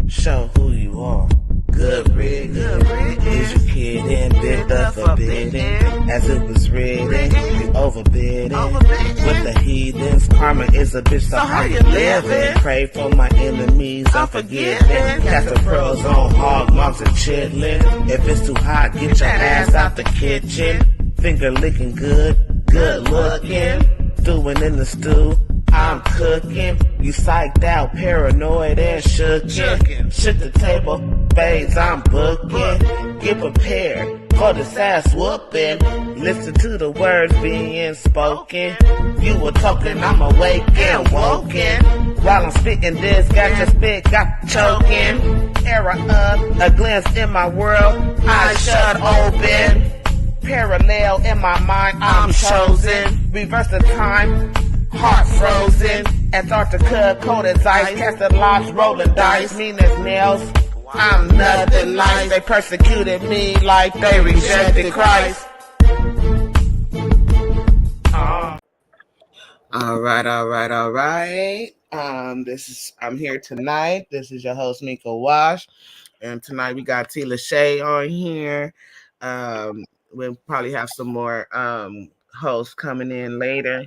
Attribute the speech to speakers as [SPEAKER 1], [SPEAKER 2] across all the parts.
[SPEAKER 1] Show who you are. Good riddance. Is your kid in bid the forbidden? As it was written, you overbidding. With the heathens, karma is a bitch, so how you living? Pray for my enemies, unforgiving. Cast the pearls on hog moms and chitlin'. If it's too hot, get your ass out the kitchen. Finger licking good, good looking. Stewing in the stew, I'm cooking. You psyched out, paranoid and shookin'. Shook the table, babes, I'm booking. Get prepared for this ass whooping. Listen to the words being spoken. You were talking, I'm awake and woken. While I'm spitting this, got your spit, got choking. Era up, a glance in my world, eyes shut open. Parallel in my mind, I'm chosen. Reverse the time, heart frozen. Antarctica, cold as ice. Casted locks, rolling dice. Mean as nails, I'm nothing nice. They persecuted me like they rejected Christ. All right. I'm here tonight. This is your host, Mika Wash. And tonight we got T. Lachey on here. We'll probably have some more hosts coming in later.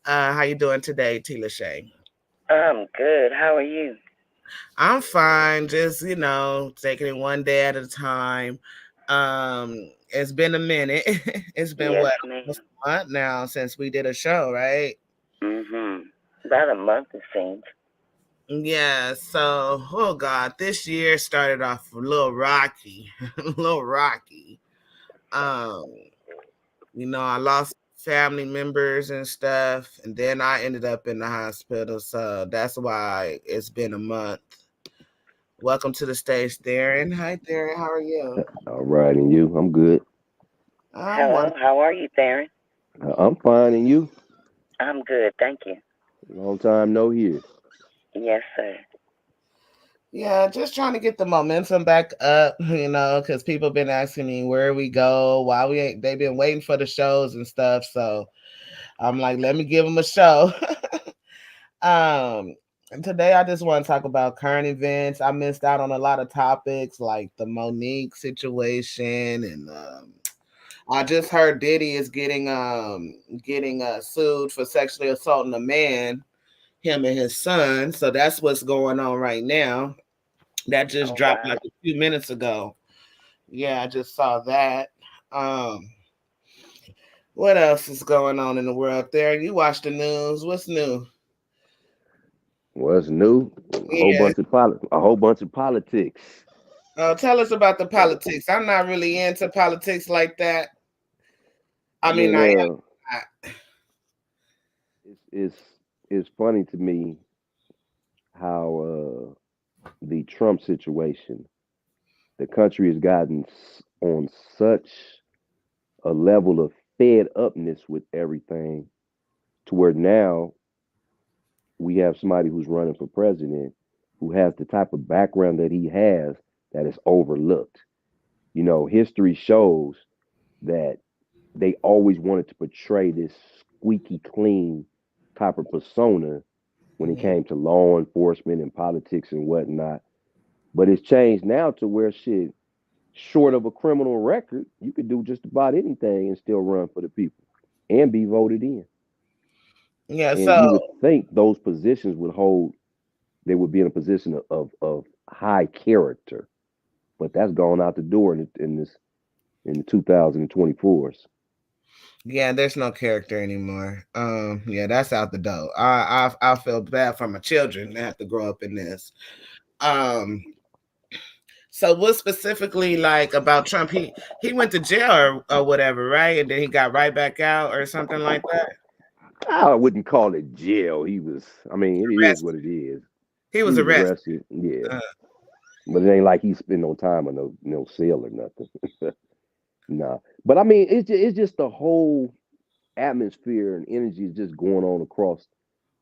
[SPEAKER 1] How you doing today, T. Lachey?
[SPEAKER 2] I'm good. How are you?
[SPEAKER 1] I'm fine. Just, taking it one day at a time. It's been a minute. It's been
[SPEAKER 2] Yes,
[SPEAKER 1] almost a month now since we did a show, right?
[SPEAKER 2] About a month, it seems.
[SPEAKER 1] Yeah, so, oh God, this year started off a little rocky. I lost family members and stuff, and then I ended up in the hospital, so that's why it's been a month. Welcome to the stage, Darren. Hi, Darren. How are you?
[SPEAKER 3] All right, and you? I'm good.
[SPEAKER 2] Hello. How are you, Darren?
[SPEAKER 3] I'm fine, and you?
[SPEAKER 2] I'm good. Thank you.
[SPEAKER 3] Long time no hear.
[SPEAKER 2] Yes, sir.
[SPEAKER 1] Yeah, just trying to get the momentum back up, because people been asking me where we go, why we ain't. They've been waiting for the shows and stuff, so I'm like, let me give them a show. And today I just want to talk about current events. I missed out on a lot of topics like the Monique situation, and I just heard Diddy is getting sued for sexually assaulting a man, him and his son. So that's what's going on right now. That just dropped like a few minutes ago. Yeah, I just saw that. What else is going on in the world there? You watch the news. What's new?
[SPEAKER 3] What's new? A whole bunch of politics.
[SPEAKER 1] Tell us about the politics. I'm not really into politics like that. I mean, I am.
[SPEAKER 3] It's funny to me how the Trump situation, the country has gotten on such a level of fed upness with everything, to where now we have somebody who's running for president who has the type of background that he has that is overlooked. History shows that they always wanted to portray this squeaky clean type of persona when it came to law enforcement and politics and whatnot. But it's changed now to where shit, short of a criminal record, you could do just about anything and still run for the people and be voted in.
[SPEAKER 1] Yeah,
[SPEAKER 3] and you would think those positions they would be in a position of high character, but that's gone out the door in the 2024s.
[SPEAKER 1] Yeah, there's no character anymore. Yeah, that's out the door. I feel bad for my children that have to grow up in this. So what specifically like about Trump? He went to jail or whatever, right? And then he got right back out or something like that.
[SPEAKER 3] I wouldn't call it jail. It is what it is.
[SPEAKER 1] He was arrested.
[SPEAKER 3] Yeah. But it ain't like he spent no time on no cell or nothing. Nah. But it's just the whole atmosphere and energy is just going on across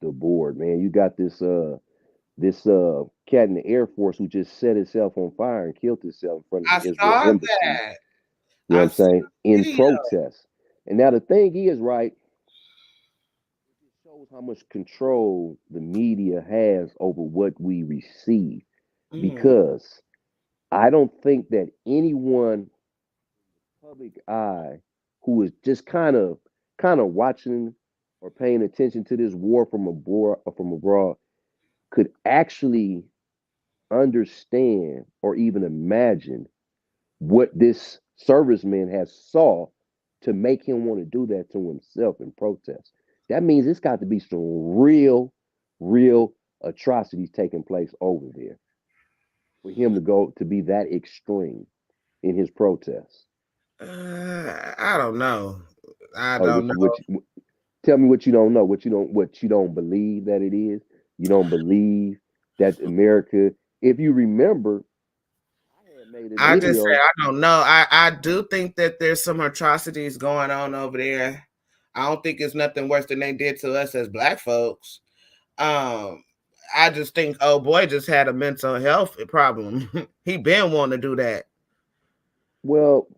[SPEAKER 3] the board, man. You got this cat in the Air Force who just set himself on fire and killed himself in front of the Israel embassy.
[SPEAKER 1] That.
[SPEAKER 3] You know what I'm saying? In protest. And now the thing is, right, it shows how much control the media has over what we receive. because I don't think that anyone public eye who is just kind of watching or paying attention to this war from abroad could actually understand or even imagine what this serviceman has saw to make him want to do that to himself in protest. That means it's got to be some real atrocities taking place over there for him to go to be that extreme in his protests.
[SPEAKER 1] I don't know. I
[SPEAKER 3] Oh,
[SPEAKER 1] don't know.
[SPEAKER 3] tell me what you don't know, what you don't believe that it is. You don't believe that America. If you remember, I had made a
[SPEAKER 1] I just say
[SPEAKER 3] video.
[SPEAKER 1] I don't know. I do think that there's some atrocities going on over there. I don't think it's nothing worse than they did to us as black folks. Um, I just think oh boy just had a mental health problem. He been wanting to do that.
[SPEAKER 3] Well,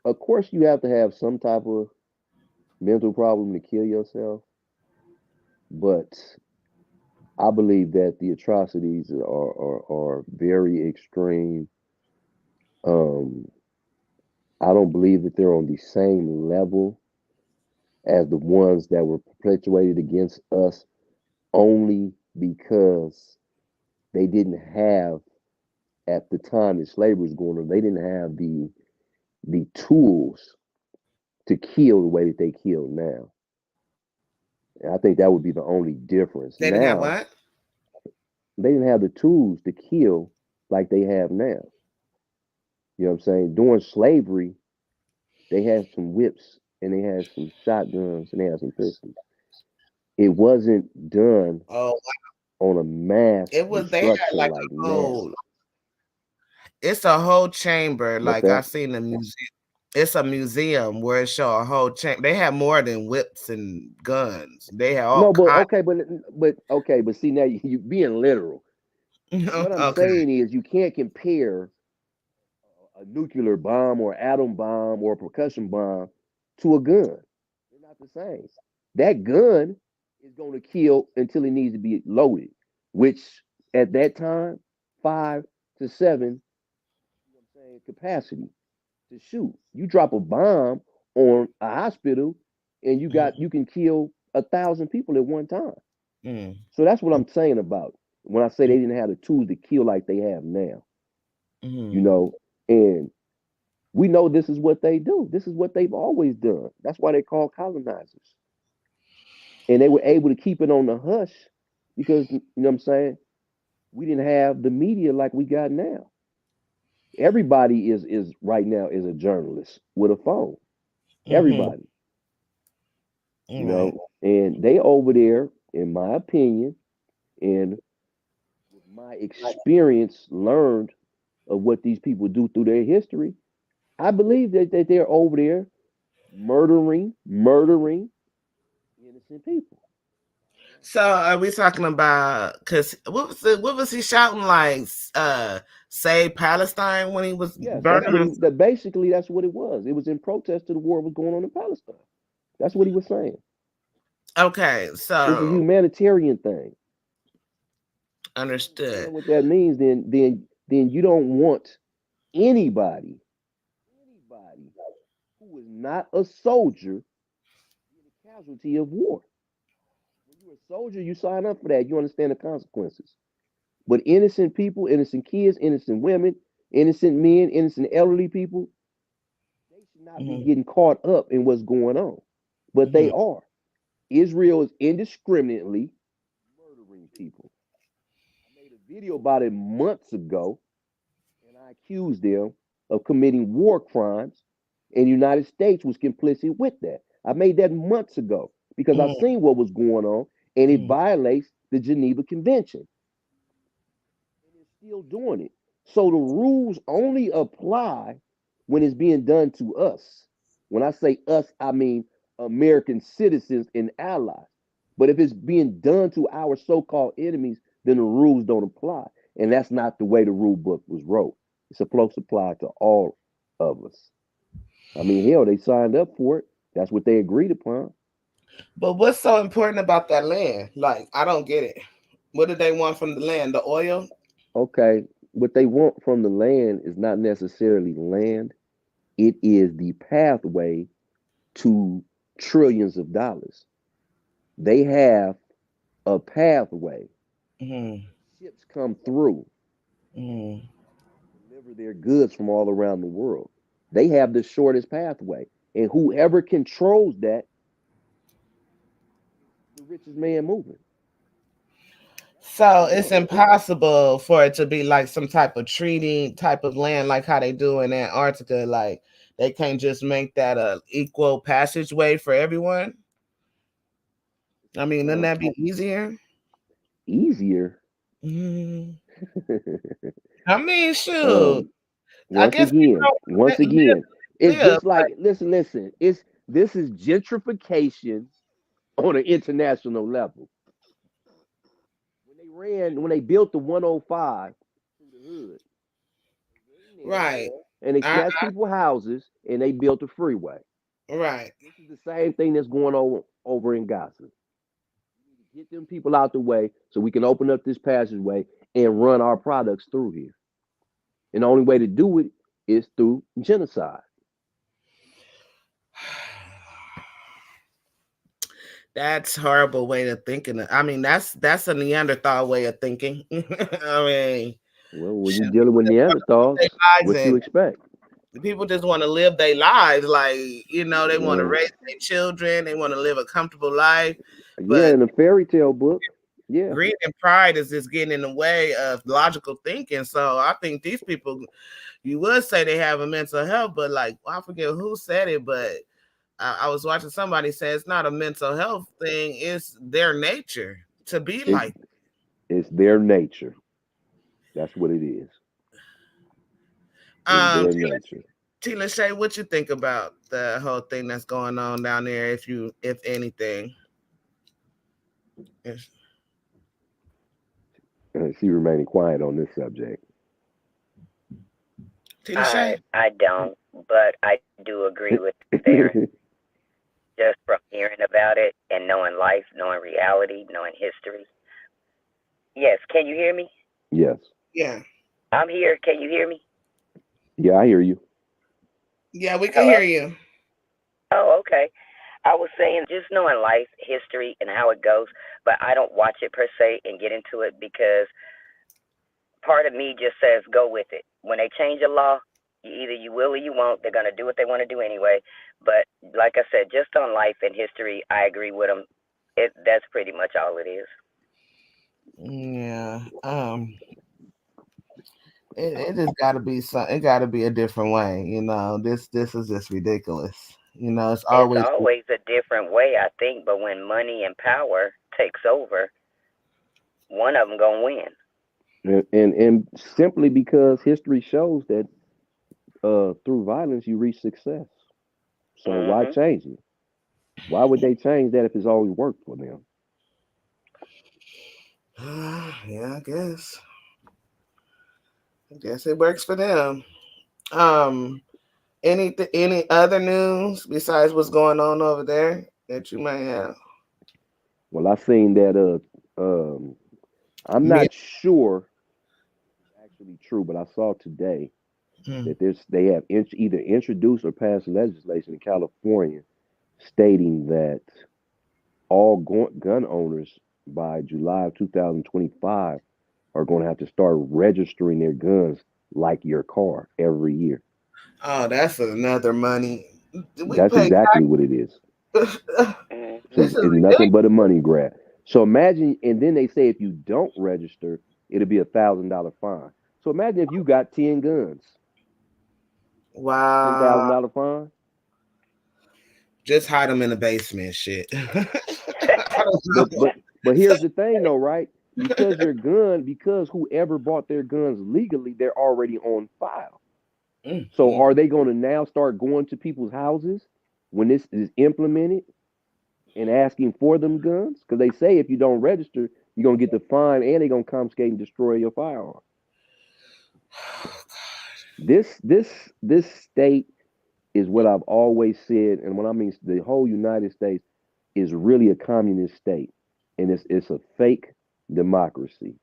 [SPEAKER 3] of course, you have to have some type of mental problem to kill yourself, but I believe that the atrocities are very extreme. Um, I don't believe that they're on the same level as the ones that were perpetuated against us only because they didn't have at the time that slavery was going on, they didn't have the tools to kill the way that they kill now. And I think that would be the only difference.
[SPEAKER 1] They didn't have
[SPEAKER 3] Now
[SPEAKER 1] what?
[SPEAKER 3] they didn't have the tools to kill like they have now. You know what I'm saying? During slavery, they had some whips and they had some shotguns and they had some pistols. It wasn't done
[SPEAKER 1] Oh,
[SPEAKER 3] on a mass
[SPEAKER 1] it was. They had
[SPEAKER 3] destruction
[SPEAKER 1] like
[SPEAKER 3] like
[SPEAKER 1] a
[SPEAKER 3] now.
[SPEAKER 1] whole. It's a whole chamber.
[SPEAKER 3] What's
[SPEAKER 1] Like I
[SPEAKER 3] that?
[SPEAKER 1] seen the museum. It's a museum where it show a whole chamber. They have more than whips and guns. They have all
[SPEAKER 3] No, but
[SPEAKER 1] kinds.
[SPEAKER 3] okay, but see now you being literal. What I'm
[SPEAKER 1] Okay.
[SPEAKER 3] saying is you can't compare a nuclear bomb or atom bomb or a percussion bomb to a gun. They're not the same. That gun is going to kill until it needs to be loaded, which at that time, 5 to 7, you know what I'm saying, capacity to shoot. You drop a bomb on a hospital and you can kill 1,000 people at one time.
[SPEAKER 1] Mm.
[SPEAKER 3] So that's what I'm saying about when I say they didn't have the tools to kill like they have now. You
[SPEAKER 1] Mm.
[SPEAKER 3] know, and we know this is what they do. This is what they've always done. That's why they call colonizers. And they were able to keep it on the hush because you know what I'm saying? We didn't have the media like we got now. Everybody is right now is a journalist with a phone.
[SPEAKER 1] Mm-hmm.
[SPEAKER 3] Everybody,
[SPEAKER 1] All
[SPEAKER 3] you
[SPEAKER 1] right.
[SPEAKER 3] know, and they over there, in my opinion, and with my experience learned of what these people do through their history, I believe that they're over there murdering innocent people.
[SPEAKER 1] So are we talking about because what was he shouting like save Palestine when he was
[SPEAKER 3] Yes,
[SPEAKER 1] burning him?
[SPEAKER 3] that basically that's what it was. It was in protest to the war was going on in Palestine. That's what he was saying.
[SPEAKER 1] Okay,
[SPEAKER 3] It's a
[SPEAKER 1] so
[SPEAKER 3] humanitarian thing.
[SPEAKER 1] understood.
[SPEAKER 3] Understand what that means, then you don't want anybody who is not a soldier being a casualty of war. When you're a soldier, you sign up for that. You understand the consequences. But innocent people, innocent kids, innocent women, innocent men, innocent elderly people, they should not be
[SPEAKER 1] Mm-hmm.
[SPEAKER 3] getting caught up in what's going on. But they
[SPEAKER 1] Mm-hmm.
[SPEAKER 3] are. Israel is indiscriminately murdering people. I made a video about it months ago, and I accused them of committing war crimes, and the United States was complicit with that. I made that months ago because I seen what was going on, and it
[SPEAKER 1] Mm-hmm.
[SPEAKER 3] violates the Geneva Convention. And they're still doing it. So the rules only apply when it's being done to us. When I say us, I mean American citizens and allies. But if it's being done to our so-called enemies, then the rules don't apply. And that's not the way the rule book was wrote. It's supposed to apply to all of us. I mean, hell, they signed up for it. That's what they agreed upon.
[SPEAKER 1] But what's so important about that land? Like I don't get it. What did they want from the land? The oil?
[SPEAKER 3] Okay, what they want from the land is not necessarily land. It is the pathway to trillions of dollars. They have a pathway.
[SPEAKER 1] Mm-hmm.
[SPEAKER 3] Ships come through,
[SPEAKER 1] Mm-hmm.
[SPEAKER 3] deliver their goods from all around the world. They have the shortest pathway. And whoever controls that, the richest man moving.
[SPEAKER 1] So it's impossible for it to be like some type of treaty type of land, like how they do in Antarctica. Like they can't just make that a equal passageway for everyone. I mean, wouldn't
[SPEAKER 3] Um,
[SPEAKER 1] that be easier?
[SPEAKER 3] easier.
[SPEAKER 1] Mm, I mean, shoot.
[SPEAKER 3] um,
[SPEAKER 1] I
[SPEAKER 3] once
[SPEAKER 1] guess people
[SPEAKER 3] again,
[SPEAKER 1] don't
[SPEAKER 3] once
[SPEAKER 1] live,
[SPEAKER 3] again, it's
[SPEAKER 1] live.
[SPEAKER 3] just like listen. It's this is gentrification on an international level. When they built the 105 through the hood,
[SPEAKER 1] Right.
[SPEAKER 3] and they
[SPEAKER 1] I,
[SPEAKER 3] snatched people's houses and they built a freeway.
[SPEAKER 1] right.
[SPEAKER 3] This is the same thing that's going on over in Gaza. Get them people out the way so we can open up this passageway and run our products through here. And the only way to do it is through genocide.
[SPEAKER 1] That's horrible way of thinking. I mean, that's a Neanderthal way of thinking. I mean,
[SPEAKER 3] Well, when you're
[SPEAKER 1] shit,
[SPEAKER 3] dealing with Neanderthals,
[SPEAKER 1] their lives
[SPEAKER 3] what you
[SPEAKER 1] and
[SPEAKER 3] expect?
[SPEAKER 1] people just want to live their lives. Like, they want to
[SPEAKER 3] Uh,
[SPEAKER 1] raise their children. They want to live a comfortable life.
[SPEAKER 3] yeah,
[SPEAKER 1] But
[SPEAKER 3] in a fairy tale book, yeah,
[SPEAKER 1] greed and pride is just getting in the way of logical thinking. So I think these people, you would say they have a mental health, but like, I forget who said it, but I was watching somebody say it's not a mental health thing, it's their nature to be
[SPEAKER 3] it,
[SPEAKER 1] like.
[SPEAKER 3] it's their nature. That's what it is. It's
[SPEAKER 1] Um,
[SPEAKER 3] their nature.
[SPEAKER 1] Tila Shay, what you think about the whole thing that's going on down there? If anything, If-
[SPEAKER 3] She remaining quiet on this subject.
[SPEAKER 1] Tila
[SPEAKER 2] I
[SPEAKER 1] Shay.
[SPEAKER 2] I don't, but I do agree with Darren. Just from hearing about it and knowing life, knowing reality, knowing history. Yes, can you hear me?
[SPEAKER 3] Yes.
[SPEAKER 1] Yeah,
[SPEAKER 2] I'm here. Can you hear me?
[SPEAKER 3] Yeah, I hear you.
[SPEAKER 1] yeah, we can
[SPEAKER 2] Hello?
[SPEAKER 1] hear you.
[SPEAKER 2] Oh, okay. I was saying just knowing life, history, and how it goes, but I don't watch it per se and get into it because part of me just says go with it. When they change a law, either you will or you won't. They're going to do what they want to do anyway. But like I said, just on life and history, I agree with them. That's pretty much all it is.
[SPEAKER 1] Yeah. It has got to be some. It got to be a different way. This is just ridiculous. It's
[SPEAKER 2] It's
[SPEAKER 1] always
[SPEAKER 2] always a different way, I think. But when money and power takes over, one of them gonna win.
[SPEAKER 3] And simply because history shows that through violence you reach success. So why
[SPEAKER 2] Mhm.
[SPEAKER 3] change it? Why would they change that if it's always worked for them?
[SPEAKER 1] yeah. I guess it works for them. Um. Any other news besides what's going on over there that you may have?
[SPEAKER 3] Well, I seen that I'm
[SPEAKER 1] Me.
[SPEAKER 3] not sure it's actually true, but I saw today
[SPEAKER 1] Mm.
[SPEAKER 3] that they have either introduced or passed legislation in California stating that all gun owners by July of 2025 are going to have to start registering their guns like your car every year.
[SPEAKER 1] Oh, that's another money. We
[SPEAKER 3] That's
[SPEAKER 1] pay.
[SPEAKER 3] exactly what it is.
[SPEAKER 2] Mhm.
[SPEAKER 1] This is
[SPEAKER 3] It's nothing but a money grab. So imagine, and then they say if you don't register, it'll be $1,000 fine. So imagine if you got 10 guns, ten
[SPEAKER 1] wow.
[SPEAKER 3] thousand dollar fine.
[SPEAKER 1] Just hide them in the basement. Shit. I don't
[SPEAKER 3] But
[SPEAKER 1] know.
[SPEAKER 3] but but here's the thing though, right? Because whoever bought their guns legally, they're already on file. So
[SPEAKER 1] Mm.
[SPEAKER 3] are they going to now start going to people's houses when this is implemented and asking for them guns? Because they say if you don't register, you're gonna get the fine and they're gonna confiscate and destroy your firearm. This state is what I've always said, and when I mean the whole United States is really a communist state, and it's a fake democracy.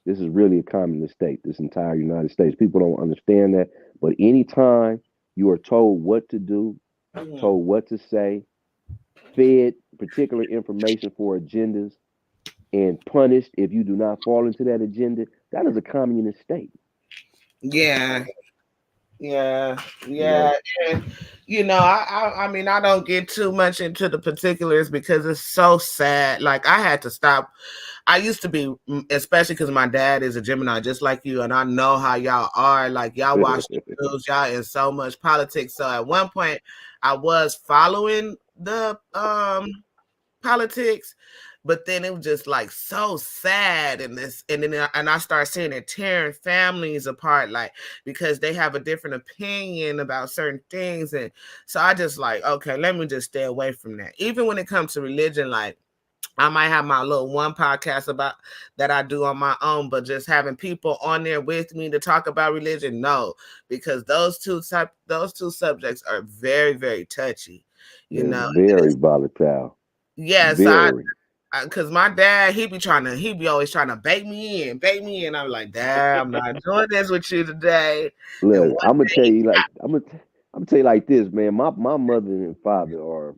[SPEAKER 3] This is really a communist state, this entire United States. People don't understand that. But anytime you are told what to do, told what to say, fed particular information for agendas, and punished if you do not fall into that agenda, that is a communist state.
[SPEAKER 1] Yeah. Yeah,
[SPEAKER 3] You know,
[SPEAKER 1] and I mean, I don't get too much into the particulars because it's so sad. Like I had to stop. I used to be, especially because my dad is a Gemini, just like you, and I know how y'all are. Like y'all watch the news, y'all in so much politics. So at one point, I was following the politics, but then it was just like so sad, and I start seeing it tearing families apart, like because they have a different opinion about certain things. And so I just like, okay, let me just stay away from that. Even when it comes to religion, like I might have my little one podcast about that I do on my own, but just having people on there with me to talk about religion, no, because those two subjects are very, very touchy.
[SPEAKER 3] they're very volatile.
[SPEAKER 1] Yes,
[SPEAKER 3] Very.
[SPEAKER 1] because my dad, he be always trying to bait me in. I'm like, Dad, I'm not doing this with you today. And
[SPEAKER 3] Look,
[SPEAKER 1] one
[SPEAKER 3] I'm gonna tell
[SPEAKER 1] day,
[SPEAKER 3] you like I'm gonna tell you like this, man. My mother and father are,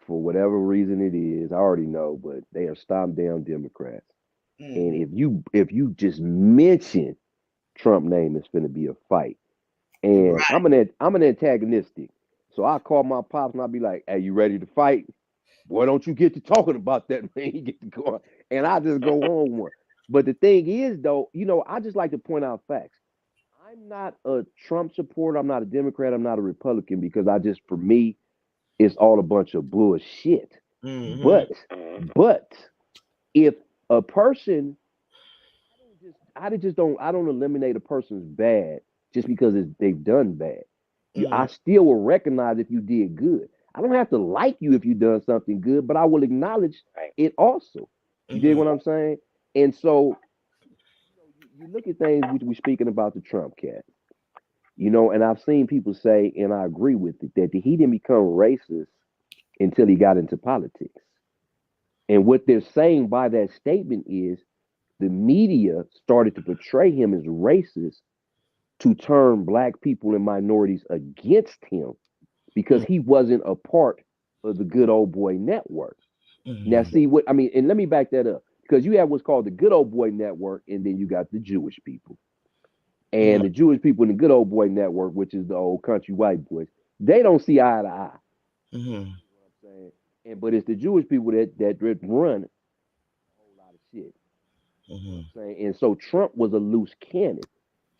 [SPEAKER 3] for whatever reason it is, I already know, but they are stomp down Democrats. And if you just mention Trump name, it's gonna be a fight. And
[SPEAKER 1] right,
[SPEAKER 3] I'm an antagonistic. So I call my pops and I'll be like, "Hey, you ready to fight? Boy, don't you get to talking about that, man. You get to go." And I just go on one. But the thing is, though, I just like to point out facts. I'm not a Trump supporter. I'm not a Democrat. I'm not a Republican because for me, it's all a bunch of bullshit.
[SPEAKER 1] mm-hmm,
[SPEAKER 3] But if a person, I don't eliminate a person's bad just because they've done bad. I still will recognize if you did good. I don't have to like you if you've done something good, but I will acknowledge it also. You dig what I'm saying? And so you look at things we're speaking about the Trump cat, and I've seen people say, and I agree with it, that he didn't become racist until he got into politics. And what they're saying by that statement is the media started to portray him as racist to turn black people and minorities against him because he wasn't a part of the good old boy network. Now, see what I mean, and let me back that up because you have what's called the good old boy network, and then you got the Jewish people. And the Jewish people in the good old boy network, which is the old country white boys, they don't see eye to eye. You know what I'm saying? But it's the Jewish people that run a whole lot of shit. You know what I'm saying? And so Trump was a loose cannon.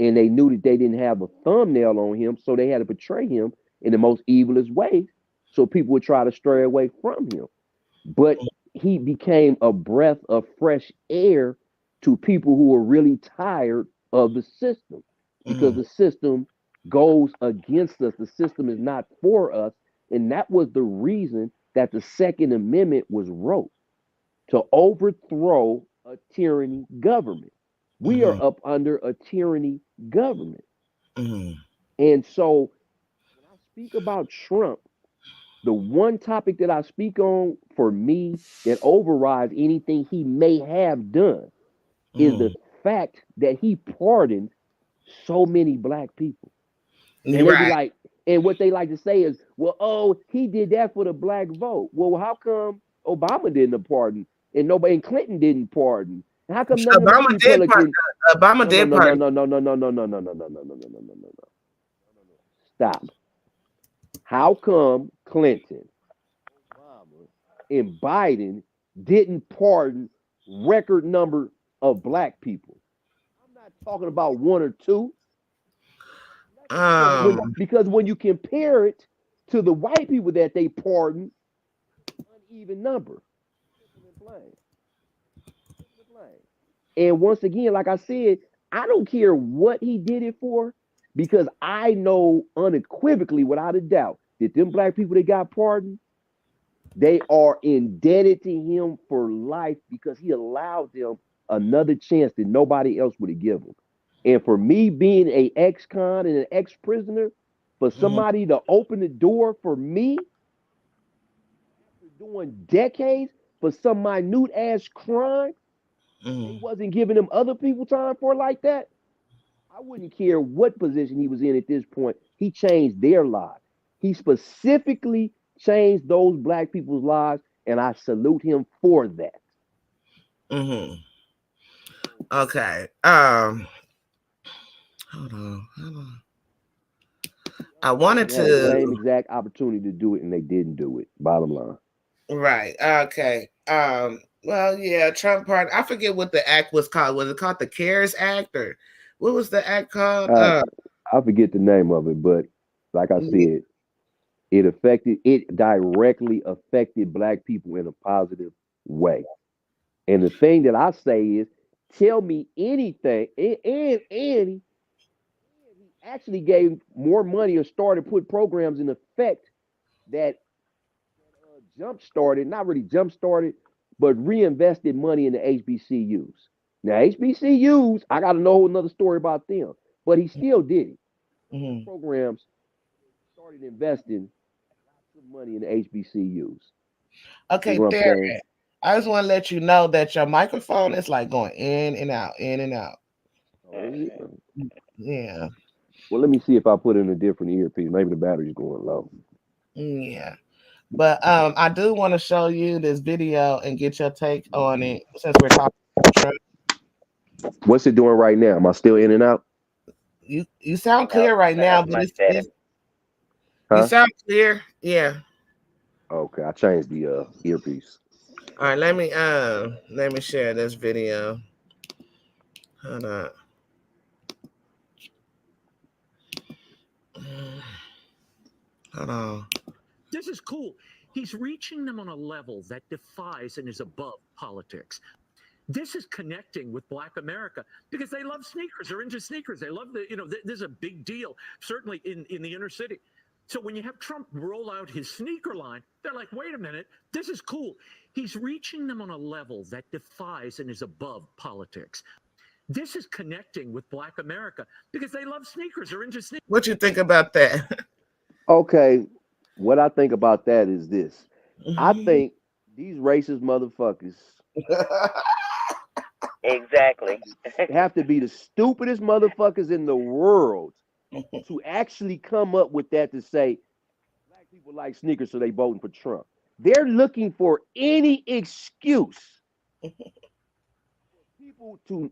[SPEAKER 3] And they knew that they didn't have a thumbnail on him, so they had to portray him in the most evilest way, so people would try to stray away from him. But he became a breath of fresh air to people who were really tired of the system because the system goes against us. The system is not for us. And that was the reason that the Second Amendment was wrote to overthrow a tyranny government. We are up under a tyranny government. And so when I speak about Trump, the one topic that I speak on for me that overrides anything he may have done is the fact that he pardoned so many black people. And they be like, and what they like to say is, well, oh, he did that for the black vote. Well, how come Obama didn't pardon and Clinton didn't pardon? And how come none of them Republicans?
[SPEAKER 1] Obama did pardon.
[SPEAKER 3] No. Stop. How come Clinton, Obama, and Biden didn't pardon record number of black people? I'm not talking about one or two. Because when you compare it to the white people that they pardon, uneven number. And once again, like I said, I don't care what he did it for, because I know unequivocally, without a doubt, that them black people that got pardoned, they are indebted to him for life because he allowed them another chance that nobody else would have given them. And for me being a ex-con and an ex-prisoner, for somebody to open the door for me after doing decades for some minute ass crime, He wasn't giving them other people time for like that. I wouldn't care what position he was in at this point. He changed their lives. He specifically changed those black people's lives, and I salute him for that.
[SPEAKER 1] Mm-hmm. Okay. Hold on. I wanted
[SPEAKER 3] They had the same
[SPEAKER 1] to.
[SPEAKER 3] exact opportunity to do it, and they didn't do it. Bottom line.
[SPEAKER 1] Right. Okay. Well, yeah, Trump part. I forget what the act was called. Was it called the CARES Act, or what was the act called?
[SPEAKER 3] I forget the name of it, but like I said, it directly affected black people in a positive way. And the thing that I say is, tell me anything, and he actually gave more money or started put programs in effect that jump started, not really jump started, but reinvested money in the HBCUs. Now, HBCUs, I got to know another story about them, but he still did it.
[SPEAKER 1] Mm-hmm.
[SPEAKER 3] Programs started investing lots of money in the HBCUs.
[SPEAKER 1] Okay,
[SPEAKER 3] You know what I'm
[SPEAKER 1] Darren.
[SPEAKER 3] saying?
[SPEAKER 1] I just want to let you know that your microphone is like going in and out, in and out.
[SPEAKER 3] Oh, is it?
[SPEAKER 1] Yeah.
[SPEAKER 3] Well, let me see if I put in a different earpiece. Maybe the battery's going low.
[SPEAKER 1] Yeah. But I do want to show you this video and get your take on it since we're talking about Trump.
[SPEAKER 3] What's it doing right now? Am I still in and out?
[SPEAKER 1] You sound clear right now, but it's
[SPEAKER 3] Huh?
[SPEAKER 1] you sound clear. Yeah.
[SPEAKER 3] Okay, I changed the earpiece.
[SPEAKER 1] All right, let me share this video. Hold on. Hold on.
[SPEAKER 4] This is cool. He's reaching them on a level that defies and is above politics. This is connecting with Black America because they love sneakers. They're into sneakers. They love there's a big deal, certainly in the inner city. So when you have Trump roll out his sneaker line, they're like, wait a minute, this is cool. He's reaching them on a level that defies and is above politics. This is connecting with Black America because they love sneakers. They're into sneakers.
[SPEAKER 1] What you think about that?
[SPEAKER 3] Okay, what I think about that is this. I think these racist motherfuckers
[SPEAKER 2] Exactly.
[SPEAKER 3] have to be the stupidest motherfuckers in the world to actually come up with that to say black people like sneakers, so they voting for Trump. They're looking for any excuse for people to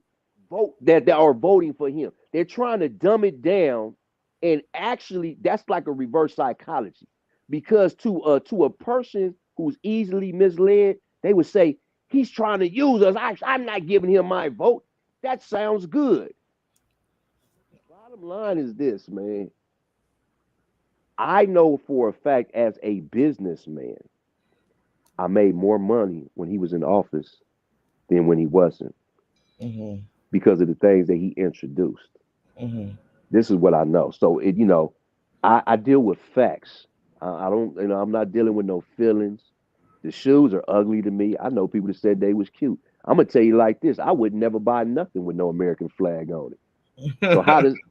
[SPEAKER 3] vote that are voting for him. They're trying to dumb it down, and actually, that's like a reverse psychology. Because to a person who's easily misled, they would say he's trying to use us. I'm not giving him my vote. That sounds good. Bottom line is this, man. I know for a fact, as a businessman, I made more money when he was in office than when he wasn't, because of the things that he introduced. This is what I know. So I deal with facts. I don't, I'm not dealing with no feelings. The shoes are ugly to me. I know people that said they was cute. I'm gonna tell you like this: I would never buy nothing with no American flag on it.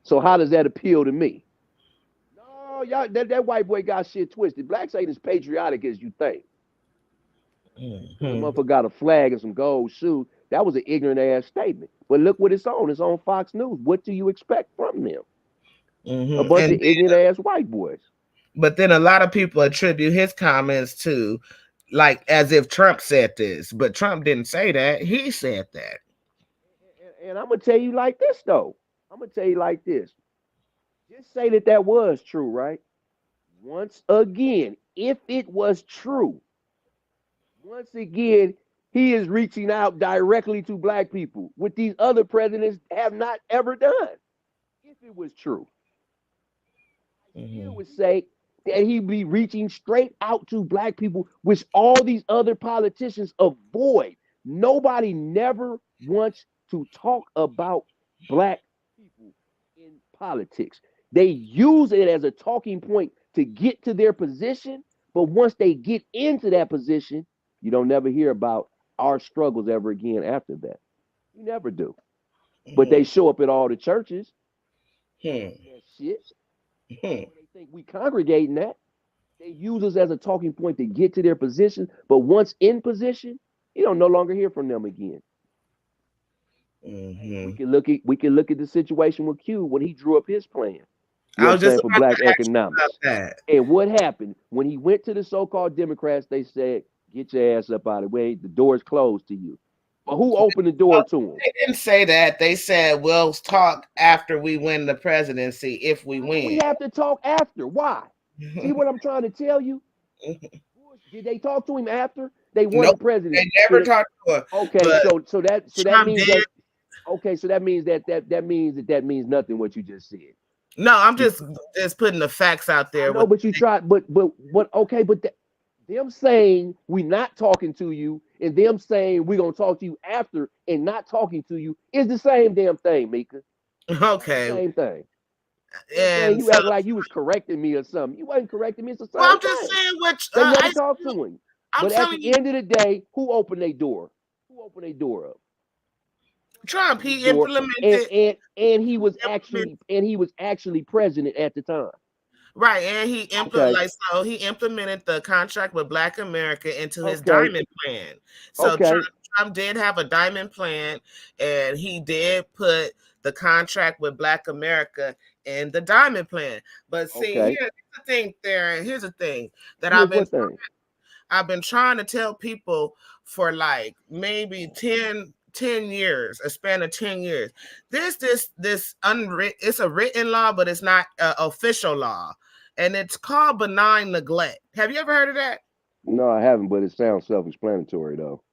[SPEAKER 3] So how does that appeal to me? No, y'all, that white boy got shit twisted. Blacks ain't as patriotic as you think. The motherfucker got a flag and some gold shoes. That was an ignorant ass statement. But look what it's on. It's on Fox News. What do you expect from them? A bunch of ignorant ass white boys.
[SPEAKER 1] But then a lot of people attribute his comments to, like, as if Trump said this, but Trump didn't say that. He said that.
[SPEAKER 3] And I'm gonna tell you like this though. I'm gonna tell you like this. Just say that was true, right? Once again, if it was true, once again, he is reaching out directly to black people, what these other presidents have not ever done. If it was true, I would say that he'd be reaching straight out to black people, which all these other politicians avoid. Nobody never wants to talk about black people in politics. They use it as a talking point to get to their position, but once they get into that position, you don't never hear about our struggles ever again after that. You never do. But they show up at all the churches. That shit. They think we congregate in that. They use us as a talking point to get to their position, but once in position, you don't no longer hear from them again.
[SPEAKER 1] Mm-hmm.
[SPEAKER 3] We can look at the situation with Q when he drew up his plan. You
[SPEAKER 1] I
[SPEAKER 3] know what
[SPEAKER 1] was
[SPEAKER 3] I'm
[SPEAKER 1] just
[SPEAKER 3] saying, for
[SPEAKER 1] about
[SPEAKER 3] black
[SPEAKER 1] to ask you about
[SPEAKER 3] economics.
[SPEAKER 1] that.
[SPEAKER 3] And what happened when he went to the so-called Democrats? They said, "Get your ass up out of the way. The door's closed to you." But who opened the door to him?
[SPEAKER 1] They didn't say that. They said we'll talk after we win the presidency if we
[SPEAKER 3] We
[SPEAKER 1] win.
[SPEAKER 3] have to talk after. Why? See what I'm trying to tell you? Did they talk to him after they won the
[SPEAKER 1] Nope,
[SPEAKER 3] presidency?
[SPEAKER 1] they never talked to her.
[SPEAKER 3] Okay,
[SPEAKER 1] But
[SPEAKER 3] so that
[SPEAKER 1] Trump
[SPEAKER 3] means
[SPEAKER 1] did.
[SPEAKER 3] that okay, so that means that means nothing what you just said.
[SPEAKER 1] No, I'm just putting the facts out
[SPEAKER 3] I
[SPEAKER 1] there.
[SPEAKER 3] know, but you tried, but okay, but them saying we not talking to you and them saying we're gonna talk to you after and not talking to you is the same damn thing, Mika.
[SPEAKER 1] Okay,
[SPEAKER 3] Same thing.
[SPEAKER 1] and
[SPEAKER 3] You
[SPEAKER 1] so
[SPEAKER 3] act like you was correcting me or something. You wasn't correcting me. It's the
[SPEAKER 1] well,
[SPEAKER 3] same
[SPEAKER 1] I'm just
[SPEAKER 3] thing.
[SPEAKER 1] saying which
[SPEAKER 3] They never talked to him.
[SPEAKER 1] I'm
[SPEAKER 3] But at
[SPEAKER 1] telling
[SPEAKER 3] the
[SPEAKER 1] you,
[SPEAKER 3] end of the day, who opened their door? Who opened their door up?
[SPEAKER 1] Trump he
[SPEAKER 3] Door.
[SPEAKER 1] implemented
[SPEAKER 3] And he was actually president at the time.
[SPEAKER 1] right, and he
[SPEAKER 3] Okay.
[SPEAKER 1] implemented the contract with Black America into his
[SPEAKER 3] Okay.
[SPEAKER 1] diamond plan. So
[SPEAKER 3] Okay.
[SPEAKER 1] Trump did have a diamond plan, and he did put the contract with Black America in the diamond plan. But see,
[SPEAKER 3] Okay.
[SPEAKER 1] here's the thing, Theron. Here's the thing that
[SPEAKER 3] Here's what thing.
[SPEAKER 1] I've been trying to tell people for like maybe 10 years, a span of 10 years. This unwritten, it's a written law, but it's not official law. And it's called benign neglect. Have you ever heard of that?
[SPEAKER 3] No, I haven't, but it sounds self-explanatory though.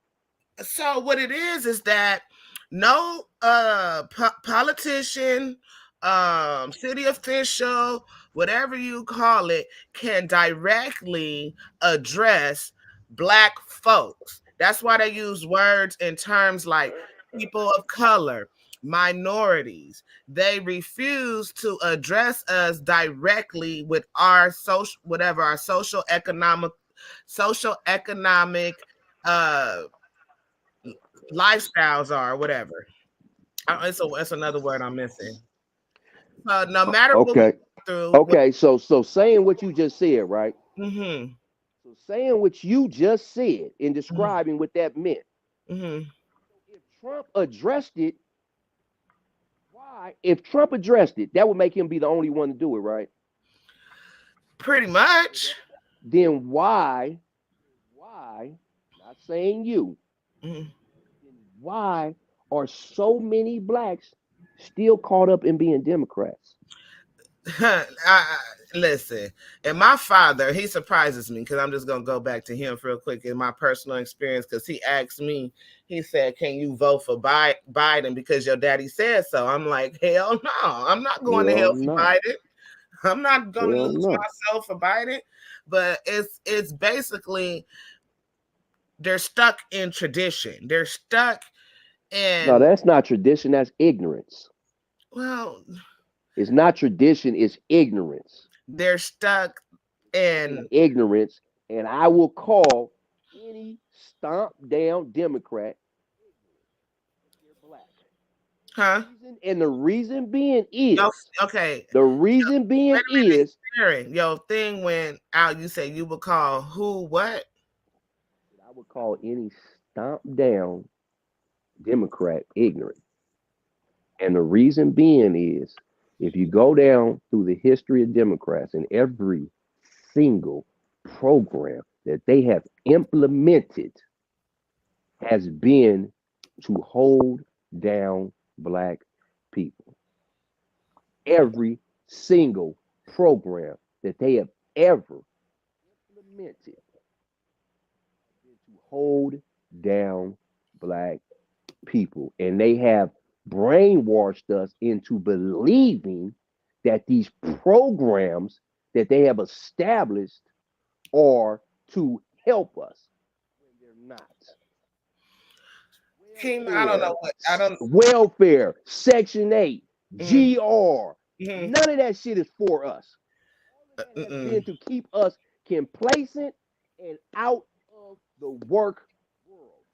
[SPEAKER 1] So what it is that no politician, city official, whatever you call it, can directly address Black folks. That's why they use words in terms like people of color, minorities. They refuse to address us directly with our social economic lifestyles are, whatever. It's another word I'm missing. No matter what we
[SPEAKER 3] Okay.
[SPEAKER 1] go through.
[SPEAKER 3] Okay, so saying what you just said, right?
[SPEAKER 1] Mm-hmm.
[SPEAKER 3] So saying what you just said in describing what that meant.
[SPEAKER 1] Mm-hmm.
[SPEAKER 3] If Trump addressed it, why? If Trump addressed it, that would make him be the only one to do it, right?
[SPEAKER 1] Pretty much.
[SPEAKER 3] Then why? Not saying you.
[SPEAKER 1] Mm-hmm.
[SPEAKER 3] Why are so many blacks still caught up in being Democrats?
[SPEAKER 1] Listen, and my father, he surprises me because I'm just gonna go back to him real quick in my personal experience because he asked me, he said, "Can you vote for Biden because your daddy said so?" I'm like, hell no, I'm not going to hell for Biden. I'm not going to lose myself for Biden. But it's basically they're stuck in tradition. They're stuck in.
[SPEAKER 3] No, that's not tradition. That's ignorance.
[SPEAKER 1] Well,
[SPEAKER 3] it's not tradition. It's ignorance.
[SPEAKER 1] They're stuck in
[SPEAKER 3] ignorance, and I will call any stomp down Democrat black.
[SPEAKER 1] Huh?
[SPEAKER 3] And the reason being is
[SPEAKER 1] okay.
[SPEAKER 3] The reason being is
[SPEAKER 1] your thing went out. You said you would call who what?
[SPEAKER 3] I would call any stomp down Democrat ignorant. And the reason being is if you go down through the history of Democrats and every single program that they have implemented has been to hold down black people. Every single program that they have ever implemented to hold down black people. And they have brainwashed us into believing that these programs that they have established are to help us when they're not.
[SPEAKER 1] I don't know what
[SPEAKER 3] welfare, Section 8, GR. None of that shit is for us. All that has been to keep us complacent and out of the work world.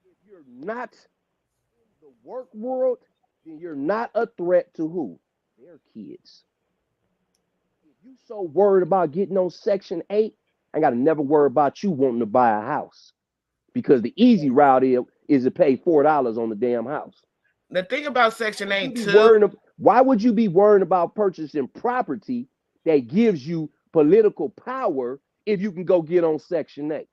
[SPEAKER 3] If you're not in the work world, then you're not a threat to who? Their kids. If you so worried about getting on Section 8, I gotta never worry about you wanting to buy a house. Because the easy route is to pay $4 on the damn house.
[SPEAKER 5] The thing about Section 8 too.
[SPEAKER 3] Why would you be worrying about purchasing property that gives you political power if you can go get on Section 8?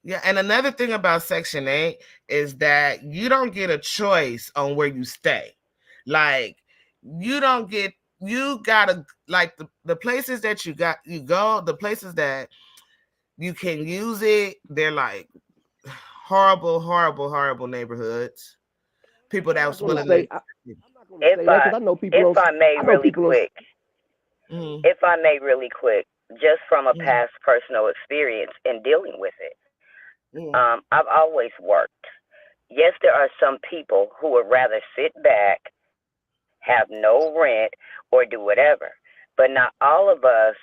[SPEAKER 5] Yeah, and another thing about Section 8 is that you don't get a choice on where you stay. Like, you gotta, like, the places that the places that you can use it, they're like horrible neighborhoods. People that was willing to.
[SPEAKER 2] If I may really quick, just from a past personal experience in dealing with it, I've always worked. Yes, there are some people who would rather sit back, have no rent, or do whatever, but not all of us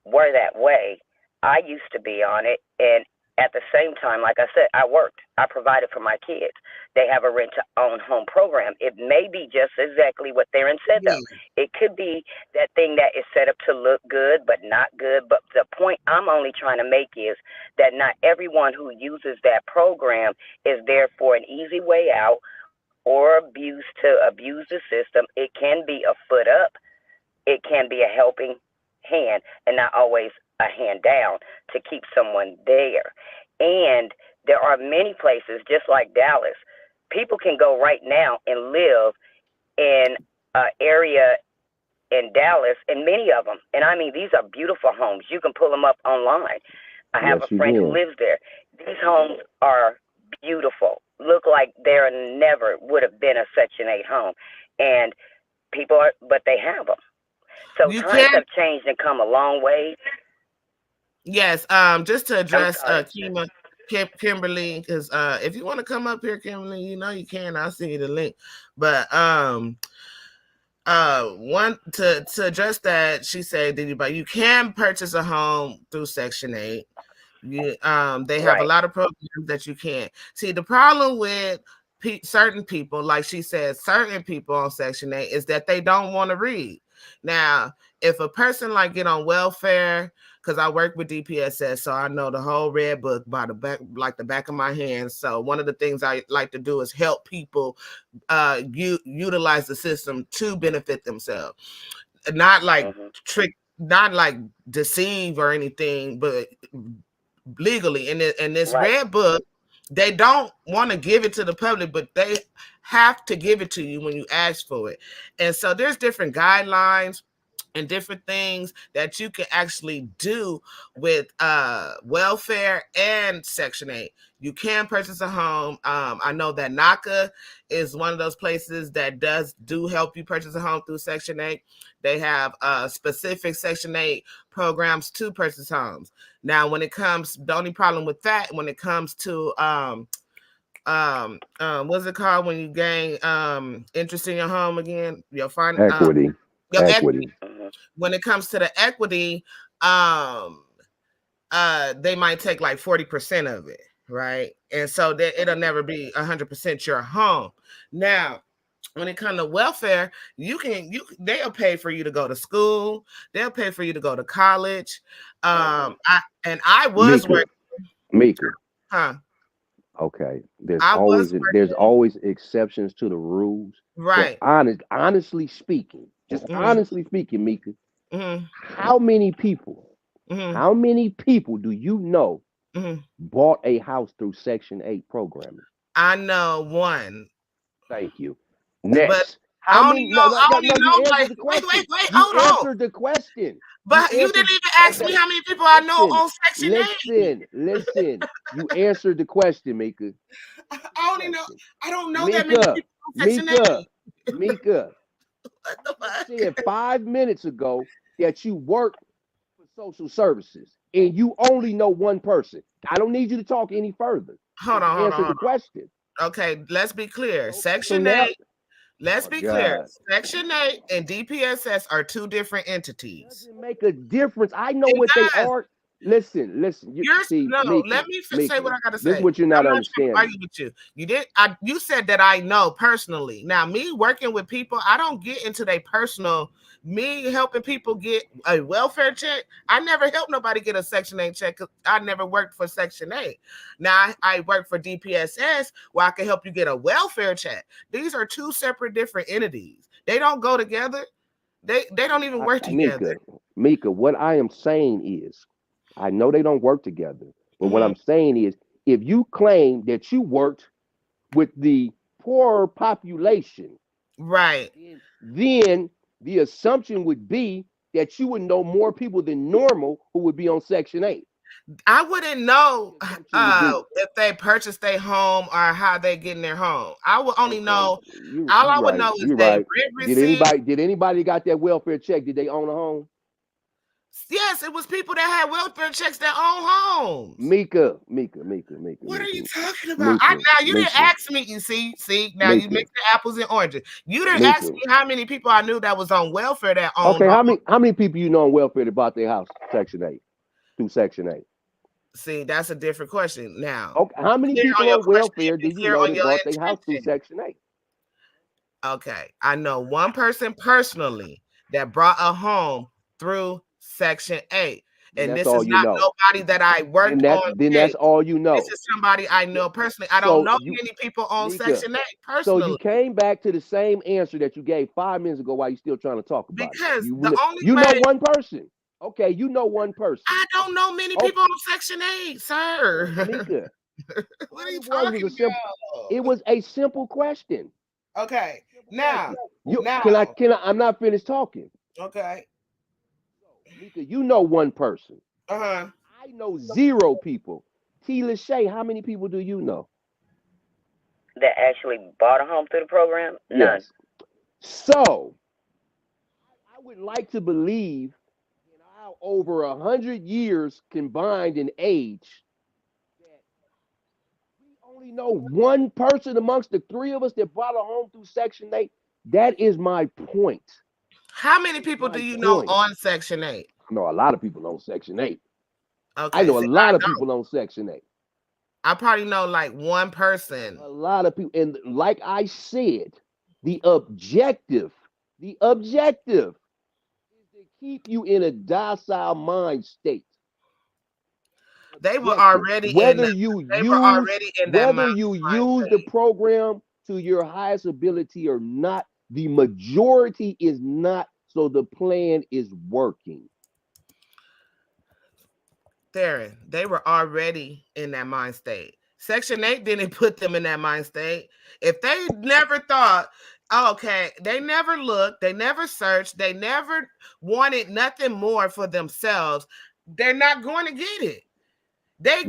[SPEAKER 2] were that way. I used to be on it, and at the same time, like I said, I worked. I provided for my kids. They have a rent-to-own home program. It may be just exactly what they're in set up. It could be that thing that is set up to look good, but not good. But the point I'm only trying to make is that not everyone who uses that program is there for an easy way out or abuse the system. It can be a foot up. It can be a helping hand, and not always a hand down to keep someone there. And there are many places, just like Dallas, people can go right now and live in an area in Dallas, and many of them, and I mean, these are beautiful homes. You can pull them up online. I have a friend who lives there. These homes are beautiful. Look like there never would have been a Section 8 home. And but they have them. So times have changed and come a long way.
[SPEAKER 5] Yes, just to address Kimberly, because if you want to come up here, Kimberly, you can. I'll send you the link. But one to address that, she said you can purchase a home through Section 8. They have a lot of programs that you can. See, the problem with certain people, like she said, certain people on Section 8 is that they don't want to read. Now, if a person like get on welfare, because I work with DPSS, so I know the whole red book by the back, like the back of my hand. So one of the things I like to do is help people utilize the system to benefit themselves, not like trick, not like deceive or anything, but legally. In this red book, they don't want to give it to the public, but they have to give it to you when you ask for it. And so there's different guidelines and different things that you can actually do with welfare and Section 8. You can purchase a home. I know that NACA is one of those places that do help you purchase a home through Section 8. They have specific Section 8 programs to purchase homes. Now, when it comes, the only problem with that, when it comes to what's it called when you gain interest in your home again? You'll find
[SPEAKER 3] equity. Equity.
[SPEAKER 5] When it comes to the equity, they might take like 40% of it, right? And so it'll never be 100% your home. Now, when it comes to welfare, they'll pay for you to go to school. They'll pay for you to go to college. I was working.
[SPEAKER 3] Mika.
[SPEAKER 5] Huh?
[SPEAKER 3] Okay. There's always exceptions to the rules.
[SPEAKER 5] Right.
[SPEAKER 3] So honestly speaking, Mika, how many people do you know bought a house through Section 8 programming?
[SPEAKER 5] I know one.
[SPEAKER 3] Thank you. Next.
[SPEAKER 5] But I only know. Wait, hold on.
[SPEAKER 3] You answered the question.
[SPEAKER 5] But you didn't even ask me how many people I know on Section 8.
[SPEAKER 3] Listen. You answered the question, Mika.
[SPEAKER 5] I don't know that many people on Section 8.
[SPEAKER 3] Mika. You said 5 minutes ago that you work for social services and you only know one person. I don't need you to talk any further.
[SPEAKER 5] Hold on.
[SPEAKER 3] Answer the question.
[SPEAKER 5] Okay, let's be clear. Section 8. Let's be clear. Section 8 and DPSS are two different entities.
[SPEAKER 3] Doesn't make a difference. I know what they are. Listen.
[SPEAKER 5] You're
[SPEAKER 3] See,
[SPEAKER 5] no.
[SPEAKER 3] Mika,
[SPEAKER 5] Let me say what I gotta
[SPEAKER 3] this is
[SPEAKER 5] say.
[SPEAKER 3] what you're
[SPEAKER 5] I'm
[SPEAKER 3] not
[SPEAKER 5] not trying to
[SPEAKER 3] understanding.
[SPEAKER 5] argue with you. You did. You said that I know personally. Now, me working with people, I don't get into their personal. Me helping people get a welfare check. I never helped nobody get a Section 8 check. I never worked for Section 8. Now I work for DPSS, where I can help you get a welfare check. These are two separate, different entities. They don't go together. They don't even work together.
[SPEAKER 3] Mika, what I am saying is, I know they don't work together, but what I'm saying is, if you claim that you worked with the poorer population,
[SPEAKER 5] right,
[SPEAKER 3] then the assumption would be that you would know more people than normal who would be on Section 8.
[SPEAKER 5] I wouldn't know if they purchased their home or how they get in their home. I would only know. All I would know is they rent receipt.
[SPEAKER 3] Did anybody got that welfare check? Did they own a home?
[SPEAKER 5] Yes, it was people that had welfare checks that own homes.
[SPEAKER 3] Mika.
[SPEAKER 5] What are you talking about? Now you didn't ask me. You see, now you mix the apples and oranges. You didn't ask me how many people I knew that was on welfare that owned.
[SPEAKER 3] Okay, how many people you know on welfare that bought their house Section 8 through Section 8?
[SPEAKER 5] See, that's a different question. Now,
[SPEAKER 3] okay, how many people on welfare do you know that bought their house through Section 8?
[SPEAKER 5] Okay, I know one person personally that bought a home through Section 8. And this is not nobody that I worked on.
[SPEAKER 3] Then that's all you know.
[SPEAKER 5] This is somebody I know personally. I don't know many people on Section 8 personally.
[SPEAKER 3] So you came back to the same answer that you gave 5 minutes ago while you're still trying to talk about
[SPEAKER 5] because
[SPEAKER 3] it.
[SPEAKER 5] You
[SPEAKER 3] know one person. Okay, you know one person.
[SPEAKER 5] I don't know many people on Section 8, sir.
[SPEAKER 3] Mika,
[SPEAKER 5] what are you talking about?
[SPEAKER 3] It was a simple question.
[SPEAKER 5] Okay, now,
[SPEAKER 3] can I? I'm not finished talking.
[SPEAKER 5] Okay.
[SPEAKER 3] Mika, you know one person.
[SPEAKER 5] I
[SPEAKER 3] know 0 people. T. Lachey, how many people do you know
[SPEAKER 2] that actually bought a home through the program? None.
[SPEAKER 3] Yes. So I would like to believe in our over 100 years combined in age that we only know one person amongst the 3 of us that bought a home through Section 8. That is my point.
[SPEAKER 5] How many people do you know on Section 8?
[SPEAKER 3] I know a lot of people on Section 8.
[SPEAKER 5] Okay,
[SPEAKER 3] I know a lot of people on Section 8.
[SPEAKER 5] I probably know like one person.
[SPEAKER 3] A lot of people. And like I said, the objective is to keep you in a docile mind state.
[SPEAKER 5] They were already
[SPEAKER 3] whether you use the program to your highest ability or not, the majority is not. So the plan is working.
[SPEAKER 5] Darren, they were already in that mind state. Section 8 didn't put them in that mind state. If they never thought, okay, they never looked, they never searched, they never wanted nothing more for themselves, they're not going to get it. They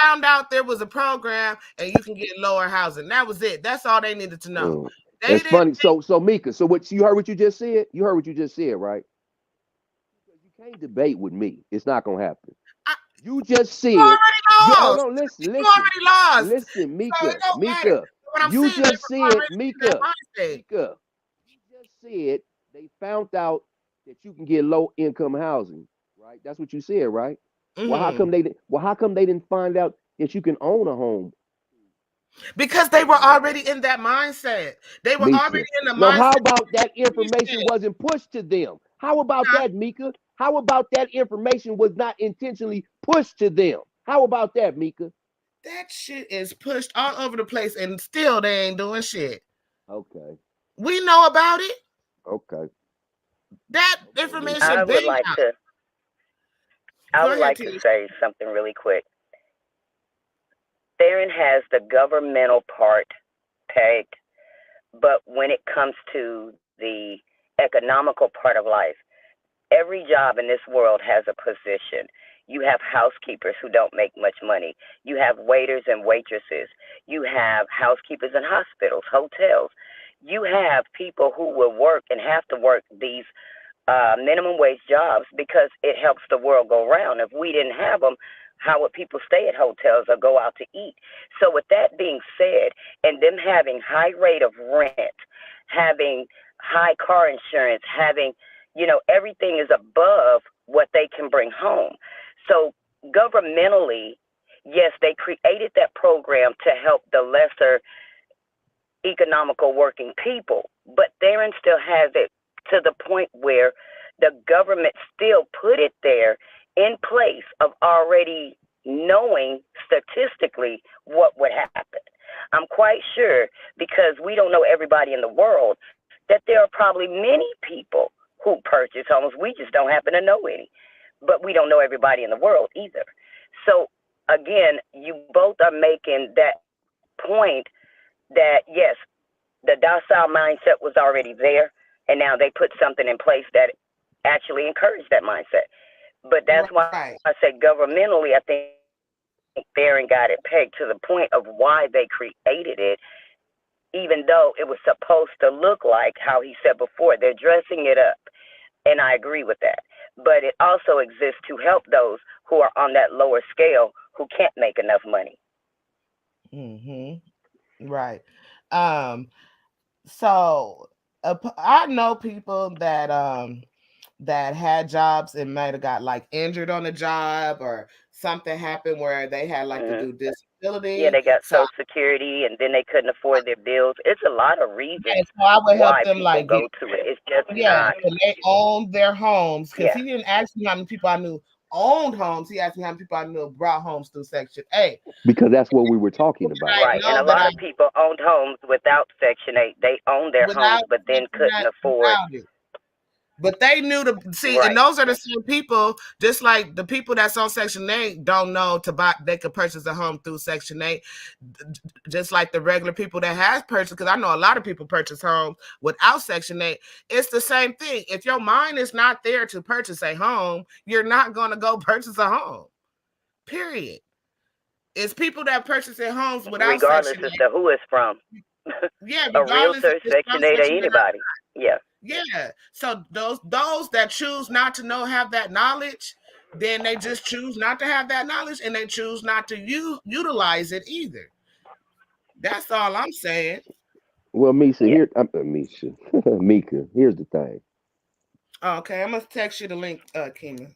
[SPEAKER 5] found out there was a program and you can get lower housing. That was it. That's all they needed to know.
[SPEAKER 3] It's funny. So Mika, so what you heard what you just said? You heard what you just said, right? You can't debate with me. It's not gonna happen. You just said. You
[SPEAKER 5] already lost.
[SPEAKER 3] Listen.
[SPEAKER 5] You already lost.
[SPEAKER 3] Listen, Mika. You just said, Mika. You just said they found out that you can get low income housing, right? That's what you said, right? Mm-hmm. Well, how come they didn't find out that you can own a home?
[SPEAKER 5] Because they were already in that mindset. They were already in the mindset.
[SPEAKER 3] How about that information wasn't pushed to them? How about that, Mika? How about that information was not intentionally pushed to them? How about that, Mika?
[SPEAKER 5] That shit is pushed all over the place and still they ain't doing shit.
[SPEAKER 3] Okay.
[SPEAKER 5] We know about it.
[SPEAKER 3] Okay.
[SPEAKER 5] That information.
[SPEAKER 2] I would like to say something really quick. Theron has the governmental part pegged, but when it comes to the economical part of life, every job in this world has a position. You have housekeepers who don't make much money. You have waiters and waitresses. You have housekeepers in hospitals, hotels. You have people who will work and have to work these minimum wage jobs because it helps the world go round. If we didn't have them, how would people stay at hotels or go out to eat? So with that being said, and them having high rate of rent, having high car insurance, having, everything is above what they can bring home. So governmentally, yes, they created that program to help the lesser economical working people, but Theron still has it to the point where the government still put it there in place of already knowing statistically what would happen. I'm quite sure, because we don't know everybody in the world, that there are probably many people who purchase homes. We just don't happen to know any, but we don't know everybody in the world either. So again, you both are making that point that yes, the docile mindset was already there, and now they put something in place that actually encouraged that mindset. But that's why I say governmentally, I think Theron got it pegged to the point of why they created it, even though it was supposed to look like how he said before, they're dressing it up. And I agree with that. But it also exists to help those who are on that lower scale who can't make enough money.
[SPEAKER 5] Right. So I know people that had jobs and might have got like injured on the job, or something happened where they had like to do disability.
[SPEAKER 2] Yeah, they got Social Security, and then they couldn't afford their bills. It's a lot of reasons
[SPEAKER 5] so I would help
[SPEAKER 2] why
[SPEAKER 5] them
[SPEAKER 2] people
[SPEAKER 5] like
[SPEAKER 2] go to it. It's just not.
[SPEAKER 5] And they own their homes, because he didn't ask me how many people I knew owned homes. He asked me how many people I knew brought homes through Section 8.
[SPEAKER 3] Because that's what we were talking about.
[SPEAKER 2] Right, and a lot of people owned homes without Section 8. They owned their homes, but then couldn't afford
[SPEAKER 5] it. But they knew to see, and those are the same people, just like the people that's on Section 8 don't know to buy, they could purchase a home through Section 8, just like the regular people that has purchased, because I know a lot of people purchase homes without Section 8. It's the same thing. If your mind is not there to purchase a home, you're not going to go purchase a home, period. It's people that purchase their homes without
[SPEAKER 2] regardless
[SPEAKER 5] Section 8.
[SPEAKER 2] As to who it's from.
[SPEAKER 5] Yeah,
[SPEAKER 2] a realtor, Section 8, or anybody.
[SPEAKER 5] Yeah. So those that choose not to have that knowledge, then they just choose not to have that knowledge, and they choose not to utilize it either. That's all I'm saying.
[SPEAKER 3] Well, Mika, here's the thing.
[SPEAKER 5] Okay, I'm gonna text you the link, Kima.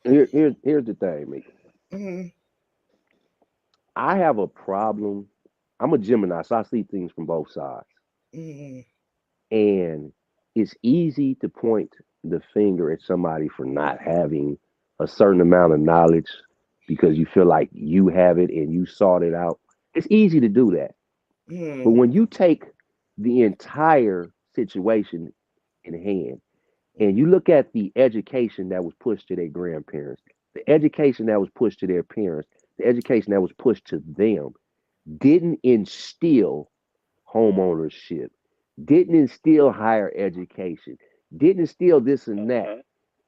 [SPEAKER 3] Here's the thing, Mika. I have a problem. I'm a Gemini, so I see things from both sides. And it's easy to point the finger at somebody for not having a certain amount of knowledge because you feel like you have it and you sought it out. It's easy to do that. But when you take the entire situation in hand and you look at the education that was pushed to their grandparents, the education that was pushed to their parents, the education that was pushed to them, didn't instill home ownership, didn't instill higher education, didn't instill this and that.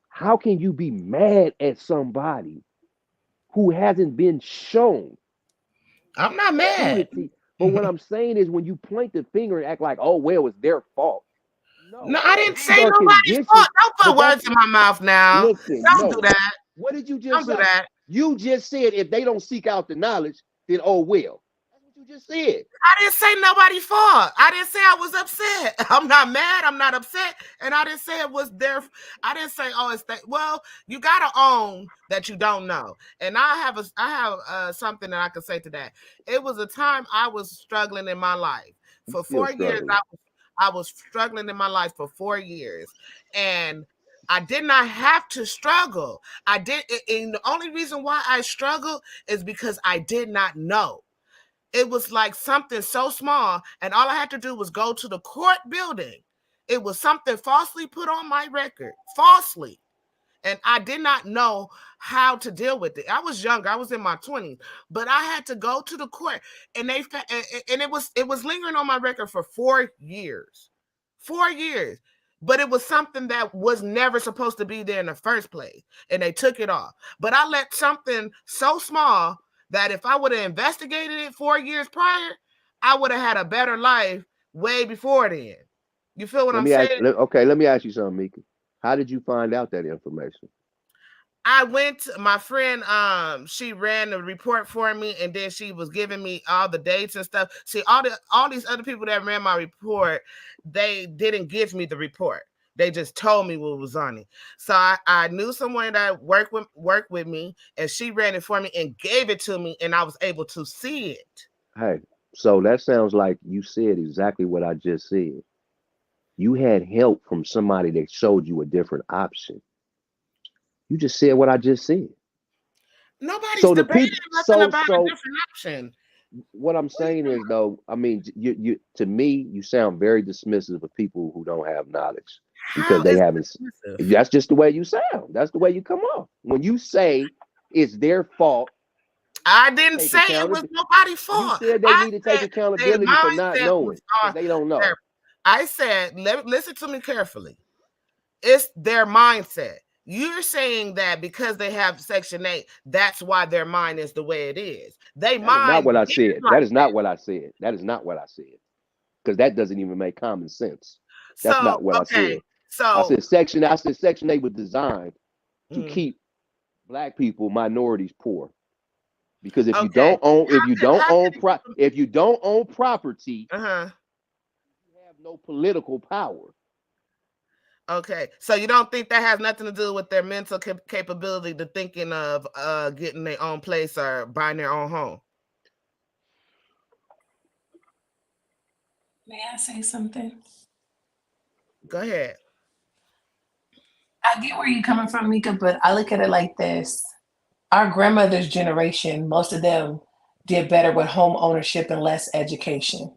[SPEAKER 3] How can you be mad at somebody who hasn't been shown?
[SPEAKER 5] I'm not mad.
[SPEAKER 3] But what I'm saying is, when you point the finger and act like, oh, well, it's their fault.
[SPEAKER 5] No, I didn't say nobody's fault. Don't put words in my mouth now.
[SPEAKER 3] Listen,
[SPEAKER 5] don't do that.
[SPEAKER 3] What did you just say?
[SPEAKER 5] Don't do that.
[SPEAKER 3] You just said if they don't seek out the knowledge, then oh, well. You just said.
[SPEAKER 5] I didn't say nobody's fault. I didn't say I was upset. I'm not mad. I'm not upset. And I didn't say it was their. I didn't say, oh, it's that. Well, you gotta own that you don't know. And I have something that I can say to that. It was a time I was struggling in my life for 4 years. I was struggling in my life for 4 years, and I did not have to struggle. And the only reason why I struggled is because I did not know. It was like something so small, and all I had to do was go to the court building. It was something falsely put on my record, falsely. And I did not know how to deal with it. I was younger. I was in my 20s, but I had to go to the court, and it was lingering on my record for 4 years. 4 years. But it was something that was never supposed to be there in the first place, and they took it off. But I let something so small that if I would have investigated it 4 years prior, I would have had a better life way before then. You feel what I'm saying?
[SPEAKER 3] Let me ask you something, Mika. How did you find out that information?
[SPEAKER 5] I went to my friend, she ran the report for me, and then she was giving me all the dates and stuff. See, all these other people that ran my report, they didn't give me the report. They just told me what was on it. So I knew someone that worked with me, and she ran it for me and gave it to me, and I was able to see it.
[SPEAKER 3] Hey, so that sounds like you said exactly what I just said. You had help from somebody that showed you a different option. You just said what I just said.
[SPEAKER 5] Nobody's
[SPEAKER 3] So the
[SPEAKER 5] debating
[SPEAKER 3] people,
[SPEAKER 5] nothing about a different option.
[SPEAKER 3] What I'm saying is, though, I mean, you to me, you sound very dismissive of people who don't have knowledge because
[SPEAKER 5] How
[SPEAKER 3] they
[SPEAKER 5] is
[SPEAKER 3] haven't.
[SPEAKER 5] dismissive?
[SPEAKER 3] That's just the way you sound. That's the way you come off when you say it's their fault.
[SPEAKER 5] I didn't
[SPEAKER 3] Take
[SPEAKER 5] say it was
[SPEAKER 3] accountability.
[SPEAKER 5] nobody's
[SPEAKER 3] You
[SPEAKER 5] fault.
[SPEAKER 3] said they
[SPEAKER 5] I
[SPEAKER 3] need to
[SPEAKER 5] said
[SPEAKER 3] take
[SPEAKER 5] their
[SPEAKER 3] accountability for not
[SPEAKER 5] mindset was
[SPEAKER 3] knowing because they don't know.
[SPEAKER 5] I said, listen to me carefully. It's their mindset. You're saying that because they have Section 8, that's why their mind is the way it is.
[SPEAKER 3] That is not what I said. That is not what I said. That is not what I said. Because that doesn't even make common sense. That's not what I said. I said Section 8 was designed to keep Black people, minorities poor. Because if you don't own property, you have no political power.
[SPEAKER 5] Okay, so you don't think that has nothing to do with their mental capability to thinking of getting their own place or buying their own home?
[SPEAKER 6] May I say something?
[SPEAKER 5] Go ahead.
[SPEAKER 6] I get where you're coming from, Mika, but I look at it like this. Our grandmother's generation, most of them did better with home ownership and less education.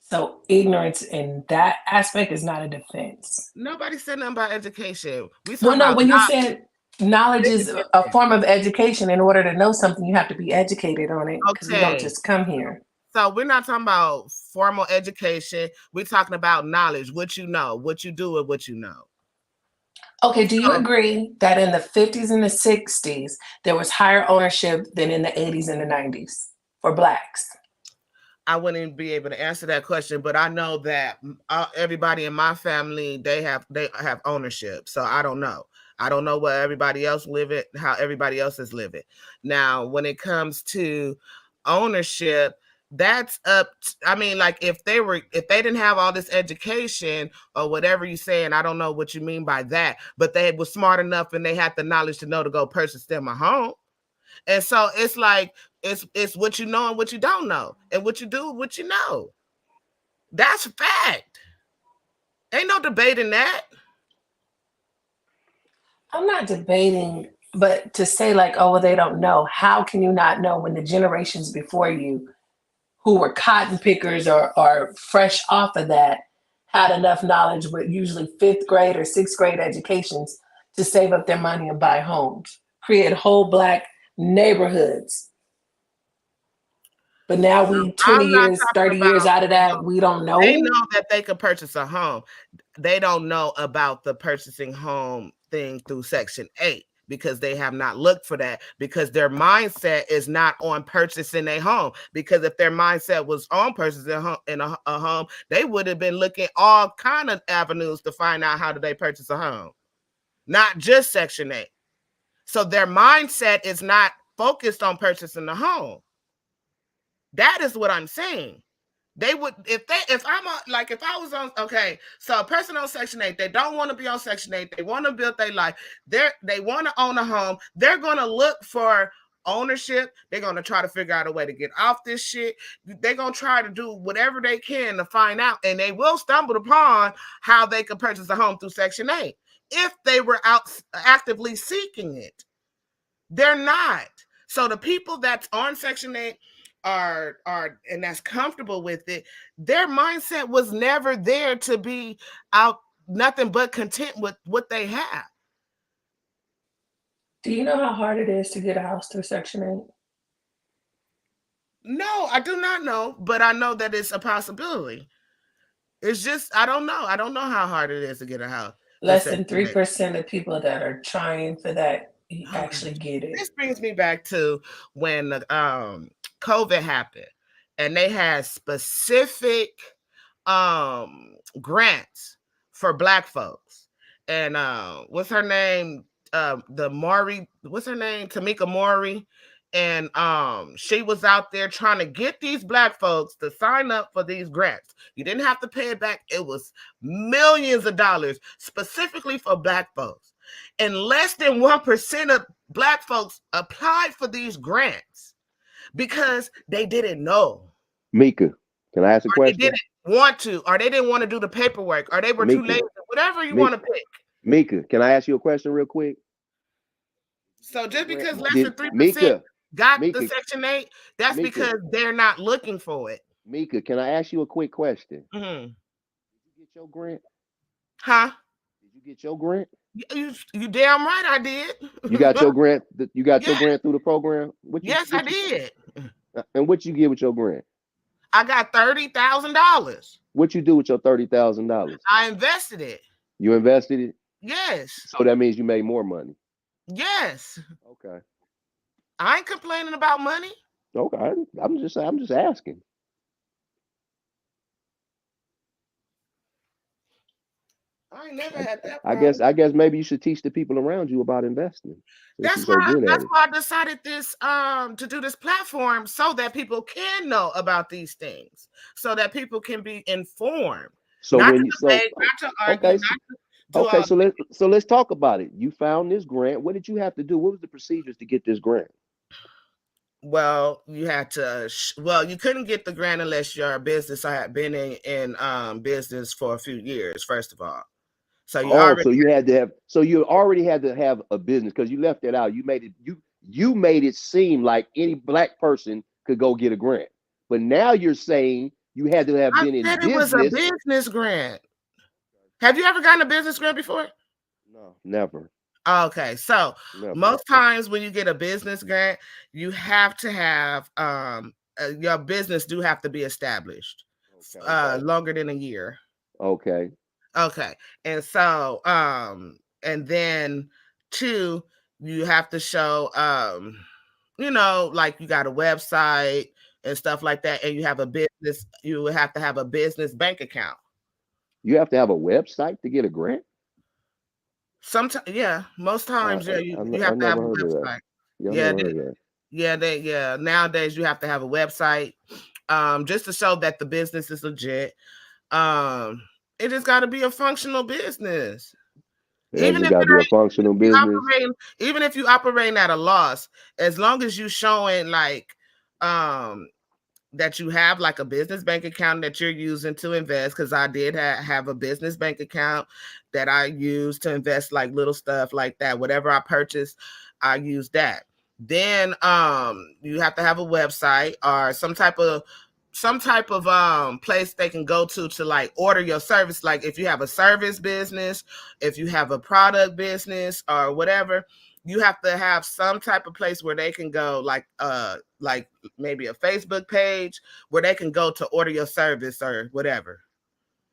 [SPEAKER 6] So ignorance in that aspect is not a defense.
[SPEAKER 5] Nobody said nothing about education.
[SPEAKER 6] When you said knowledge is a form of education, in order to know something, you have to be educated on it because we don't just come here.
[SPEAKER 5] So we're not talking about formal education. We're talking about knowledge, what you know, what you do, and what you know.
[SPEAKER 6] Okay, do you agree that in the 50s and the 60s, there was higher ownership than in the 80s and the 90s for Blacks?
[SPEAKER 5] I wouldn't be able to answer that question, but I know that everybody in my family, they have ownership. So I don't know. I don't know what everybody else how everybody else is living. Now, when it comes to ownership, that's up. I mean, like if they didn't have all this education or whatever you say, and I don't know what you mean by that, but they were smart enough and they had the knowledge to know to go purchase them a home. And so it's like, it's what you know and what you don't know, and what you do, what you know. That's a fact. Ain't no debating that.
[SPEAKER 6] I'm not debating, but to say like, oh, well, they don't know. How can you not know when the generations before you who were cotton pickers or fresh off of that had enough knowledge with usually 5th grade or 6th grade educations to save up their money and buy homes, create whole Black neighborhoods. But now we 20 years, 30 years out of that, we don't know.
[SPEAKER 5] They know that they could purchase a home. They don't know about the purchasing home thing through Section 8 because they have not looked for that, because their mindset is not on purchasing a home. Because if their mindset was on purchasing a home, they would have been looking all kind of avenues to find out how do they purchase a home, not just Section 8. So their mindset is not focused on purchasing a home. That is what I'm saying. They would, if I was on, okay, so a person on Section 8, they don't want to be on Section 8, they want to build their life, they want to own a home, they're going to look for ownership, they're going to try to figure out a way to get off this shit, they're going to try to do whatever they can to find out, and they will stumble upon how they can purchase a home through Section 8, if they were out actively seeking it. They're not. So the people that's on Section 8 are and that's comfortable with it, their mindset was never there to be out nothing but content with what they have.
[SPEAKER 6] Do you know how hard it is to get a house through Section 8?
[SPEAKER 5] No, I do not know, but I know that it's a possibility. It's just, I don't know how hard it is to get a house.
[SPEAKER 6] Less than 3% of people that are trying for that actually get it.
[SPEAKER 5] This brings me back to when COVID happened, and they had specific grants for Black folks. And what's her name? Tamika Maury And she was out there trying to get these black folks to sign up for these grants. You didn't have to pay it back. It was millions of dollars specifically for black folks. And less than 1% of black folks applied for these grants because they didn't know.
[SPEAKER 3] Mika, can I ask a question?
[SPEAKER 5] They didn't want to, or they didn't want to do the paperwork, or they were too lazy, whatever you want to pick.
[SPEAKER 3] Mika, can I ask you a question real quick?
[SPEAKER 5] So just because less than 3% got the Section 8, that's because they're not looking for it.
[SPEAKER 3] Mika, can I ask you a quick question?
[SPEAKER 5] Mm-hmm.
[SPEAKER 3] Did you get your grant?
[SPEAKER 5] Huh?
[SPEAKER 3] Did you get your grant?
[SPEAKER 5] You damn right I did.
[SPEAKER 3] You got your grant? You got your grant through the program?
[SPEAKER 5] I did.
[SPEAKER 3] And what you get with your grant?
[SPEAKER 5] I got $30,000.
[SPEAKER 3] What you do with your $30,000?
[SPEAKER 5] I invested it.
[SPEAKER 3] You invested it?
[SPEAKER 5] Yes.
[SPEAKER 3] So that means you made more money.
[SPEAKER 5] Yes.
[SPEAKER 3] Okay.
[SPEAKER 5] I ain't complaining about money.
[SPEAKER 3] Okay. I'm just asking.
[SPEAKER 5] I ain't never had that
[SPEAKER 3] problem. I guess maybe you should teach the people around you about investing.
[SPEAKER 5] That's why I decided this to do this platform so that people can know about these things, so that people can be informed.
[SPEAKER 3] So
[SPEAKER 5] not
[SPEAKER 3] when
[SPEAKER 5] to debate, not to argue,
[SPEAKER 3] so let's talk about it. You found this grant. What did you have to do? What was the procedures to get this grant?
[SPEAKER 5] Well, you had to. You couldn't get the grant unless you're a business. I had been in business for a few years. First of all, so you already had to have a business, because you left it out. You made it seem like any black person could go get a grant, but now you're saying you had to have been in business. It was a business grant. Have you ever gotten a business grant before?
[SPEAKER 3] No, never.
[SPEAKER 5] Okay, so most times when you get a business grant, you have to have your business do have to be established longer than a year.
[SPEAKER 3] Okay.
[SPEAKER 5] And so and then 2, you have to show like you got a website and stuff like that, and you have a business. You would have to have a business bank account.
[SPEAKER 3] You have to have a website to get a grant?
[SPEAKER 5] Sometimes, yeah. Most times, you have to have a website. Nowadays, you have to have a website just to show that the business is legit. It just got to be a functional business.
[SPEAKER 3] Even if
[SPEAKER 5] you operate at a loss, as long as you showing like that you have like a business bank account that you're using to invest, because I did have a business bank account that I use to invest like little stuff like that. Whatever I purchase, I use that. Then you have to have a website or some type of place they can go to like order your service. Like if you have a service business, if you have a product business or whatever, you have to have some type of place where they can go, like maybe a Facebook page where they can go to order your service or whatever.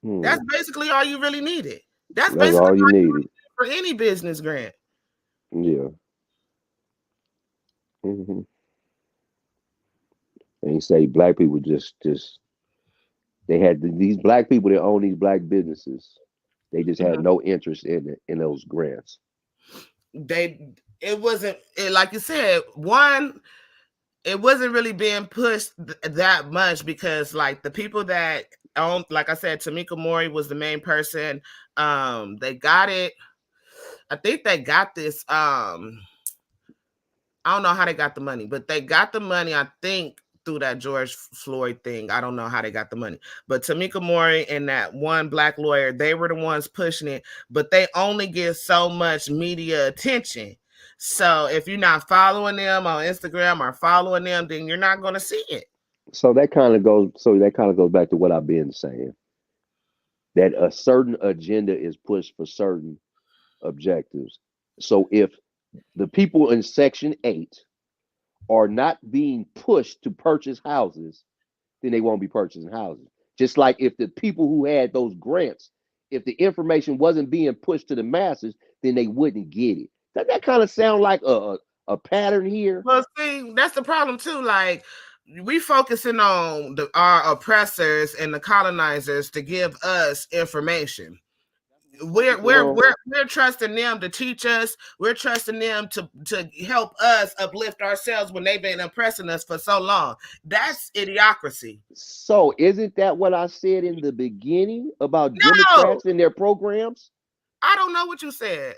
[SPEAKER 5] That's basically all you really needed. That's basically all you needed for any business grant.
[SPEAKER 3] Yeah. Mm-hmm. And you say black people just they had these black people that own these black businesses. They just had no interest in those grants.
[SPEAKER 5] It wasn't like you said, it wasn't really being pushed that much, because like the people that owned, like I said, Tamika Mori was the main person. They got it. I think they got this. I don't know how they got the money, but they got the money, I think, through that George Floyd thing. I don't know how they got the money, but Tamika Mori and that one black lawyer, they were the ones pushing it, but they only get so much media attention. So if you're not following them on Instagram or following them, then you're not going to see it.
[SPEAKER 3] So that kind of goes back to what I've been saying, that a certain agenda is pushed for certain objectives. So if the people in Section 8 are not being pushed to purchase houses, then they won't be purchasing houses. Just like if the people who had those grants, if the information wasn't being pushed to the masses, then they wouldn't get it. Doesn't that kind of sound like a pattern here?
[SPEAKER 5] Well, see, that's the problem too. Like, we focusing on our oppressors and the colonizers to give us information. We're trusting them to teach us. We're trusting them to help us uplift ourselves when they've been oppressing us for so long. That's idiocracy.
[SPEAKER 3] So isn't that what I said in the beginning about
[SPEAKER 5] No,
[SPEAKER 3] Democrats and their programs?
[SPEAKER 5] I don't know what you said.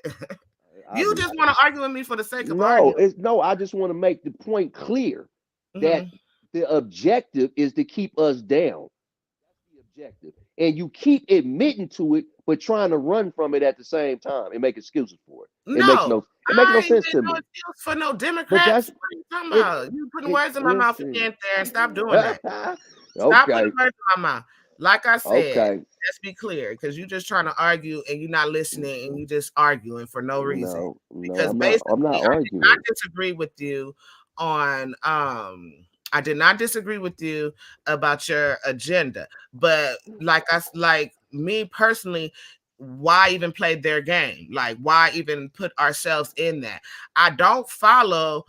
[SPEAKER 5] You just want to argue with me for the sake of
[SPEAKER 3] arguing. No, I just want to make the point clear that the objective is to keep us down. That's the objective. And you keep admitting to it, but trying to run from it at the same time and make excuses for it. It makes no sense to me.
[SPEAKER 5] Excuse for no Democrats. What are you talking about? You putting words in my mouth again there, and stop doing that. Stop putting words in my mouth. Like I said, let's be clear, because you're just trying to argue and you're not listening and you're just arguing for no reason. Because basically, I'm not arguing. I disagree with you on I did not disagree with you about your agenda, but like me personally, why even play their game? Like, why even put ourselves in that? I don't follow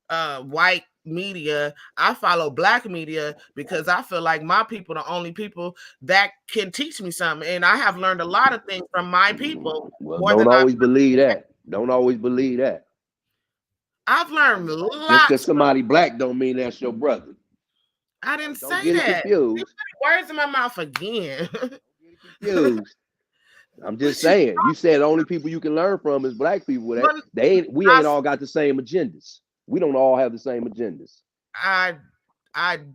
[SPEAKER 5] white media. I follow black media because I feel like my people are the only people that can teach me something, and I have learned a lot of things from my people.
[SPEAKER 3] Well, don't always believe that. Don't always believe that.
[SPEAKER 5] I've learned a lot.
[SPEAKER 3] Just because somebody black don't mean that's your brother.
[SPEAKER 5] I didn't say that. You put words in my mouth again.
[SPEAKER 3] Confused. I'm just saying. You said the only people you can learn from is black people. We ain't all got the same agendas. We don't all have the same agendas.
[SPEAKER 5] I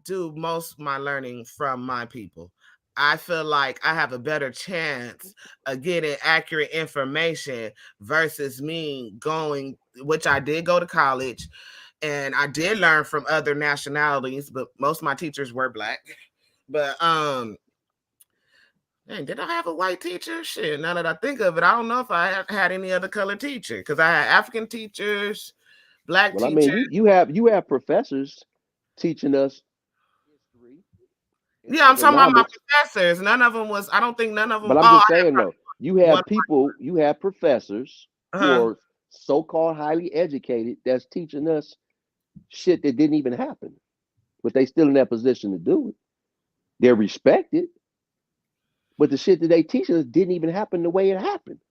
[SPEAKER 5] do most of my learning from my people. I feel like I have a better chance of getting accurate information versus me going, which I did go to college and I did learn from other nationalities, but most of my teachers were black. But man, did I have a white teacher? Shit, now that I think of it, I don't know if I had any other color teacher, because I had African teachers, black teachers.
[SPEAKER 3] I mean, you have professors teaching us history.
[SPEAKER 5] Yeah, I'm talking about my professors. None of them was, I don't think none of them.
[SPEAKER 3] But I'm just saying though, you have people, you have professors who are so-called highly educated that's teaching us shit that didn't even happen, but they still in that position to do it. They're respected, but the shit that they teach us didn't even happen the way it happened.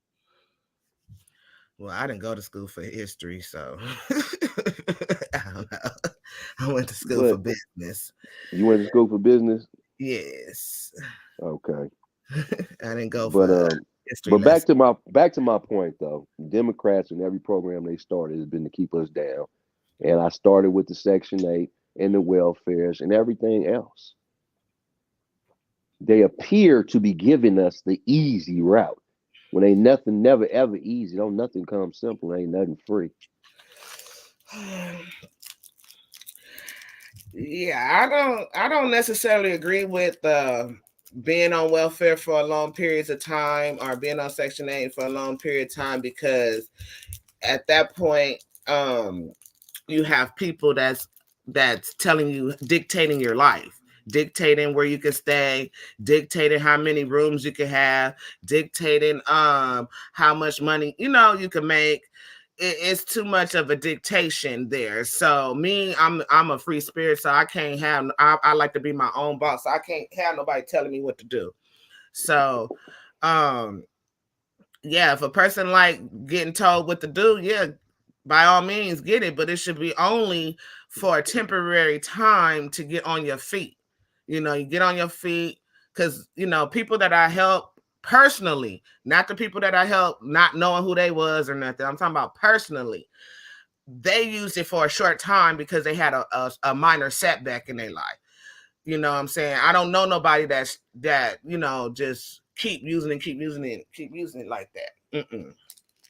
[SPEAKER 5] Well, I didn't go to school for history, so I don't know. I went to school for business.
[SPEAKER 3] You went to school for business?
[SPEAKER 5] Yes.
[SPEAKER 3] Okay.
[SPEAKER 5] I didn't go for history.
[SPEAKER 3] But back to my point though. Democrats and every program they started has been to keep us down. And I started with the Section 8 and the welfares and everything else. They appear to be giving us the easy route. When ain't nothing never ever easy. Don't nothing come simple. Ain't nothing free.
[SPEAKER 5] Yeah, I don't necessarily agree with being on welfare for long periods of time or being on Section 8 for a long period of time, because at that point, you have people that's telling you, dictating your life, dictating where you can stay, dictating how many rooms you can have, dictating how much money you can make. It's too much of a dictation there. So me, I'm a free spirit, so I can't have. I like to be my own boss. So I can't have nobody telling me what to do. So, yeah, if a person like getting told what to do, yeah, by all means get it, but it should be only for a temporary time to get on your feet. You get on your feet, because people that I help personally, not the people that I help not knowing who they was or nothing. I'm talking about personally. They used it for a short time because they had a minor setback in their life. You know what I'm saying? I don't know nobody that just keep using it like that.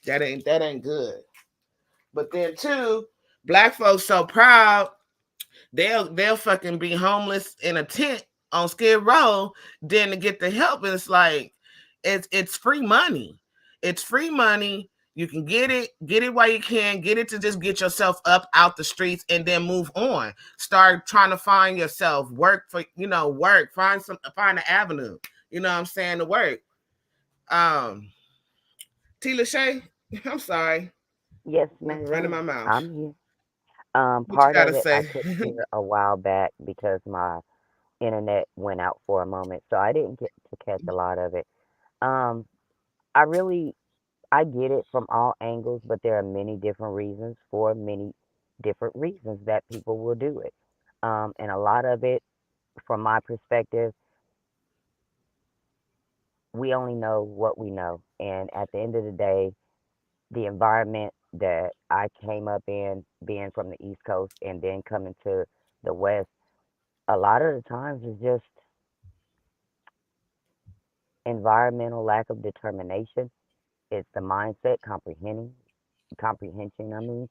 [SPEAKER 5] That ain't good. But then too, black folks so proud, they'll fucking be homeless in a tent on Skid Row, then to get the help. And it's like, it's free money. It's free money. You can get it while you can, get it to just get yourself up out the streets and then move on. Start trying to find yourself, work, find an avenue. You know what I'm saying, to work. T. Lachey, I'm sorry.
[SPEAKER 2] Yes, ma'am.
[SPEAKER 5] Running my mouth.
[SPEAKER 2] I'm here. Part of it I couldn't hear a while back because my internet went out for a moment, so I didn't get to catch a lot of it. Um, I get it from all angles, but there are many different reasons for many different reasons that people will do it. And a lot of it, from my perspective, we only know what we know. And at the end of the day, the environment that I came up in, being from the East Coast and then coming to the West, a lot of the times is just environmental lack of determination. It's the mindset, comprehension. I mean,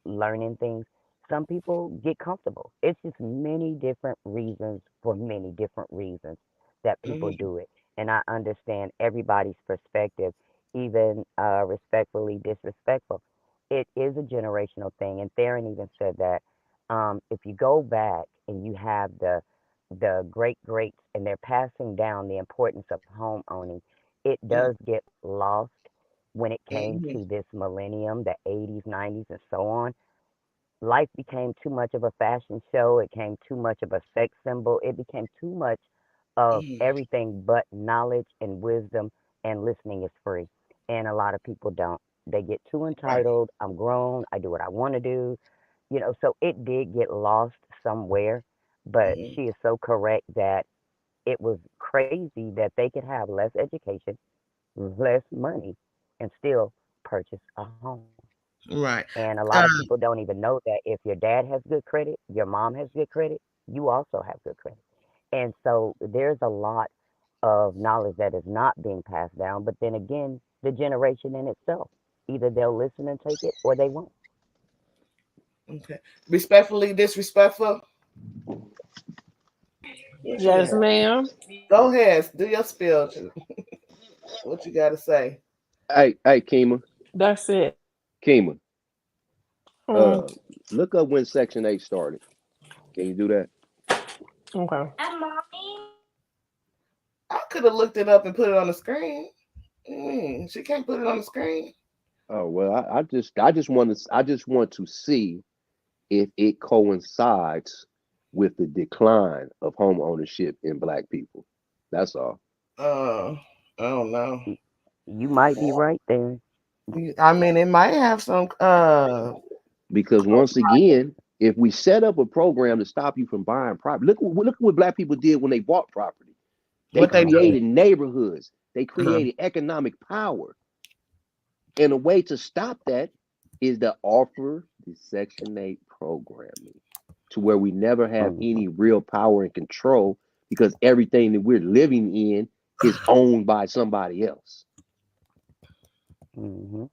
[SPEAKER 2] learning things. Some people get comfortable. It's just many different reasons for many different reasons that people
[SPEAKER 5] Mhm.
[SPEAKER 2] do it. And I understand everybody's perspective, even respectfully disrespectful. It is a generational thing. And Theron even said that if you go back and you have the great greats and they're passing down the importance of home owning, it
[SPEAKER 5] Mhm.
[SPEAKER 2] does get lost when it came
[SPEAKER 5] Mhm.
[SPEAKER 2] to this millennium, the 80s, 90s, and so on. Life became too much of a fashion show. It became too much of a sex symbol. It became too much of
[SPEAKER 5] Mhm.
[SPEAKER 2] everything but knowledge and wisdom, and listening is free. And a lot of people don't. They get too
[SPEAKER 5] Right.
[SPEAKER 2] entitled. I'm grown. I do what I want to do. So it did get lost somewhere. But
[SPEAKER 5] Mhm.
[SPEAKER 2] she is so correct that it was crazy that they could have less education, less money, and still purchase a home.
[SPEAKER 5] Right.
[SPEAKER 2] And a lot of
[SPEAKER 5] Uh,
[SPEAKER 2] people don't even know that if your dad has good credit, your mom has good credit, you also have good credit. And so there's a lot of knowledge that is not being passed down. But then again, the generation in itself, either they'll listen and take it or they won't.
[SPEAKER 5] okay. Respectfully disrespectful. What you
[SPEAKER 6] Yes,
[SPEAKER 5] got?
[SPEAKER 6] ma'am.
[SPEAKER 5] Go ahead. Do your spill. What you got to say?
[SPEAKER 3] Hey, Kima,
[SPEAKER 6] That's it.
[SPEAKER 3] Kima,
[SPEAKER 6] Mm,
[SPEAKER 3] uh, look up when Section 8 started. Can you do that?
[SPEAKER 6] okay.
[SPEAKER 5] I could have looked it up and put it on the screen. She can't put it on the screen.
[SPEAKER 3] Oh well, I just want to see if it coincides with the decline of home ownership in Black people. That's all.
[SPEAKER 5] Uh, I don't know.
[SPEAKER 2] Y- You might be right there.
[SPEAKER 5] I mean, it might have some.
[SPEAKER 3] Because once again, if we set up a program to stop you from buying property, look at what Black people did when they bought property. They
[SPEAKER 5] What they
[SPEAKER 2] Hmm.
[SPEAKER 5] do?
[SPEAKER 3] created neighborhoods. They
[SPEAKER 5] Uh-huh.
[SPEAKER 3] created economic power. And a way to stop that is to offer the Section 8 programming to where we never have
[SPEAKER 2] Hmm.
[SPEAKER 3] any real power and control because everything that we're living in is owned by somebody else.
[SPEAKER 2] Hmm.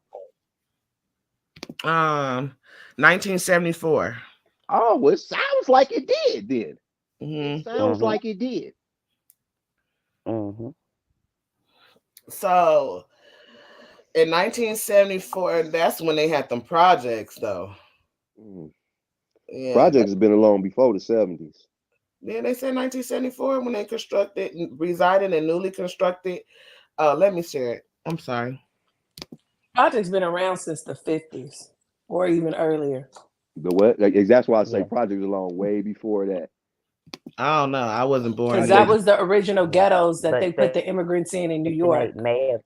[SPEAKER 5] 1974.
[SPEAKER 3] Oh, well, it sounds like it did then. It
[SPEAKER 5] Hmm.
[SPEAKER 3] sounds
[SPEAKER 2] Hmm.
[SPEAKER 3] like it did.
[SPEAKER 2] Hmm.
[SPEAKER 5] So in 1974, that's when they had them projects, though.
[SPEAKER 3] Mm.
[SPEAKER 5] Yeah,
[SPEAKER 3] Projects has been along before the 70s.
[SPEAKER 5] yeah. They said 1974 when they constructed, resided in newly constructed. Let me share it. I'm sorry.
[SPEAKER 6] Project's been around since the 50s or even earlier.
[SPEAKER 3] The what? Like, that's why I say
[SPEAKER 2] Yes,
[SPEAKER 3] projects along way before that.
[SPEAKER 5] I don't know. I wasn't born
[SPEAKER 6] Because
[SPEAKER 5] then.
[SPEAKER 6] that
[SPEAKER 3] Projects
[SPEAKER 6] was the original
[SPEAKER 2] yes.
[SPEAKER 6] ghettos that
[SPEAKER 2] But
[SPEAKER 6] they put the immigrants in New
[SPEAKER 2] Section 8
[SPEAKER 6] York.
[SPEAKER 2] may have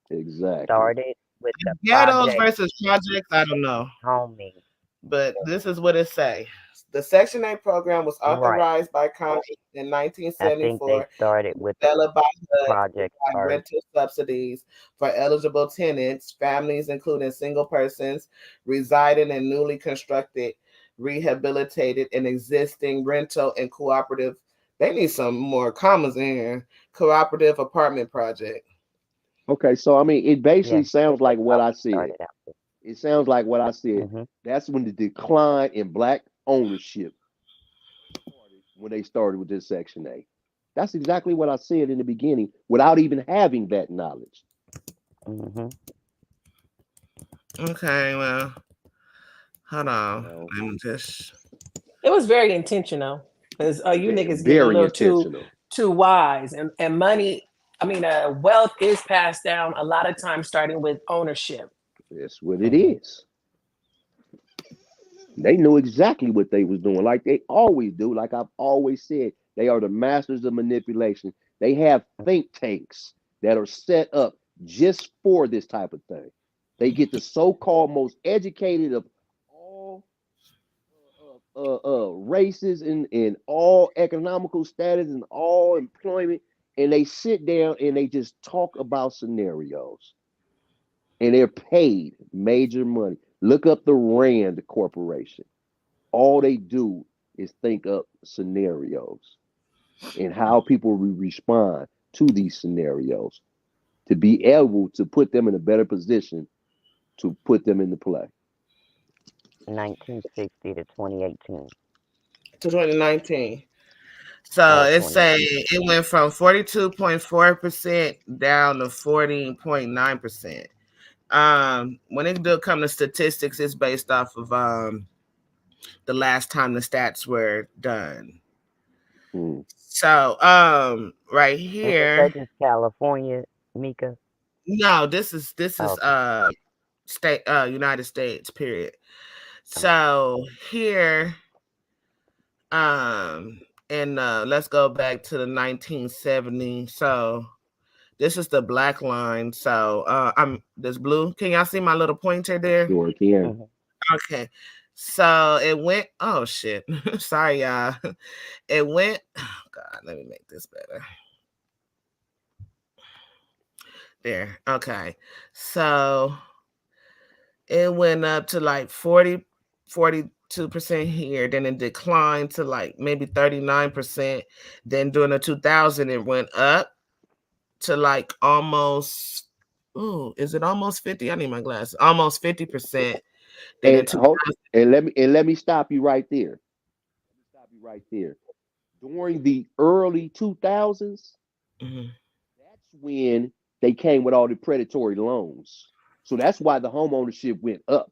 [SPEAKER 3] exactly.
[SPEAKER 2] started with the
[SPEAKER 5] Ghettos
[SPEAKER 2] project
[SPEAKER 5] versus projects. I don't know.
[SPEAKER 2] homing.
[SPEAKER 5] But this is what it say. The Section 8 program was
[SPEAKER 2] Right.
[SPEAKER 5] authorized by Congress in
[SPEAKER 2] I think they
[SPEAKER 5] 1974,
[SPEAKER 2] started with the
[SPEAKER 5] developed by HUD to
[SPEAKER 2] project
[SPEAKER 5] provide
[SPEAKER 2] first.
[SPEAKER 5] rental subsidies for eligible tenants, families including single persons residing in newly constructed, rehabilitated, and existing rental and cooperative. They need some more commas in here. Cooperative apartment project.
[SPEAKER 3] Okay, so I mean, it basically
[SPEAKER 2] Yes,
[SPEAKER 3] sounds like
[SPEAKER 2] that's
[SPEAKER 3] what
[SPEAKER 2] how
[SPEAKER 3] I
[SPEAKER 2] we
[SPEAKER 3] said.
[SPEAKER 2] started out with.
[SPEAKER 3] It sounds like what I said.
[SPEAKER 2] Hmm.
[SPEAKER 3] That's when the decline in Black ownership started when they started with this Section 8. That's exactly what I said in the beginning without even having that knowledge.
[SPEAKER 2] Hmm.
[SPEAKER 5] Okay, well, hold on.
[SPEAKER 3] Well,
[SPEAKER 5] Let me just.
[SPEAKER 6] It was very intentional because you niggas getting a
[SPEAKER 3] very
[SPEAKER 6] little too
[SPEAKER 3] intentional.
[SPEAKER 6] too wise and money. I mean, wealth is passed down a lot of times, starting with ownership.
[SPEAKER 3] That's what it
[SPEAKER 2] Hmm.
[SPEAKER 3] is. They knew exactly what they was doing, like they always do. Like I've always said, they are the masters of manipulation. They have think tanks that are set up just for this type of thing. They get the so-called most educated of all races and all economical status and all employment, and they sit down and they just talk about scenarios. And they're paid major money. Look up the Rand Corporation. All they do is think up scenarios and how people respond to these scenarios to be able to put them in a better position to put them into play.
[SPEAKER 2] 1960 to 2018.
[SPEAKER 5] To 2019. So it say it went from 42.4% down to 14.9%. When it do come to statistics, it's based off of the last time the stats were done. So right here,
[SPEAKER 2] Is that just California, Mika?
[SPEAKER 5] No, this is state United States, period. So here and let's go back to the 1970. So this is the black line. So I'm this blue. Can y'all see my little pointer there?
[SPEAKER 3] Sure can.
[SPEAKER 5] Okay. So it went, oh shit. Sorry, y'all. It went, oh God, let me make this better. There. Okay. So it went up to like 42% here. Then it declined to like maybe 39%. Then during the 2000, it went up to like almost, is it almost 50? I need my glasses. Almost 50%.
[SPEAKER 3] And let me stop you right there. During the early 2000s, that's when they came with all the predatory loans. So that's why the home ownership went up.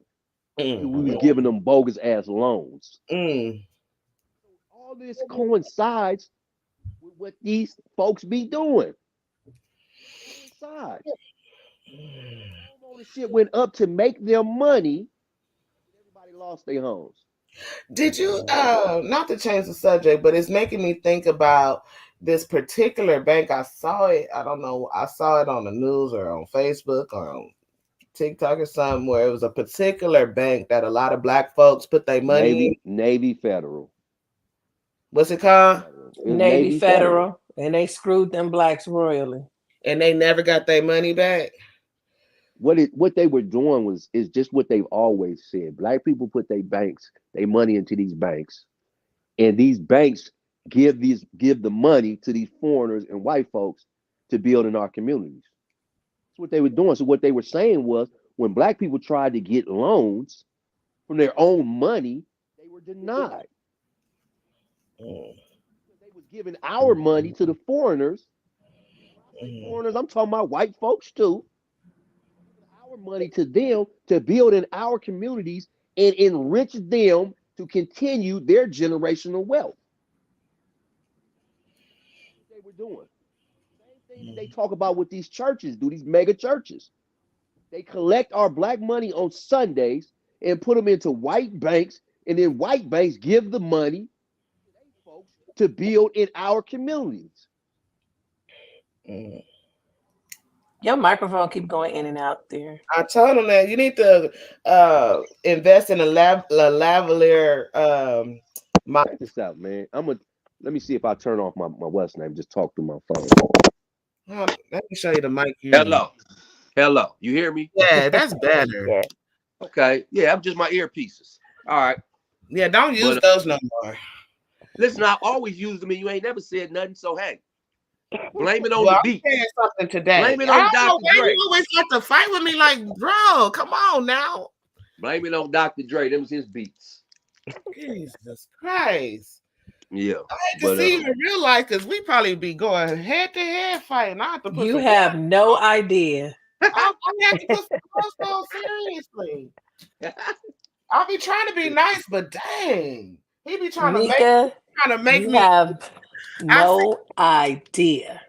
[SPEAKER 3] We was giving them bogus ass loans. All this coincides with what these folks be doing. Home ownership went up to make their money. Everybody lost their homes.
[SPEAKER 5] Did you not to change the subject, but it's making me think about this particular bank. I saw it. I don't know. I saw it on the news or on Facebook or on TikTok or something where it was a particular bank that a lot of black folks put their money
[SPEAKER 3] in. Navy Federal.
[SPEAKER 5] What's it called?
[SPEAKER 6] Navy Federal. And they screwed them blacks royally.
[SPEAKER 5] And they never got their money back.
[SPEAKER 3] What they were doing is just what they've always said. Black people put their money into these banks, and these banks give the money to these foreigners and white folks to build in our communities. That's what they were doing. So what they were saying was, when black people tried to get loans from their own money, they were denied. They was giving our money to the foreigners. Foreigners, I'm talking about white folks too. Our money to them to build in our communities and enrich them to continue their generational wealth. That's what they were doing. Same thing they talk about what these churches do, these mega churches. They collect our black money on Sundays and put them into white banks, and then white banks give the money to these folks to build in our communities.
[SPEAKER 6] Your microphone keep going in and out there.
[SPEAKER 5] I told them that you need to invest in a lavalier.
[SPEAKER 3] Check this out, man. Let me see if I turn off my what's name. Just talk through my phone.
[SPEAKER 5] Let me show you the mic.
[SPEAKER 7] Hello. You hear me?
[SPEAKER 5] Yeah, that's better.
[SPEAKER 2] Yeah.
[SPEAKER 7] Okay. Yeah, I'm just my earpieces. All right.
[SPEAKER 5] Yeah, don't use those no more.
[SPEAKER 7] Listen, I always use them, and you ain't never said nothing. So hey. Blame it on the beat.
[SPEAKER 5] I'm saying something today.
[SPEAKER 7] Blame it on Dr. Dre.
[SPEAKER 5] You always have to fight with me, like, bro. Come on now.
[SPEAKER 7] Blame it on Dr. Dre. Them was his beats.
[SPEAKER 5] Jesus Christ.
[SPEAKER 7] Yeah.
[SPEAKER 5] I hate to see you in real life because we probably be going head to head fighting. I have to put
[SPEAKER 6] you have no idea.
[SPEAKER 5] I have to put some clothes on seriously. I'll be trying to be nice, but dang, he be trying
[SPEAKER 6] Mika,
[SPEAKER 5] to make
[SPEAKER 6] you
[SPEAKER 5] me
[SPEAKER 6] have no idea.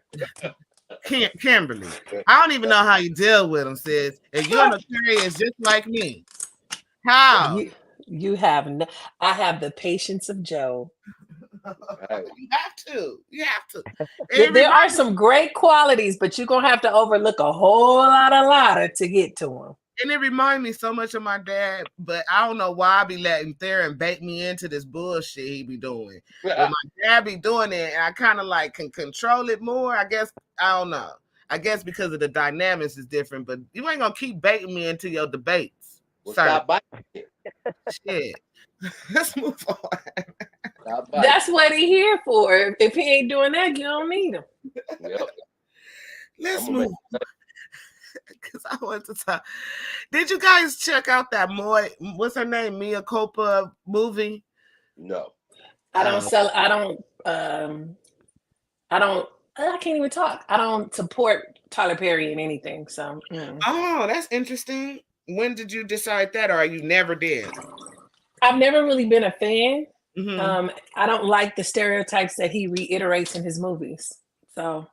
[SPEAKER 5] Kimberly, I don't even know how you deal with him, sis. If you're an Aquarius just like me, how?
[SPEAKER 6] You have no. I have the patience of Job.
[SPEAKER 7] Right.
[SPEAKER 5] You have to. You have to.
[SPEAKER 6] There are some great qualities, but you're gonna have to overlook a whole lot of lotta to get to them.
[SPEAKER 5] And it reminds me so much of my dad, but I don't know why I be letting Theron bait me into this bullshit he be doing. But my dad be doing it, and I kind of like can control it more. I guess I don't know. I guess because of the dynamics is different, but you ain't gonna keep baiting me into your debates.
[SPEAKER 7] Well, stop biting.
[SPEAKER 5] Shit. Let's move on.
[SPEAKER 6] That's what he here for. If he ain't doing that, you don't need him.
[SPEAKER 7] Yep.
[SPEAKER 5] Let's move on. Because I want to talk. Did you guys check out that what's her name? Mia Culpa movie?
[SPEAKER 7] No.
[SPEAKER 6] I can't even talk. I don't support Tyler Perry in anything. So
[SPEAKER 5] Oh, that's interesting. When did you decide that, or you never did?
[SPEAKER 6] I've never really been a fan.
[SPEAKER 5] Mm-hmm.
[SPEAKER 6] I don't like the stereotypes that he reiterates in his movies. So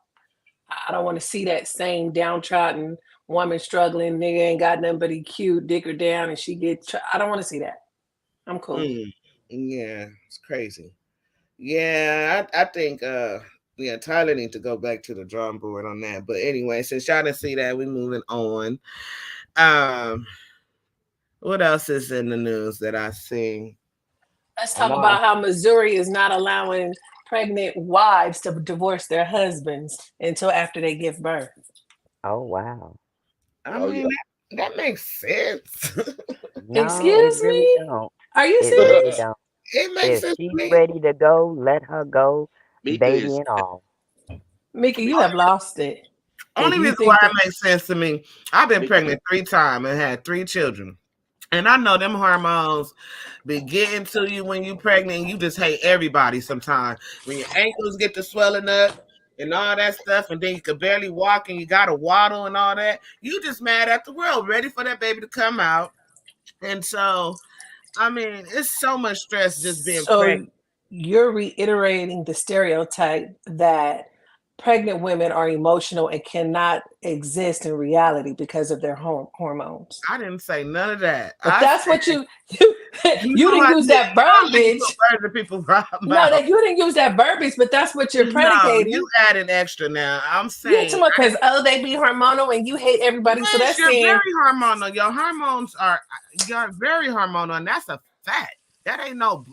[SPEAKER 6] I don't want to see that same downtrodden woman struggling, nigga ain't got nothing but he cute, dick her down, and she I don't want to see that. I'm cool.
[SPEAKER 5] Yeah, it's crazy. Yeah, I think Tyler needs to go back to the drawing board on that. But anyway, since y'all didn't see that, we're moving on. What else is in the news that I see?
[SPEAKER 6] Let's talk about how Missouri is not allowing pregnant wives to divorce their husbands until after they give birth.
[SPEAKER 8] Oh, wow.
[SPEAKER 5] I mean, that makes sense.
[SPEAKER 8] No,
[SPEAKER 6] excuse
[SPEAKER 8] really
[SPEAKER 6] me?
[SPEAKER 8] don't.
[SPEAKER 6] Are you
[SPEAKER 8] It
[SPEAKER 6] serious?
[SPEAKER 8] really don't.
[SPEAKER 5] It makes sense.
[SPEAKER 8] If she's ready to go, let her go, baby and all.
[SPEAKER 6] Mika, you have lost it.
[SPEAKER 5] Only reason why it makes sense to me, I've been pregnant 3 times and had 3 children. And I know them hormones be getting to you when you're pregnant, and you just hate everybody sometimes. When your ankles get to swelling up and all that stuff, and then you can barely walk and you got to waddle and all that, you just mad at the world, ready for that baby to come out. And so, I mean, it's so much stress just being pregnant.
[SPEAKER 6] You're reiterating the stereotype that pregnant women are emotional and cannot exist in reality because of their hormones.
[SPEAKER 5] I didn't say none of that.
[SPEAKER 6] But that's what you didn't use that verbiage. No, that you didn't use that verbiage, but that's what you're predicating.
[SPEAKER 5] No, you added extra now. I'm saying
[SPEAKER 6] because they be hormonal and you hate everybody.
[SPEAKER 5] Yes,
[SPEAKER 6] so that's
[SPEAKER 5] you're very hormonal. Your hormones you're very hormonal, and that's a fact. That ain't no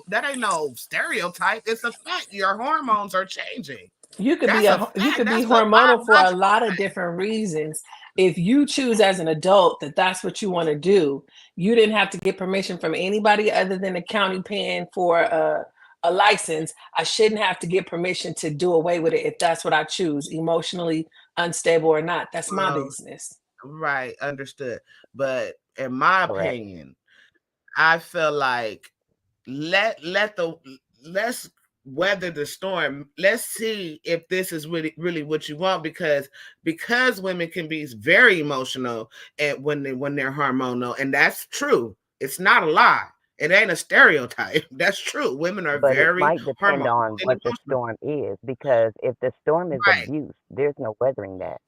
[SPEAKER 5] stereotype. It's a fact. Your hormones are changing.
[SPEAKER 6] You could be hormonal for a lot of different reasons. If you choose as an adult that that's what you want to do, you didn't have to get permission from anybody other than the county paying for a license. I shouldn't have to get permission to do away with it if that's what I choose, emotionally unstable or not. That's my business.
[SPEAKER 5] Right, understood. But in my opinion, I feel like let's weather the storm. Let's see if this is really what you want, because women can be very emotional when they're hormonal, and that's true. It's not a lie. It ain't a stereotype. That's true. Women are very.
[SPEAKER 8] It might depend on what the storm is, because if the storm is abuse, there's no weathering that.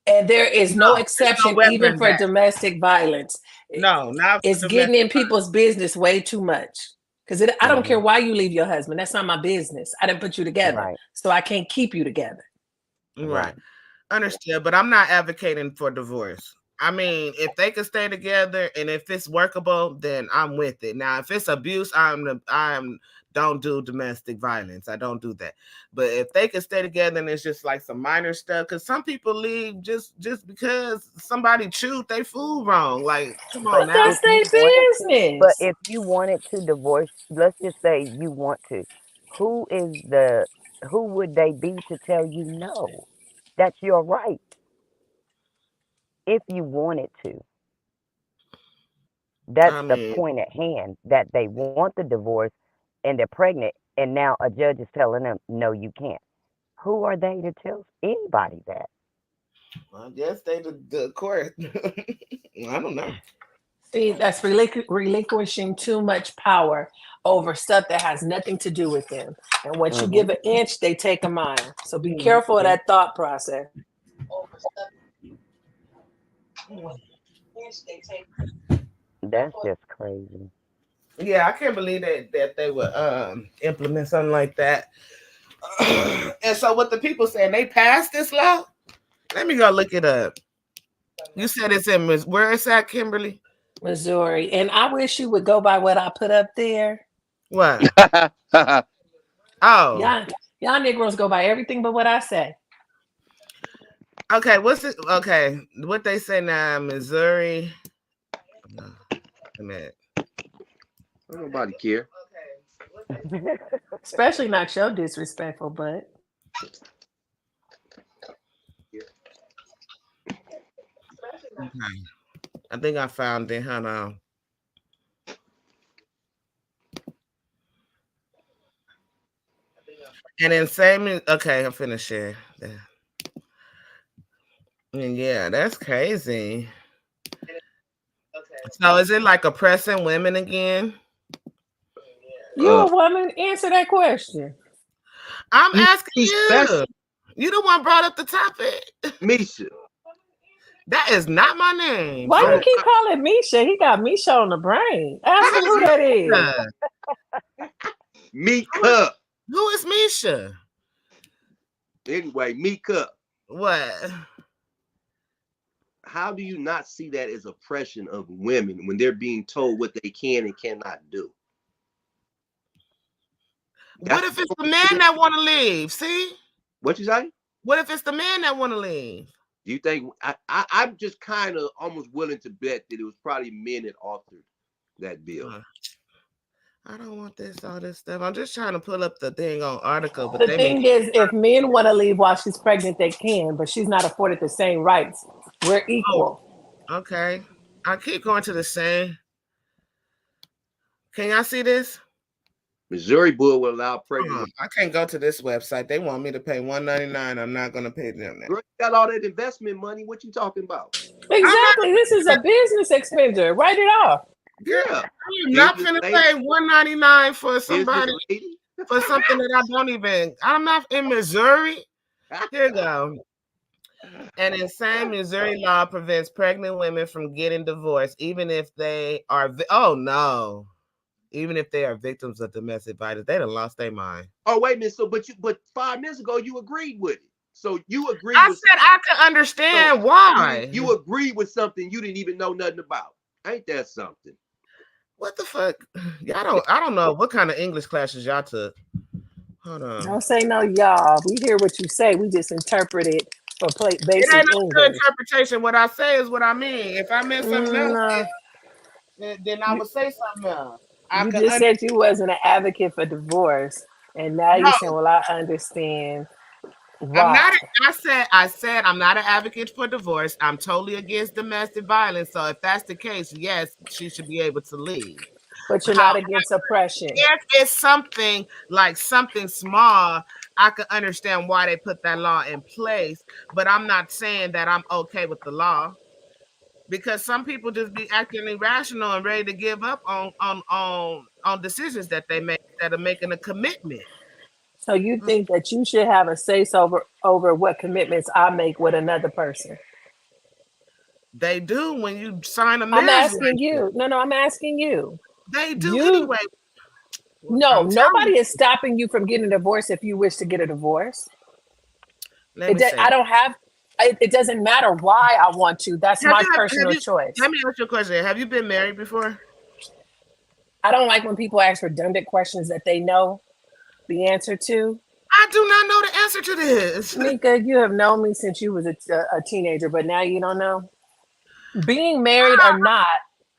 [SPEAKER 6] And there is no exception even for domestic violence.
[SPEAKER 5] No, not
[SPEAKER 6] it's getting in people's business way too much. Because I don't care why you leave your husband. That's not my business. I didn't put you together. So I can't keep you together.
[SPEAKER 5] Right. Understood. But I'm not advocating for divorce. I mean, if they can stay together and if it's workable, then I'm with it. Now, if it's abuse, I'm don't do domestic violence. I don't do that. But if they can stay together and it's just like some minor stuff, because some people leave just because somebody chewed their food wrong. Like, come on now.
[SPEAKER 6] That's their business.
[SPEAKER 8] But if you wanted to divorce, let's just say you want to, who would they be to tell you no? That's your right. If you wanted to. That's the point at hand, that they want the divorce and they're pregnant, and now a judge is telling them, no, you can't. Who are they to tell anybody that?
[SPEAKER 5] Well, I guess they the court. I don't know.
[SPEAKER 6] See, that's relinquishing too much power over stuff that has nothing to do with them. And once you give an inch, they take a mile. So be careful of that thought process.
[SPEAKER 8] That's just crazy.
[SPEAKER 5] Yeah, I can't believe that they would implement something like that. And so what the people saying, they passed this law? Let me go look it up. You said it's in where is that, Kimberly?
[SPEAKER 6] Missouri. And I wish you would go by what I put up there.
[SPEAKER 5] What? Oh.
[SPEAKER 6] Y'all Negroes go by everything but what I say.
[SPEAKER 5] Okay, what's it? Okay, what they say now, Missouri. A minute.
[SPEAKER 7] Nobody care.
[SPEAKER 6] Especially not your disrespectful butt.
[SPEAKER 5] Okay. I think I found it. Hold on. And then same. Okay, I'm finished share. And yeah, that's crazy. So is it like oppressing women again?
[SPEAKER 6] You a woman? Answer that question.
[SPEAKER 5] I'm asking you. You the one brought up the topic.
[SPEAKER 7] Misha.
[SPEAKER 5] That is not my name.
[SPEAKER 6] Why you keep calling Misha? He got Misha on the brain. Ask him who that is.
[SPEAKER 7] Mika.
[SPEAKER 5] Who is Misha?
[SPEAKER 7] Anyway, Mika.
[SPEAKER 5] What?
[SPEAKER 7] How do you not see that as oppression of women when they're being told what they can and cannot do?
[SPEAKER 5] What if it's the man that want to leave? See?
[SPEAKER 7] What you say?
[SPEAKER 5] What if it's the man that want to leave?
[SPEAKER 7] Do you think I'm just kind of almost willing to bet that it was probably men that authored that bill?
[SPEAKER 5] I don't want all this stuff. I'm just trying to pull up the thing on article. But
[SPEAKER 6] the thing is, if men want to leave while she's pregnant, they can, but she's not afforded the same rights. We're equal.
[SPEAKER 5] Oh, okay. I keep going to the same. Can y'all see this?
[SPEAKER 7] Missouri Bull will allow pregnant.
[SPEAKER 5] I can't go to this website. They want me to pay $1.99. I'm not going to pay them that.
[SPEAKER 7] Girl, you got all that investment money. What you talking about?
[SPEAKER 6] Exactly. This is a business expenditure. Write it off.
[SPEAKER 7] Yeah.
[SPEAKER 5] I'm not going to pay $1.99 for somebody for something that I don't even. I'm not in Missouri. Here you go. An insane Missouri law prevents pregnant women from getting divorced, even if they are. Even if they are victims of domestic violence, they done lost their mind.
[SPEAKER 7] Oh, wait a minute. So, but 5 minutes ago you agreed with it. So you agreed.
[SPEAKER 5] I said I could understand why.
[SPEAKER 7] You agreed with something you didn't even know nothing about. Ain't that something?
[SPEAKER 5] What the fuck? I don't know what kind of English classes y'all took. Hold on.
[SPEAKER 6] Don't say no, y'all. We hear what you say. We just interpret it for basic English.
[SPEAKER 5] It ain't no interpretation. What I say is what I mean. If I meant something else, then I would say something else.
[SPEAKER 6] You just said you wasn't an advocate for divorce, and now you're saying, "Well, I understand." Why.
[SPEAKER 5] I said I'm not an advocate for divorce. I'm totally against domestic violence. So if that's the case, yes, she should be able to leave.
[SPEAKER 6] But you're not against oppression.
[SPEAKER 5] If it's something like something small, I can understand why they put that law in place. But I'm not saying that I'm okay with the law. Because some people just be acting irrational and ready to give up on decisions that they make that are making a commitment.
[SPEAKER 6] So you think that you should have a say over what commitments I make with another person?
[SPEAKER 5] They do when you sign a marriage.
[SPEAKER 6] I'm asking you. No, I'm asking you.
[SPEAKER 5] They do anyway.
[SPEAKER 6] No, nobody is stopping you from getting a divorce if you wish to get a divorce. I don't have. It doesn't matter why I want to. That's my personal choice.
[SPEAKER 5] Let me ask you a question. Have you been married before?
[SPEAKER 6] I don't like when people ask redundant questions that they know the answer to.
[SPEAKER 5] I do not know the answer to this.
[SPEAKER 6] Mika, you have known me since you was a teenager, but now you don't know. Being married or not.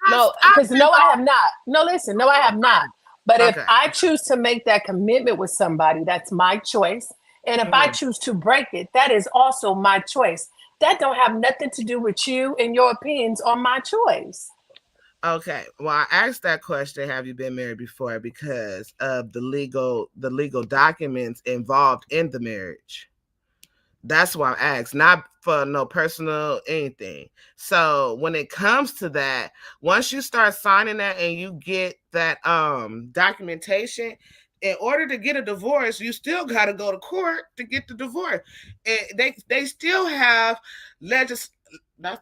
[SPEAKER 6] No, because I have not. No, listen, no, I have not. But if I choose to make that commitment with somebody, that's my choice. And if I choose to break it, that is also my choice. That don't have nothing to do with you and your opinions on my choice.
[SPEAKER 5] Okay. Well, I asked that question, have you been married before, because of the legal documents involved in the marriage. That's why I asked, not for no personal anything. So when it comes to that, once you start signing that and you get that documentation, in order to get a divorce, you still got to go to court to get the divorce. And they still have That's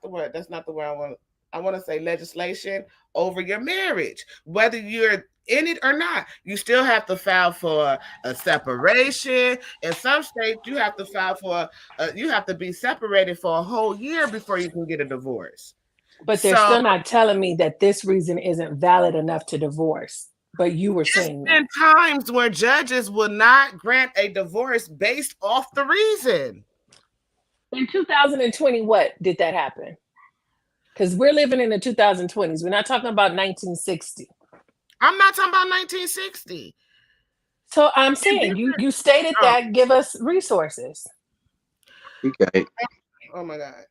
[SPEAKER 5] the word. That's not the word I want. I want to say legislation over your marriage, whether you're in it or not. You still have to file for a separation. In some states, you have to file for you have to be separated for a whole year before you can get a divorce.
[SPEAKER 6] But they're
[SPEAKER 5] So
[SPEAKER 6] still not telling me that this reason isn't valid enough to divorce. But you were saying
[SPEAKER 5] there's been times where judges will not grant a divorce based off the reason.
[SPEAKER 6] In 2020, what did that happen? Because we're living in the 2020s. We're not talking about 1960.
[SPEAKER 5] I'm not talking about 1960.
[SPEAKER 6] So I'm saying you stated that. Give us resources.
[SPEAKER 7] Okay.
[SPEAKER 5] Oh my God.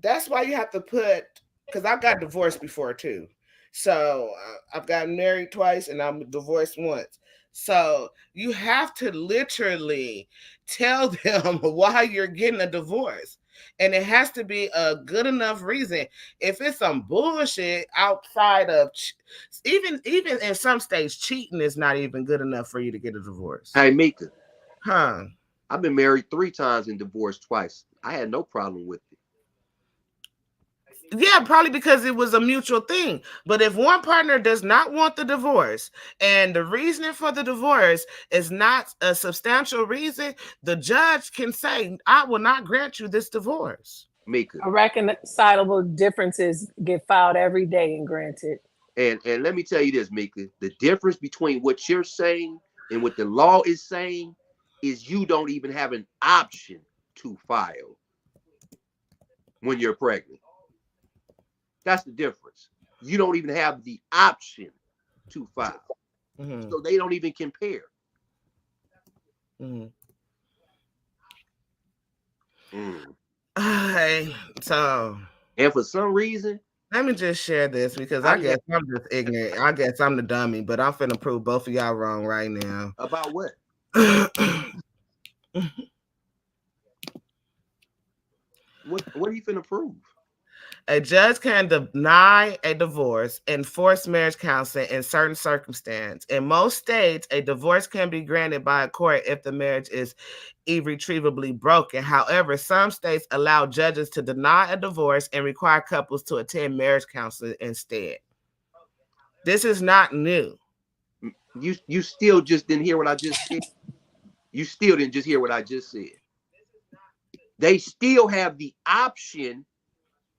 [SPEAKER 5] That's why you have to put, because I got divorced before too. So I've gotten married twice and I'm divorced once. So you have to literally tell them why you're getting a divorce. And it has to be a good enough reason. If it's some bullshit outside of, even in some states, cheating is not even good enough for you to get a divorce.
[SPEAKER 7] Hey, Mika.
[SPEAKER 5] Huh?
[SPEAKER 7] I've been married 3 times and divorced twice. I had no problem with it.
[SPEAKER 5] Yeah, probably because it was a mutual thing. But if one partner does not want the divorce and the reasoning for the divorce is not a substantial reason, the judge can say, I will not grant you this divorce.
[SPEAKER 7] Mika.
[SPEAKER 6] Irreconcilable differences get filed every day and granted.
[SPEAKER 7] And let me tell you this, Mika. The difference between what you're saying and what the law is saying is you don't even have an option to file when you're pregnant. That's the difference. You don't even have the option to file. Mm-hmm. So they don't even compare.
[SPEAKER 5] Mm-hmm. So,
[SPEAKER 7] and for some reason,
[SPEAKER 5] let me just share this because I guess I'm just ignorant. I guess I'm the dummy, but I'm finna prove both of y'all wrong right now.
[SPEAKER 7] About what? What are you finna prove?
[SPEAKER 5] A judge can deny a divorce and force marriage counseling in certain circumstances. In most states, a divorce can be granted by a court if the marriage is irretrievably broken. However, some states allow judges to deny a divorce and require couples to attend marriage counseling instead. This is not new.
[SPEAKER 7] You still just didn't hear what I just said. You still didn't just hear what I just said. They still have the option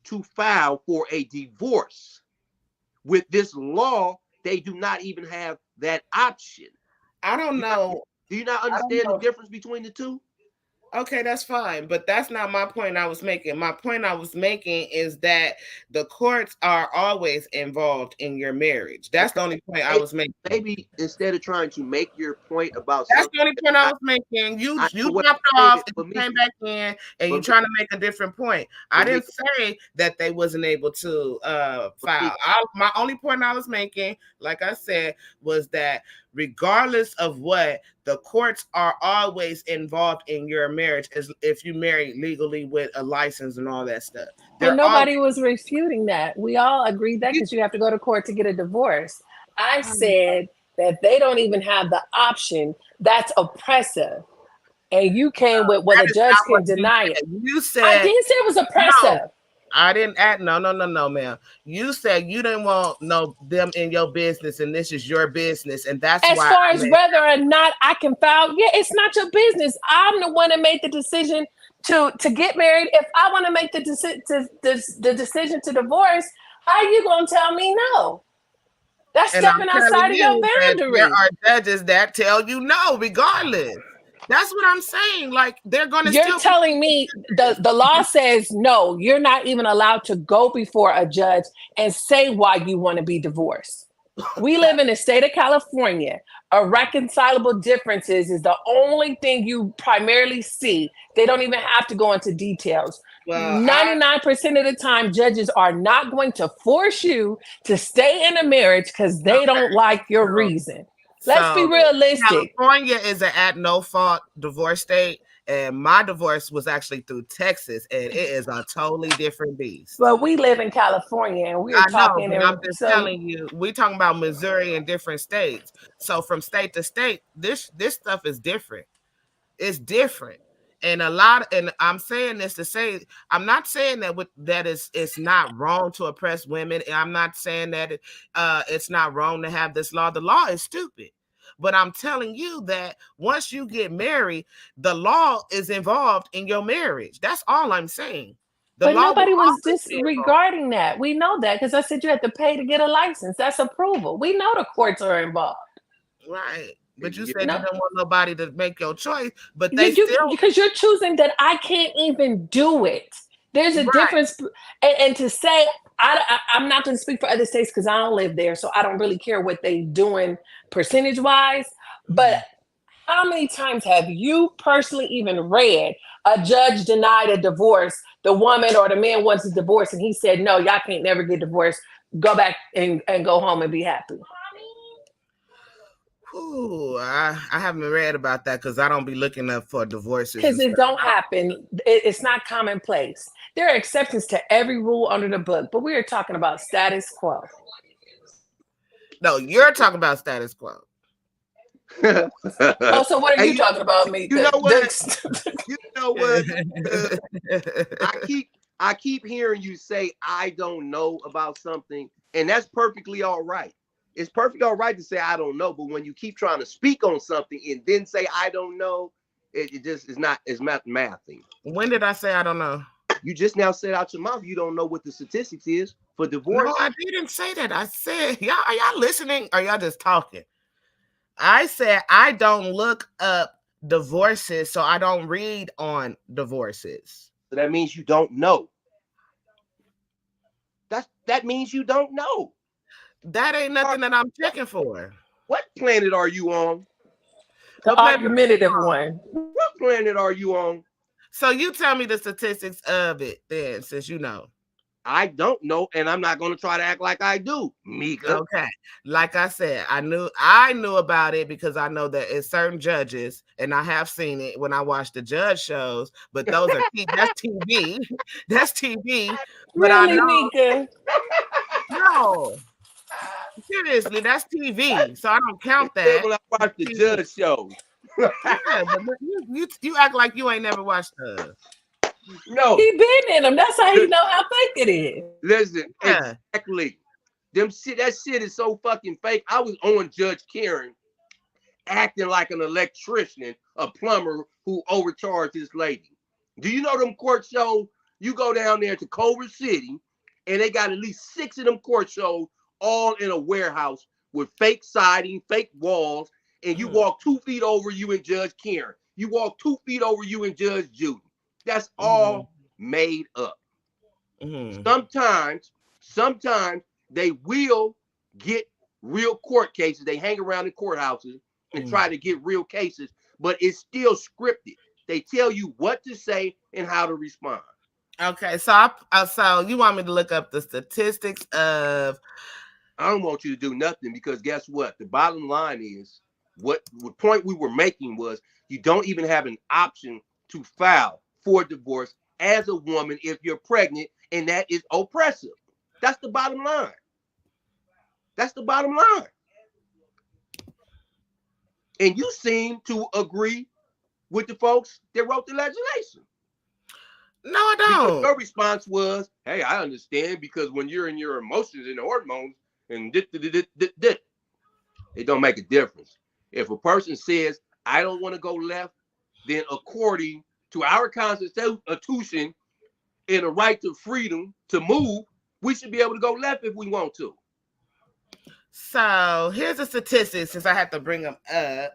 [SPEAKER 7] to file for a divorce. With this law, they do not even have that option.
[SPEAKER 5] I don't know.
[SPEAKER 7] Do you not understand the difference between the two?
[SPEAKER 5] Okay, that's fine, but that's not my point I was making. My point I was making is that the courts are always involved in your marriage. That's the only point I was making.
[SPEAKER 7] Maybe instead of trying to make your point about
[SPEAKER 5] that's the only point I was making. You dropped off and you came back in and you're trying to make a different point. I didn't say that they wasn't able to file. My only point I was making, like I said, was that regardless of what, the courts are always involved in your marriage as if you marry legally with a license and all that stuff.
[SPEAKER 6] And nobody was refuting that. We all agreed that because you have to go to court to get a divorce. I said that they don't even have the option. That's oppressive. And you came with what a judge can deny it.
[SPEAKER 5] You said
[SPEAKER 6] I didn't say it was oppressive.
[SPEAKER 5] No. I didn't add no, ma'am. You said you didn't want them in your business, and this is your business, and that's
[SPEAKER 6] as
[SPEAKER 5] why.
[SPEAKER 6] As far as whether or not I can file, yeah, it's not your business. I'm the one that made the decision to get married. If I want to make the decision to divorce, how are you gonna tell me no? That's stepping outside of your boundary.
[SPEAKER 5] There are judges that tell you no, regardless. That's what I'm saying. Like they're gonna.
[SPEAKER 6] You're telling me the law says no. You're not even allowed to go before a judge and say why you want to be divorced. We live in the state of California. Irreconcilable differences is the only thing you primarily see. They don't even have to go into details. Well, 99% of the time, judges are not going to force you to stay in a marriage because they don't like your reason. Let's be realistic.
[SPEAKER 5] California is an at no fault divorce state, and my divorce was actually through Texas, and it is a totally different beast.
[SPEAKER 6] But we live in California, and we're talking.
[SPEAKER 5] I'm just telling you, we're talking about Missouri and different states. So from state to state, this stuff is different. It's different. And I'm saying this to say, I'm not saying that it's not wrong to oppress women. And I'm not saying that it's not wrong to have this law. The law is stupid. But I'm telling you that once you get married, the law is involved in your marriage. That's all I'm saying.
[SPEAKER 6] But nobody was disregarding that. We know that because I said you had to pay to get a license. That's approval. We know the courts are involved.
[SPEAKER 5] Right. But you said you don't want nobody to make your choice, but they
[SPEAKER 6] because you're choosing that I can't even do it. There's a difference. And to say, I'm not going to speak for other states because I don't live there, so I don't really care what they're doing percentage-wise. But how many times have you personally even read a judge denied a divorce, the woman or the man wants a divorce, and he said, no, y'all can't never get divorced. Go back and go home and be happy.
[SPEAKER 5] Ooh, I haven't read about that because I don't be looking up for divorces.
[SPEAKER 6] Because it don't happen. It's not commonplace. There are exceptions to every rule under the book, but we are talking about status quo.
[SPEAKER 5] No, you're talking about status quo.
[SPEAKER 6] Oh, so what are you talking about, me?
[SPEAKER 7] You know what? You know what? I keep hearing you say I don't know about something, and that's perfectly all right. It's perfectly all right to say I don't know, but when you keep trying to speak on something and then say I don't know, it just is not. It's mathing.
[SPEAKER 5] When did I say I don't know?
[SPEAKER 7] You just now said out your mouth you don't know what the statistics is for divorce.
[SPEAKER 5] No, I didn't say that. I said, y'all, are y'all listening? Or y'all just talking? I said I don't look up divorces, so I don't read on divorces.
[SPEAKER 7] So that means you don't know. That means you don't know.
[SPEAKER 5] That ain't nothing that I'm checking for.
[SPEAKER 7] What planet are you on?
[SPEAKER 6] The argumentative one.
[SPEAKER 7] What planet are you on?
[SPEAKER 5] So you tell me the statistics of it then, since you know.
[SPEAKER 7] I don't know, and I'm not going to try to act like I do, Mika.
[SPEAKER 5] Okay. Like I said, I knew about it because I know that it's certain judges, and I have seen it when I watch the judge shows, but those are that's TV. That's TV. But
[SPEAKER 6] really,
[SPEAKER 5] I know,
[SPEAKER 6] Mika?
[SPEAKER 5] No. Seriously, that's TV, so I don't count that.
[SPEAKER 7] When I watch the judge shows.
[SPEAKER 5] Yeah, but you act like you ain't never watched
[SPEAKER 7] No.
[SPEAKER 6] He been in them. That's how you know how fake it is.
[SPEAKER 7] Listen, exactly. That shit is so fucking fake. I was on Judge Karen acting like an electrician, a plumber who overcharged this lady. Do you know them court shows? You go down there to Culver City, and they got at least 6 of them court shows all in a warehouse with fake siding, fake walls, and you walk 2 feet over you and Judge Karen. You walk 2 feet over you and Judge Judy. That's all made up. Sometimes they will get real court cases. They hang around in courthouses and try to get real cases, but it's still scripted. They tell you what to say and how to respond.
[SPEAKER 5] Okay, so so you want me to look up the statistics of?
[SPEAKER 7] I don't want you to do nothing because guess what? The bottom line is what the point we were making was you don't even have an option to file for divorce as a woman if you're pregnant, and that is oppressive. That's the bottom line. That's the bottom line. And you seem to agree with the folks that wrote the legislation.
[SPEAKER 5] No, I don't.
[SPEAKER 7] Because your response was, hey, I understand because when you're in your emotions and hormones and it don't make a difference. If a person says, I don't want to go left, then according to our Constitution and a right to freedom to move, we should be able to go left if we want to.
[SPEAKER 5] So here's the statistics since I have to bring them up.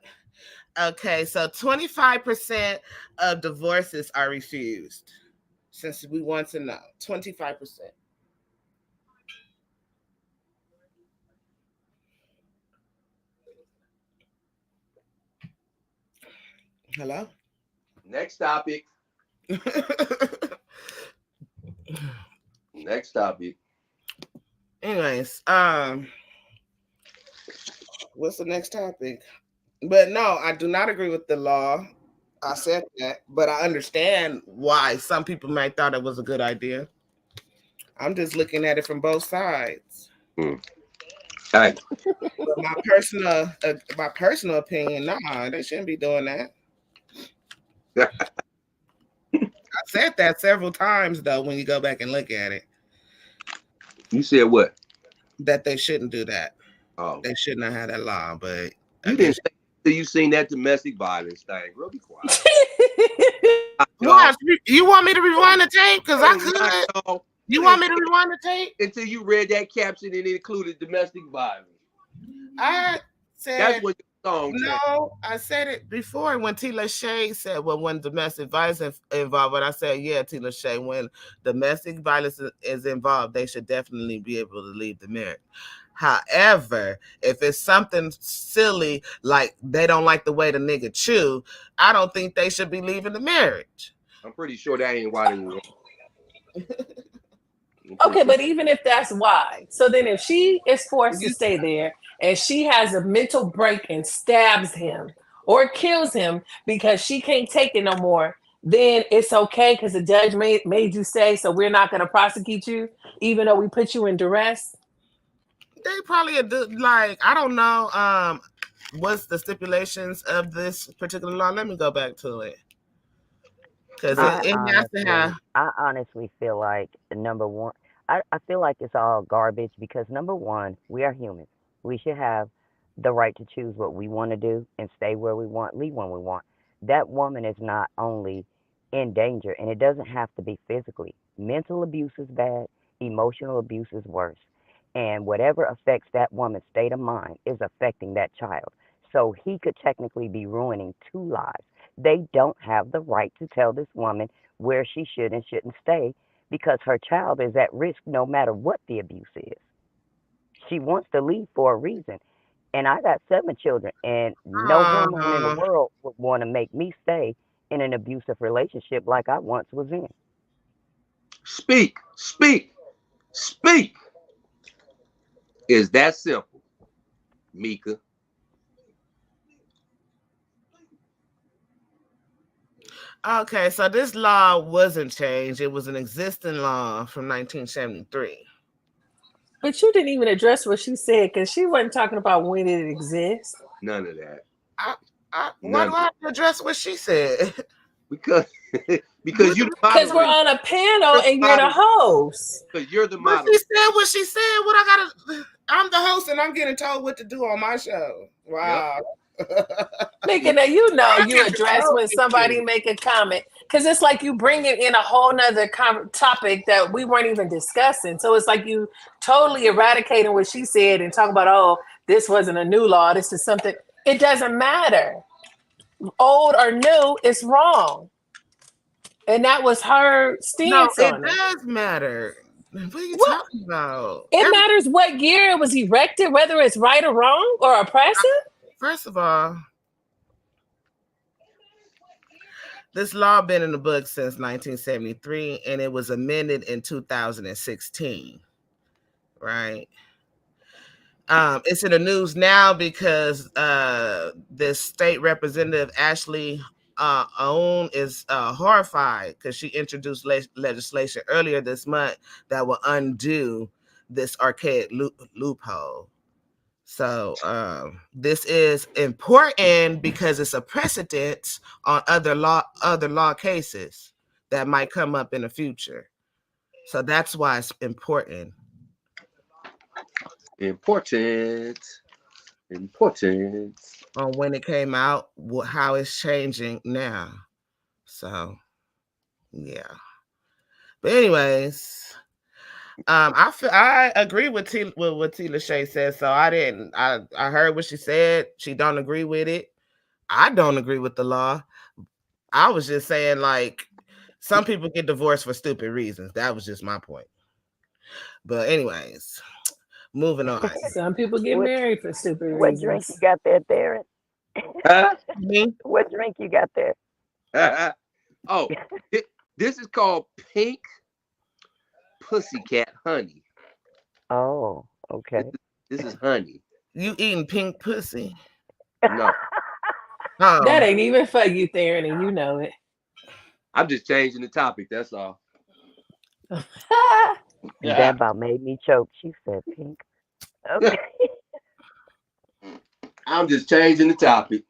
[SPEAKER 5] Okay, so 25% of divorces are refused. Since we want to know, 25%. Hello?
[SPEAKER 7] Next topic. Next topic.
[SPEAKER 5] Anyways, what's the next topic? But no, I do not agree with the law. I said that, but I understand why some people might thought it was a good idea. I'm just looking at it from both sides.
[SPEAKER 7] Hey.
[SPEAKER 5] But my personal opinion, nah, they shouldn't be doing that. said that several times though. When you go back and look at it,
[SPEAKER 7] You said what?
[SPEAKER 5] that they shouldn't do that.
[SPEAKER 7] Oh,
[SPEAKER 5] They should not have that law. But
[SPEAKER 7] you didn't say till you seen that domestic violence thing. Girl, be quiet.
[SPEAKER 5] What? You want me to rewind the tape? Because I could. You want me to rewind the tape?
[SPEAKER 7] Until you read that caption and it included domestic violence.
[SPEAKER 5] I said
[SPEAKER 7] that's what the song said.
[SPEAKER 5] No, I said it before when T. Lachey said, well, when domestic violence involved, and I said, yeah, T. Lachey, when domestic violence is involved, they should definitely be able to leave the marriage. However, if it's something silly like they don't like the way the nigga chew, I don't think they should be leaving the marriage.
[SPEAKER 7] I'm pretty sure that ain't why they were.
[SPEAKER 6] Okay, but even if that's why, so then if she is forced to stay there and she has a mental break and stabs him or kills him because she can't take it no more, then it's okay because the judge made you stay, so we're not going to prosecute you, even though we put you in duress?
[SPEAKER 5] They probably like, I don't know what's the stipulations of this particular law. Let me go back to it. Because
[SPEAKER 8] I honestly feel like, number one, I feel like it's all garbage because, number one, we are humans. We should have the right to choose what we want to do and stay where we want, leave when we want. That woman is not only in danger, and it doesn't have to be physically. Mental abuse is bad. Emotional abuse is worse. And whatever affects that woman's state of mind is affecting that child. So he could technically be ruining 2 lives. They don't have the right to tell this woman where she should and shouldn't stay because her child is at risk no matter what the abuse is. She wants to leave for a reason. And I got 7 children, and no hormone in the world would want to make me stay in an abusive relationship like I once was in.
[SPEAKER 7] Speak. Is that simple, Mika?
[SPEAKER 5] Okay, so this law wasn't changed. It was an existing law from 1973.
[SPEAKER 6] But you didn't even address what she said because she wasn't talking about when it exists.
[SPEAKER 7] None of that.
[SPEAKER 5] Why do I have to address what she said?
[SPEAKER 7] Because
[SPEAKER 6] we're on a panel and you're the host.
[SPEAKER 7] Because you're the moderator.
[SPEAKER 5] She said what she said. I'm the host and I'm getting told what to do on my show. Wow.
[SPEAKER 6] Mika, now you address when somebody make a comment because it's like you bring it in a whole nother topic that we weren't even discussing. So it's like you totally eradicating what she said and talk about, oh, this wasn't a new law. This is something. It doesn't matter. Old or new, it's wrong. And that was her stance on it.
[SPEAKER 5] It does matter. What are you talking about?
[SPEAKER 6] It matters what year it was erected, whether it's right or wrong or oppressive.
[SPEAKER 5] First of all, this law been in the book since 1973, and it was amended in 2016, right? It's in the news now because this state representative, Ashley Owen, is horrified because she introduced legislation earlier this month that will undo this archaic loophole. So this is important because it's a precedent on other law cases that might come up in the future. So that's why it's important.
[SPEAKER 7] Important
[SPEAKER 5] on when it came out, how it's changing now. So yeah. But anyways, I agree with what T. Lachey said. So I heard what she said. She don't agree with it. I don't agree with the law. I was just saying, like, some people get divorced for stupid reasons. That was just my point. But anyways, moving on.
[SPEAKER 6] Some people get married for stupid reasons.
[SPEAKER 8] What drink you got there, Darren? What drink you got there?
[SPEAKER 7] Oh, this is called Pink Pussycat Honey.
[SPEAKER 8] Oh, okay.
[SPEAKER 7] This is honey.
[SPEAKER 5] You eating pink pussy?
[SPEAKER 7] No.
[SPEAKER 6] That ain't even for you, Darren, and you know it.
[SPEAKER 7] I'm just changing the topic, that's all.
[SPEAKER 8] That about made me choke. She said pink. Okay.
[SPEAKER 7] I'm just changing the topic.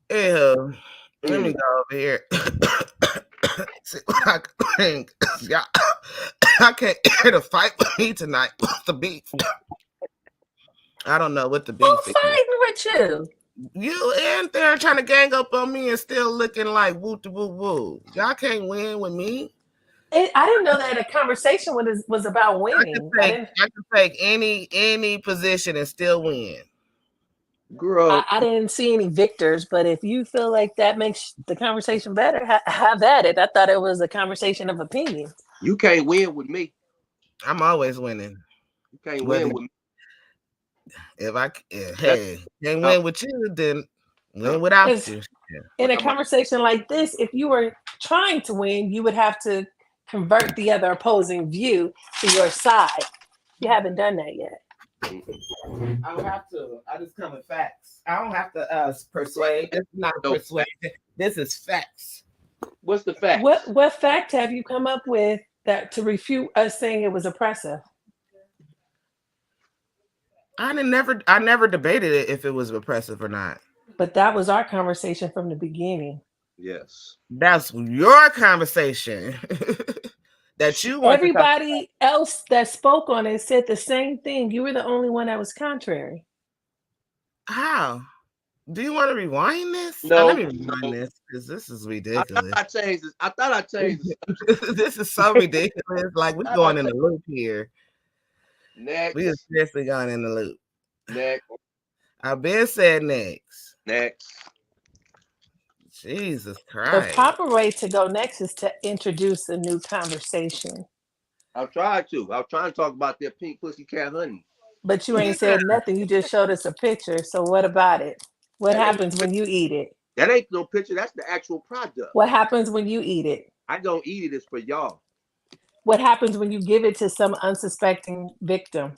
[SPEAKER 5] Ew. Let me go over here. See what I think. Yeah, I can't hear to fight with me tonight. What's the beef? I don't know what the beef
[SPEAKER 6] Who's
[SPEAKER 5] is.
[SPEAKER 6] fighting with you?
[SPEAKER 5] You in there trying to gang up on me and still looking like woo woo woo. Y'all can't win with me.
[SPEAKER 6] I didn't know that a conversation was about winning.
[SPEAKER 5] I can take any position and still win.
[SPEAKER 7] Girl,
[SPEAKER 6] I didn't see any victors, but if you feel like that makes the conversation better, have at it. I thought it was a conversation of opinion.
[SPEAKER 7] you can't win with me.
[SPEAKER 5] I'm always winning.
[SPEAKER 7] You can't win with me.
[SPEAKER 5] If I can't win with you, then win without you.
[SPEAKER 6] In a conversation like this, if you were trying to win, you would have to convert the other opposing view to your side. You haven't done that yet.
[SPEAKER 5] I don't have to. I just come with facts. I don't have to persuade. This is not persuasion. This is facts.
[SPEAKER 7] What's the fact?
[SPEAKER 6] What fact have you come up with that to refute us saying it was oppressive?
[SPEAKER 5] I never debated it if it was oppressive or not.
[SPEAKER 6] But that was our conversation from the beginning.
[SPEAKER 7] Yes.
[SPEAKER 5] That's your conversation. That you want.
[SPEAKER 6] Everybody else that spoke on it said the same thing. You were the only one that was contrary.
[SPEAKER 5] How? Do you want to rewind this?
[SPEAKER 7] No.
[SPEAKER 5] Let me rewind this because this is ridiculous.
[SPEAKER 7] I thought I changed this.
[SPEAKER 5] This is so ridiculous. Like we're going in the loop here.
[SPEAKER 7] Next.
[SPEAKER 5] We are seriously going in the loop.
[SPEAKER 7] Next.
[SPEAKER 5] I've been said next.
[SPEAKER 7] Next.
[SPEAKER 5] Jesus
[SPEAKER 6] The
[SPEAKER 5] Christ.
[SPEAKER 6] proper way to go next is to introduce a new conversation.
[SPEAKER 7] I'll try to. I'll try to talk about that pink pussycat honey.
[SPEAKER 6] But you ain't said nothing. You just showed us a picture. So what about it? What happens when you eat it?
[SPEAKER 7] That ain't no picture. That's the actual product.
[SPEAKER 6] What happens when you eat it?
[SPEAKER 7] I don't eat it. It's for y'all.
[SPEAKER 6] What happens when you give it to some unsuspecting victim?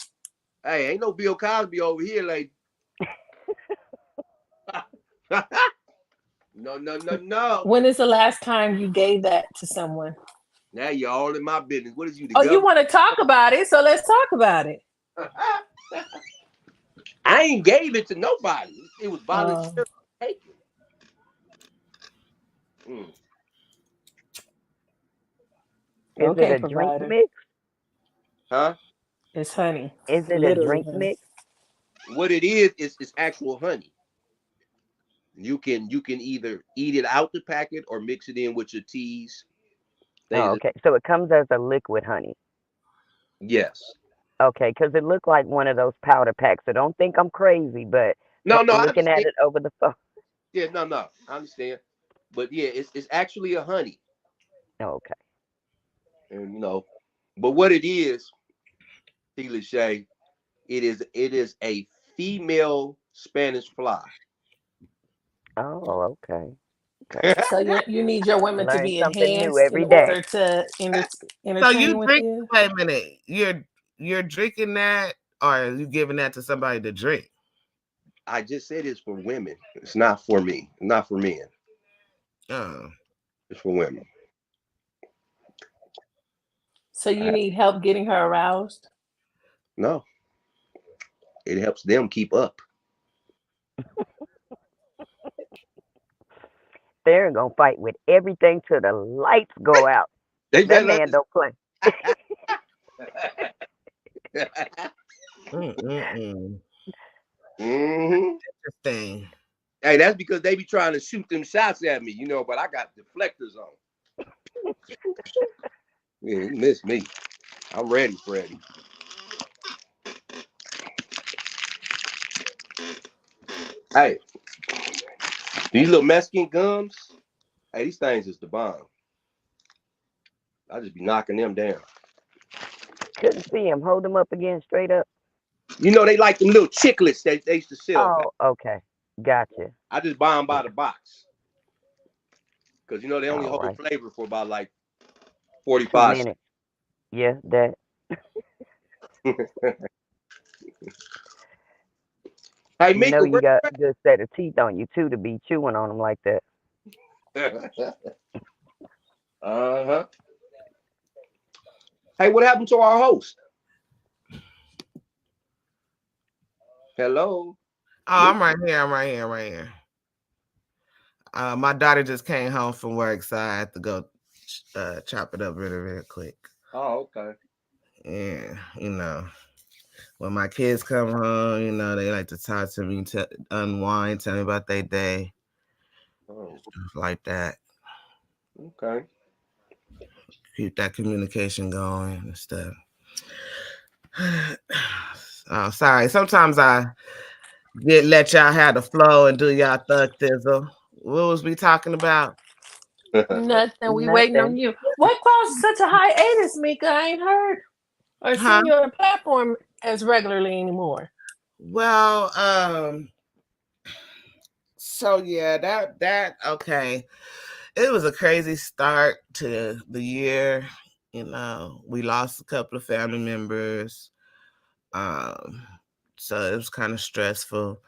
[SPEAKER 7] Hey, ain't no Bill Cosby over here, lady. No.
[SPEAKER 6] When is the last time you gave that to someone?
[SPEAKER 7] Now you're all in my business. What is you?
[SPEAKER 6] Oh, you want to talk about it? So let's talk about it.
[SPEAKER 7] I ain't gave it to nobody. It was volunteer taken.
[SPEAKER 8] Is it a drink mix?
[SPEAKER 7] Huh?
[SPEAKER 6] It's honey.
[SPEAKER 8] Is it a drink mix?
[SPEAKER 7] What it is it's actual honey. You can either eat it out the packet or mix it in with your teas.
[SPEAKER 8] Oh, okay. So it comes as a liquid honey.
[SPEAKER 7] Yes.
[SPEAKER 8] Okay, because it looked like one of those powder packs. So don't think I'm crazy, but
[SPEAKER 7] no,
[SPEAKER 8] looking at it over the phone.
[SPEAKER 7] Yeah, no, I understand. But yeah, it's actually a honey.
[SPEAKER 8] Oh, okay.
[SPEAKER 7] And but what it is, T. Shay, it is a female Spanish fly.
[SPEAKER 8] Oh, okay.
[SPEAKER 6] So you need your women to be enhanced
[SPEAKER 8] every
[SPEAKER 6] in
[SPEAKER 8] day.
[SPEAKER 6] order to entertain
[SPEAKER 5] So you
[SPEAKER 6] with
[SPEAKER 5] drink?
[SPEAKER 6] you?
[SPEAKER 5] Wait a minute. You're drinking that, or are you giving that to somebody to drink?
[SPEAKER 7] I just said it's for women. It's not for me. Not for men.
[SPEAKER 5] Oh.
[SPEAKER 7] It's for women.
[SPEAKER 6] So you need help getting her aroused?
[SPEAKER 7] No. It helps them keep up.
[SPEAKER 8] They're gonna fight with everything till the lights go out. That man don't play.
[SPEAKER 5] Interesting.
[SPEAKER 7] Hey, that's because they be trying to shoot them shots at me, but I got deflectors on. Yeah, you missed me. I'm ready, Freddie. Hey, these little Mexican gums, hey, these things is the bomb. I just be knocking them down.
[SPEAKER 8] Couldn't see him. Hold them up again, straight up.
[SPEAKER 7] They like them little chiclets that they used to sell.
[SPEAKER 8] Oh, okay. Gotcha.
[SPEAKER 7] I just buy them by the box. Because, they only hold flavor for about like 45
[SPEAKER 8] minutes. Yeah, that.
[SPEAKER 7] Hey, Mika,
[SPEAKER 8] you got a good set of teeth on you, too, to be chewing on them like that.
[SPEAKER 7] Uh-huh. Hey, what happened to our host? Hello?
[SPEAKER 5] Oh, I'm right here. My daughter just came home from work, so I had to go chop it up really quick.
[SPEAKER 7] Oh, okay.
[SPEAKER 5] And when my kids come home, they like to talk to me, unwind, tell me about their day, stuff like that.
[SPEAKER 7] Okay.
[SPEAKER 5] Keep that communication going and stuff. Oh, sorry. Sometimes I let y'all have the flow and do y'all thug thizzle. What was we talking about?
[SPEAKER 6] Nothing. We waiting on you. What caused such a hiatus, Mika? I ain't heard or seen you on the platform as regularly anymore.
[SPEAKER 5] Well, so yeah, that okay. It was a crazy start to the year. We lost a couple of family members. So it was kind of stressful.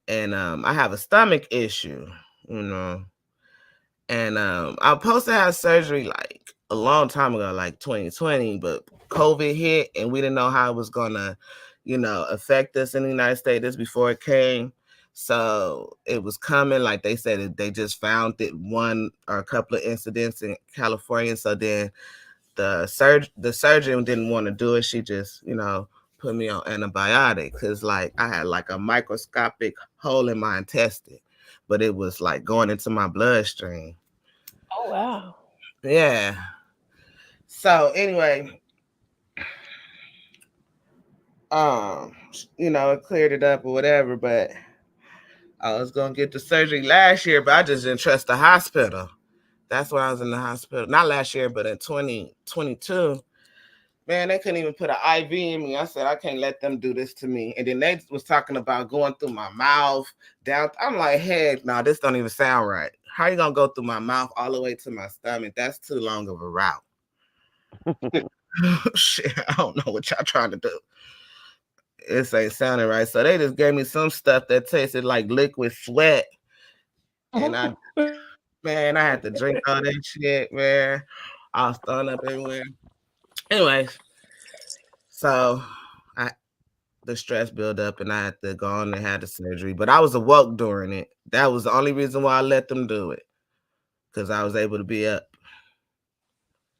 [SPEAKER 5] And I have a stomach issue, and I was supposed to have surgery like a long time ago, like 2020, but COVID hit and we didn't know how it was gonna, affect us in the United States. This before it came. So it was coming, like they said, that they just found it one or a couple of incidents in California. So then the surgeon didn't want to do it. She just, put me on antibiotic because like I had like a microscopic hole in my intestine, but it was like going into my bloodstream.
[SPEAKER 6] Oh wow.
[SPEAKER 5] Yeah. So anyway, it cleared it up or whatever, but I was gonna get the surgery last year, but I just didn't trust the hospital. That's when I was in the hospital. Not last year, but in 2022. Man, they couldn't even put an IV in me. I said, I can't let them do this to me. And then they was talking about going through my mouth down. I'm like, heck, no, this don't even sound right. How you gonna go through my mouth all the way to my stomach? That's too long of a route. Shit, I don't know what y'all trying to do. This ain't sounding right. So they just gave me some stuff that tasted like liquid sweat. And I had to drink all that shit, man. I was throwing up everywhere. Anyways, so the stress built up and I had to go on and have the surgery. But I was awoke during it. That was the only reason why I let them do it. Because I was able to be up.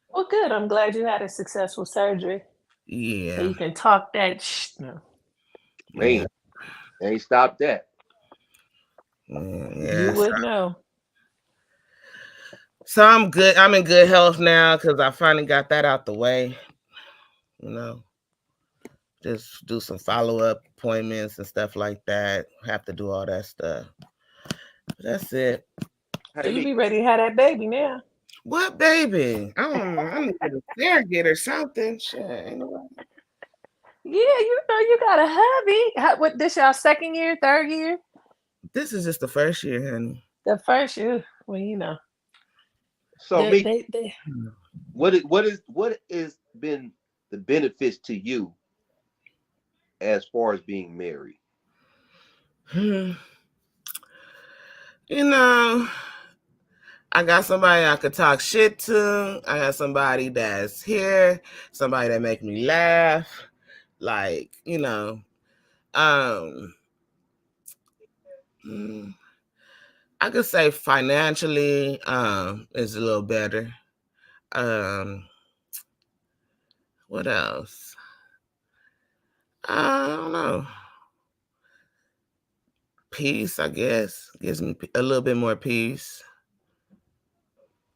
[SPEAKER 6] Well, good. I'm glad you had a successful surgery.
[SPEAKER 5] Yeah.
[SPEAKER 6] So you can talk that no.
[SPEAKER 7] Man, ain't stopped that.
[SPEAKER 6] You would know.
[SPEAKER 5] So I'm good. I'm in good health now because I finally got that out the way. Just do some follow-up appointments and stuff like that. Have to do all that stuff. But that's it.
[SPEAKER 6] So you be ready to have that baby now.
[SPEAKER 5] What baby? I don't know. I need to surrogate or something. Shit.
[SPEAKER 6] Yeah, you got a hubby. What, this y'all second year, third year?
[SPEAKER 5] This is just the first year, honey.
[SPEAKER 6] The first year. Well,
[SPEAKER 7] So what has been the benefits to you as far as being married?
[SPEAKER 5] I got somebody I could talk shit to. I got somebody that's here, somebody that make me laugh. Like, I could say financially is a little better. What else? I don't know. Peace, I guess. Gives me a little bit more peace.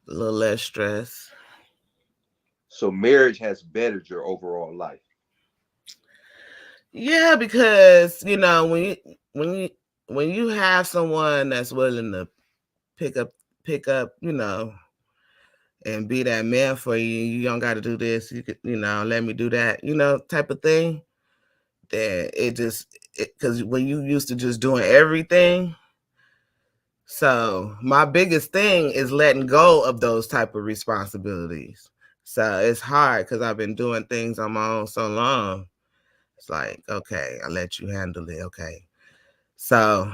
[SPEAKER 5] A little less stress.
[SPEAKER 7] So marriage has bettered your overall life.
[SPEAKER 5] Yeah, because when you have someone that's willing to pick up, and be that man for you, you don't got to do this. You could, let me do that, type of thing. Then because when you used to just doing everything. So my biggest thing is letting go of those type of responsibilities. So it's hard because I've been doing things on my own so long. It's like, okay, I let you handle it. Okay. So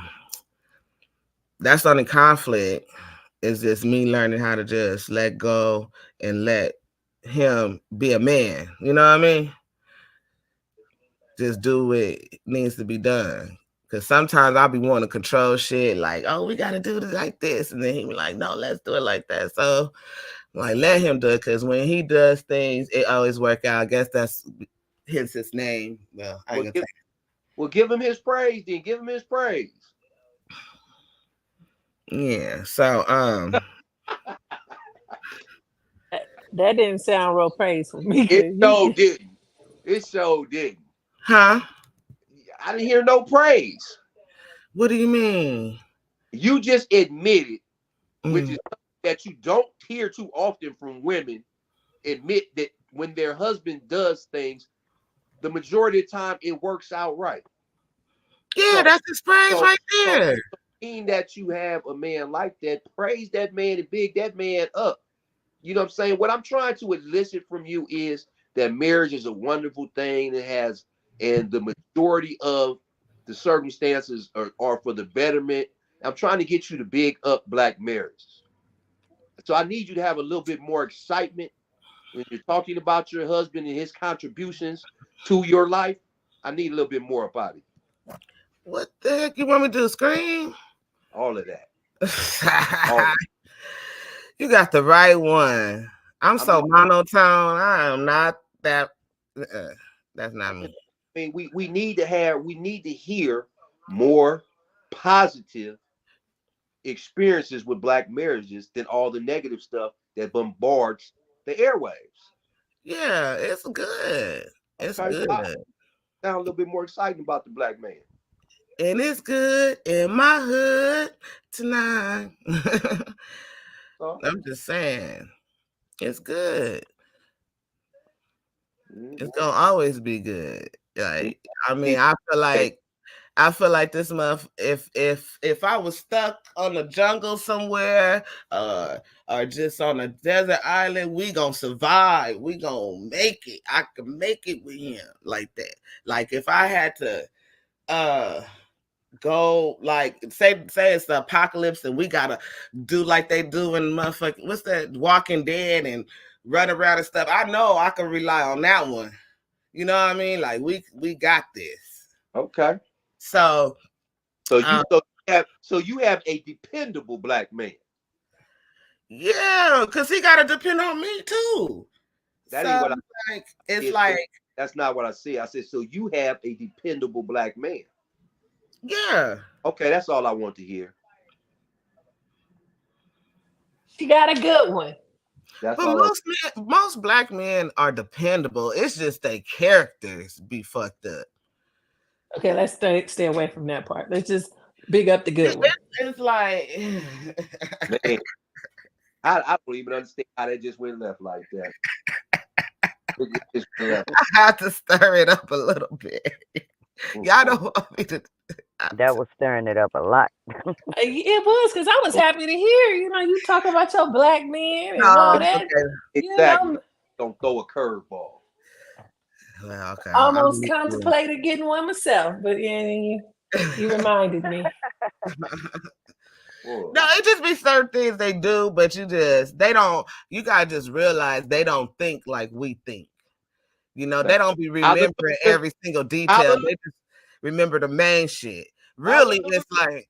[SPEAKER 5] that's the only conflict is just me learning how to just let go and let him be a man. You know what I mean? Just do what needs to be done. Because sometimes I'll be wanting to control shit like, oh, we got to do it like this. And then he be like, no, let's do it like that. So Like, let him do it, because when he does things, it always work out. I guess that's his name. Well, I ain't gonna say.
[SPEAKER 7] Well, give him his praise, then give him his praise.
[SPEAKER 5] Yeah. So
[SPEAKER 6] That didn't sound real praiseful.
[SPEAKER 7] It so didn't. It so didn't.
[SPEAKER 5] Huh?
[SPEAKER 7] I didn't hear no praise.
[SPEAKER 5] What do you mean?
[SPEAKER 7] You just admitted, which is that you don't hear too often from women, admit that when their husband does things, the majority of the time it works out right.
[SPEAKER 5] Yeah, so, that's his praise right there.
[SPEAKER 7] So mean that you have a man like that, praise that man and big that man up. You know what I'm saying? What I'm trying to elicit from you is that marriage is a wonderful thing that has, and the majority of the circumstances are for the betterment. I'm trying to get you to big up black marriages. So I need you to have a little bit more excitement when you're talking about your husband and his contributions to your life. I need a little bit more about it.
[SPEAKER 5] What the heck you want me to do? Scream?
[SPEAKER 7] All of that.
[SPEAKER 5] All of that. You got the right one. I'm so monotone. I am not that. That's not me.
[SPEAKER 7] I mean, we need to hear more positive experiences with black marriages than all the negative stuff that bombards the airwaves.
[SPEAKER 5] Yeah, it's good. It's good.
[SPEAKER 7] Sound a little bit more exciting about the black man.
[SPEAKER 5] And it's good in my hood tonight. I'm just saying, it's good. It's gonna always be good. Like, I mean, I feel like this month, if I was stuck on the jungle somewhere, or just on a desert island, we gonna survive. We gonna make it. I can make it with him like that. Like, if I had to go, like, say it's the apocalypse and we gotta do like they do in motherfucking, what's that, Walking Dead, and run around and stuff. I know I can rely on that one. You know what I mean? Like, we got this.
[SPEAKER 7] Okay.
[SPEAKER 5] So
[SPEAKER 7] you have a dependable black man.
[SPEAKER 5] Yeah, because he gotta depend on me too.
[SPEAKER 7] That
[SPEAKER 5] so,
[SPEAKER 7] ain't what that's not what I said. I said, so you have a dependable black man.
[SPEAKER 5] Yeah.
[SPEAKER 7] Okay, that's all I want to hear.
[SPEAKER 6] She got a good one.
[SPEAKER 5] But most black men are dependable. It's just their characters be fucked up.
[SPEAKER 6] Okay, let's stay away from that part. Let's just big up the good one.
[SPEAKER 5] It's like,
[SPEAKER 7] man, I don't even understand how that just went left like that.
[SPEAKER 5] I had to stir it up a little bit. Y'all don't want me to.
[SPEAKER 8] That was stirring it up a lot.
[SPEAKER 6] It was, because I was happy to hear, you talk about your black men and all that.
[SPEAKER 7] Exactly. Don't throw a curveball.
[SPEAKER 5] Well, okay.
[SPEAKER 6] Almost contemplated getting one myself, but you reminded me.
[SPEAKER 5] No, it just be certain things they do, but you gotta just realize they don't think like we think. They don't be remembering every single detail. They just remember the main shit. Really, it's like,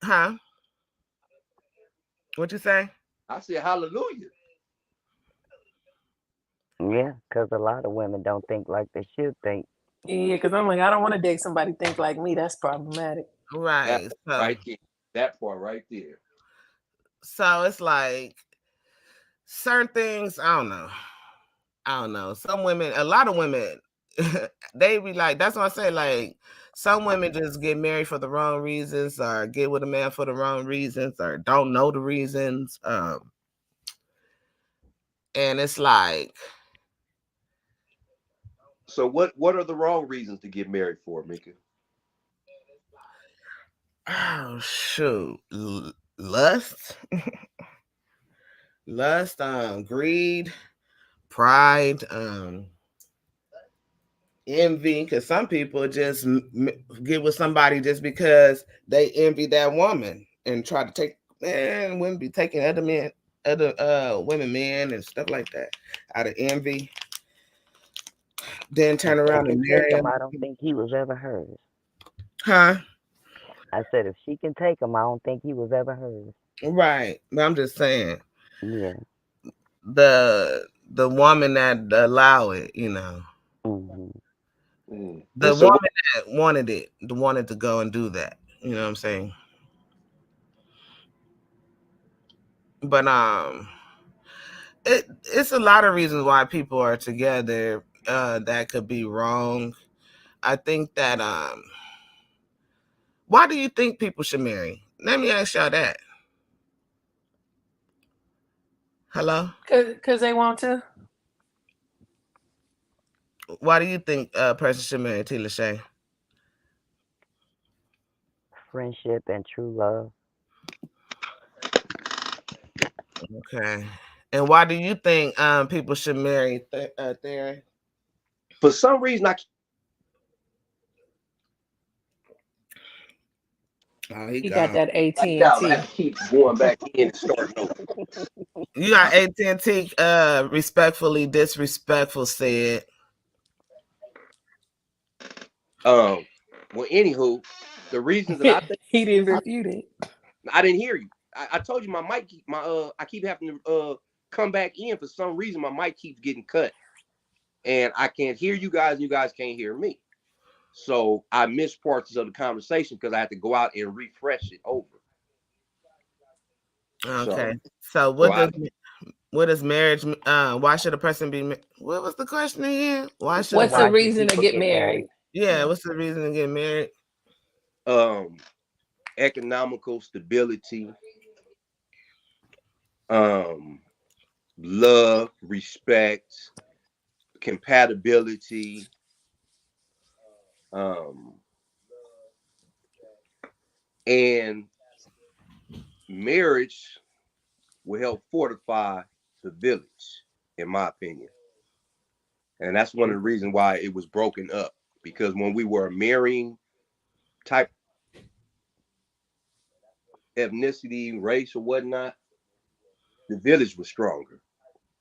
[SPEAKER 5] huh? What you say?
[SPEAKER 7] I said hallelujah.
[SPEAKER 8] Yeah, because a lot of women don't think like they should think.
[SPEAKER 6] Yeah, because I'm like, I don't want to date somebody think like me. That's problematic.
[SPEAKER 5] Right.
[SPEAKER 7] That part right there.
[SPEAKER 5] So it's like certain things, I don't know. Some women, a lot of women, they be like, that's what I say, like, some women just get married for the wrong reasons, or get with a man for the wrong reasons, or don't know the reasons. And it's like,
[SPEAKER 7] so what are the wrong reasons to get married for, Mika?
[SPEAKER 5] Oh shoot, lust, greed, pride, envy. Because some people just get with somebody just because they envy that woman and try to take. Man, women be taking other women and stuff like that out of envy. Then turn around and marry him.
[SPEAKER 8] I don't think he was ever hers.
[SPEAKER 5] Huh?
[SPEAKER 8] I said, if she can take him, I don't think he was ever hers.
[SPEAKER 5] Right. But I'm just saying.
[SPEAKER 8] Yeah.
[SPEAKER 5] the woman that allow it,
[SPEAKER 8] Hmm.
[SPEAKER 5] the
[SPEAKER 7] And so
[SPEAKER 5] woman that wanted to go and do that. You know what I'm saying? But it's a lot of reasons why people are together that could be wrong. I think that why do you think people should marry? Let me ask y'all that. Hello?
[SPEAKER 6] Because they want to.
[SPEAKER 5] Why do you think a person should marry, T. Lachey?
[SPEAKER 8] Friendship and true love.
[SPEAKER 5] Okay. And why do you think people should marry Theron?
[SPEAKER 7] for some reason,
[SPEAKER 5] Oh,
[SPEAKER 6] He got that
[SPEAKER 7] I
[SPEAKER 6] AT&T.
[SPEAKER 7] keep going back in and starting over.
[SPEAKER 5] You got AT&T respectfully disrespectful said.
[SPEAKER 7] Well, anywho, the reasons that I think
[SPEAKER 6] He didn't refute it.
[SPEAKER 7] I didn't hear you. I told you my mic, I keep having to come back in for some reason. My mic keeps getting cut, and I can't hear you guys. And you guys can't hear me. So I missed parts of the conversation because I had to go out and refresh it over.
[SPEAKER 5] Okay. So what does marriage? Why should a person be? What was the question again? Why should?
[SPEAKER 6] What's
[SPEAKER 8] Why
[SPEAKER 6] the
[SPEAKER 8] do
[SPEAKER 6] reason to
[SPEAKER 8] people
[SPEAKER 6] get
[SPEAKER 8] get
[SPEAKER 6] married?
[SPEAKER 5] Yeah. What's the reason to get married?
[SPEAKER 7] Economical stability, love, respect, compatibility, and marriage will help fortify the village, in my opinion. And that's one of the reasons why it was broken up, because when we were marrying type ethnicity, race, or whatnot, the village was stronger.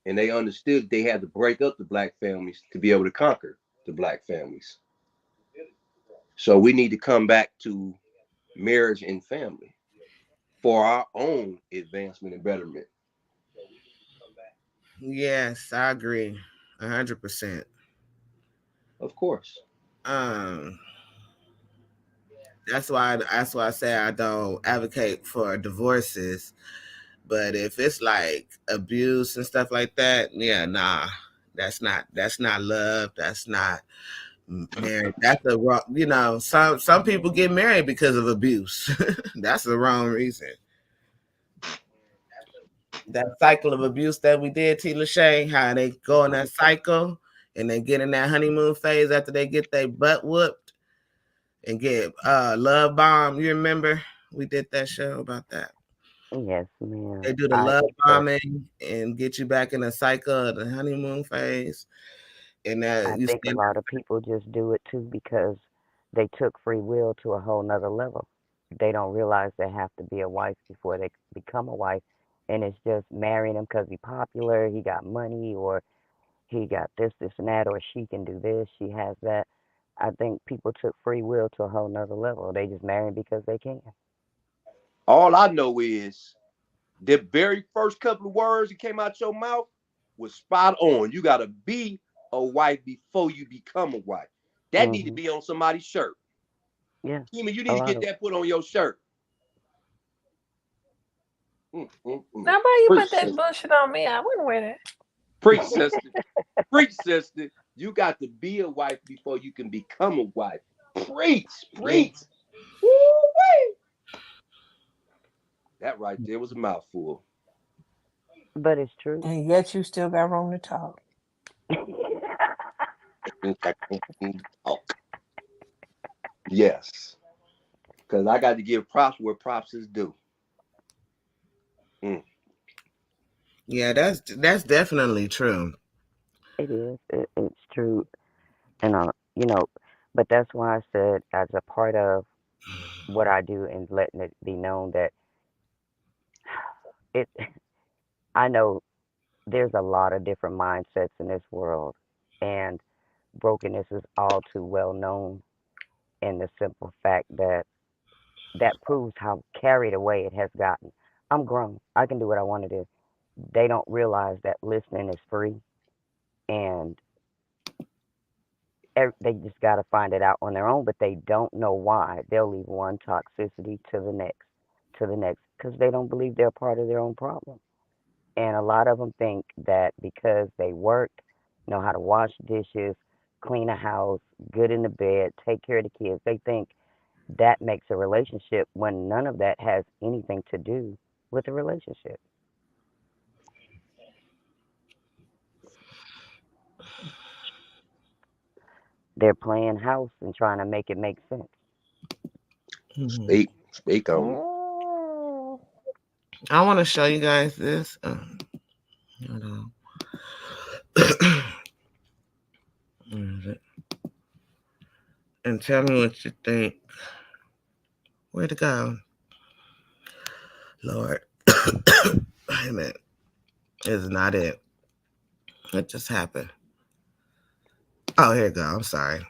[SPEAKER 7] And they understood they had to break up the black families to be able to conquer the black families. So we need to come back to marriage and family for our own advancement and betterment.
[SPEAKER 5] Yes, I agree, 100%.
[SPEAKER 7] Of course.
[SPEAKER 5] That's why I say I don't advocate for divorces. But if it's like abuse and stuff like that, yeah, nah, that's not love. That's not marriage. That's the wrong. Some people get married because of abuse. That's the wrong reason. That cycle of abuse that we did, T. Lachey, how they go in that cycle and they get in that honeymoon phase after they get their butt whooped and get love bomb. You remember we did that show about that?
[SPEAKER 8] Yes, ma'am.
[SPEAKER 5] They do the love bombing and get you back in the cycle of the honeymoon phase. And
[SPEAKER 8] I think a lot of people just do it too because they took free will to a whole nother level. They don't realize they have to be a wife before they become a wife. And it's just marrying him because he's popular, he got money, or he got this, and that, or she can do this, she has that. I think people took free will to a whole nother level. They just marry because they can.
[SPEAKER 7] All I know is the very first couple of words that came out your mouth was spot on. You got to be a wife before you become a wife. That need to be on somebody's shirt.
[SPEAKER 8] Yeah.
[SPEAKER 7] Kima, you need to get that put on your shirt.
[SPEAKER 6] Now, why you put that bullshit on me? I wouldn't wear that.
[SPEAKER 7] Preach, sister. Preach, sister. You got to be a wife before you can become a wife. Preach. Woo-wee. That right there was a mouthful.
[SPEAKER 8] But it's true.
[SPEAKER 6] And yet you still got room to talk.
[SPEAKER 7] Yes. Because I got to give props where props is due.
[SPEAKER 5] Yeah, that's definitely true.
[SPEAKER 8] It is. It's true. And, but that's why I said, as a part of what I do and letting it be known that I know there's a lot of different mindsets in this world, and brokenness is all too well known. In the simple fact that proves how carried away it has gotten. I'm grown. I can do what I want to do. they don't realize that listening is free, and they just got to find it out on their own, but they don't know why. They'll leave one toxicity to the next, because they don't believe they're part of their own problem. And a lot of them think that because they work, know how to wash dishes, clean a house, good in the bed, take care of the kids, they think that makes a relationship when none of that has anything to do with a relationship. They're playing house and trying to make it make sense.
[SPEAKER 3] Speak on it.
[SPEAKER 5] I want to show you guys this. Hold on. Where is it? And tell me what you think. Where'd it go? Lord. Wait a minute. It's not it. It just happened. Oh, here it go. I'm sorry.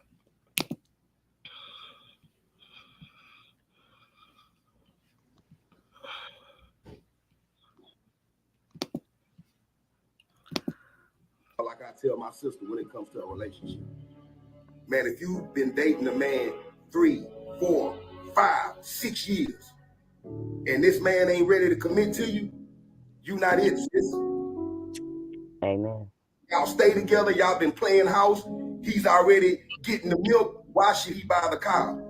[SPEAKER 9] Like I tell my sister when it comes to a relationship, man, if you've been dating a man 3, 4, 5, 6 years, and this man ain't ready to commit to you, you not it, sis.
[SPEAKER 8] Amen.
[SPEAKER 9] Y'all stay together. Y'all been playing house. He's already getting the milk. Why should he buy the cow?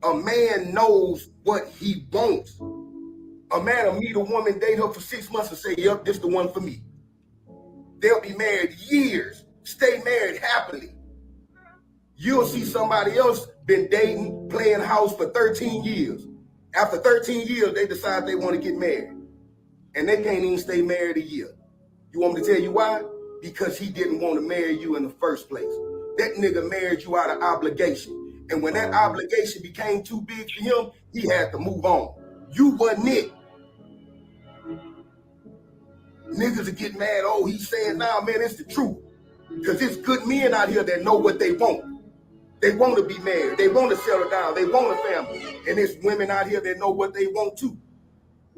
[SPEAKER 9] A man knows what he wants. A man will meet a woman, date her for 6 months, and say, "Yep, this the one for me." They'll be married years, stay married happily. You'll see somebody else been dating, playing house for 13 years. After 13 years, they decide they want to get married. And they can't even stay married a year. You want me to tell you why? Because he didn't want to marry you in the first place. That nigga married you out of obligation. And when that obligation became too big for him, he had to move on. You wasn't it. Niggas are getting mad. Oh, he's saying, nah, man, it's the truth. Because there's good men out here that know what they want. They want to be married. They want to settle down. They want a family. And there's women out here that know what they want too.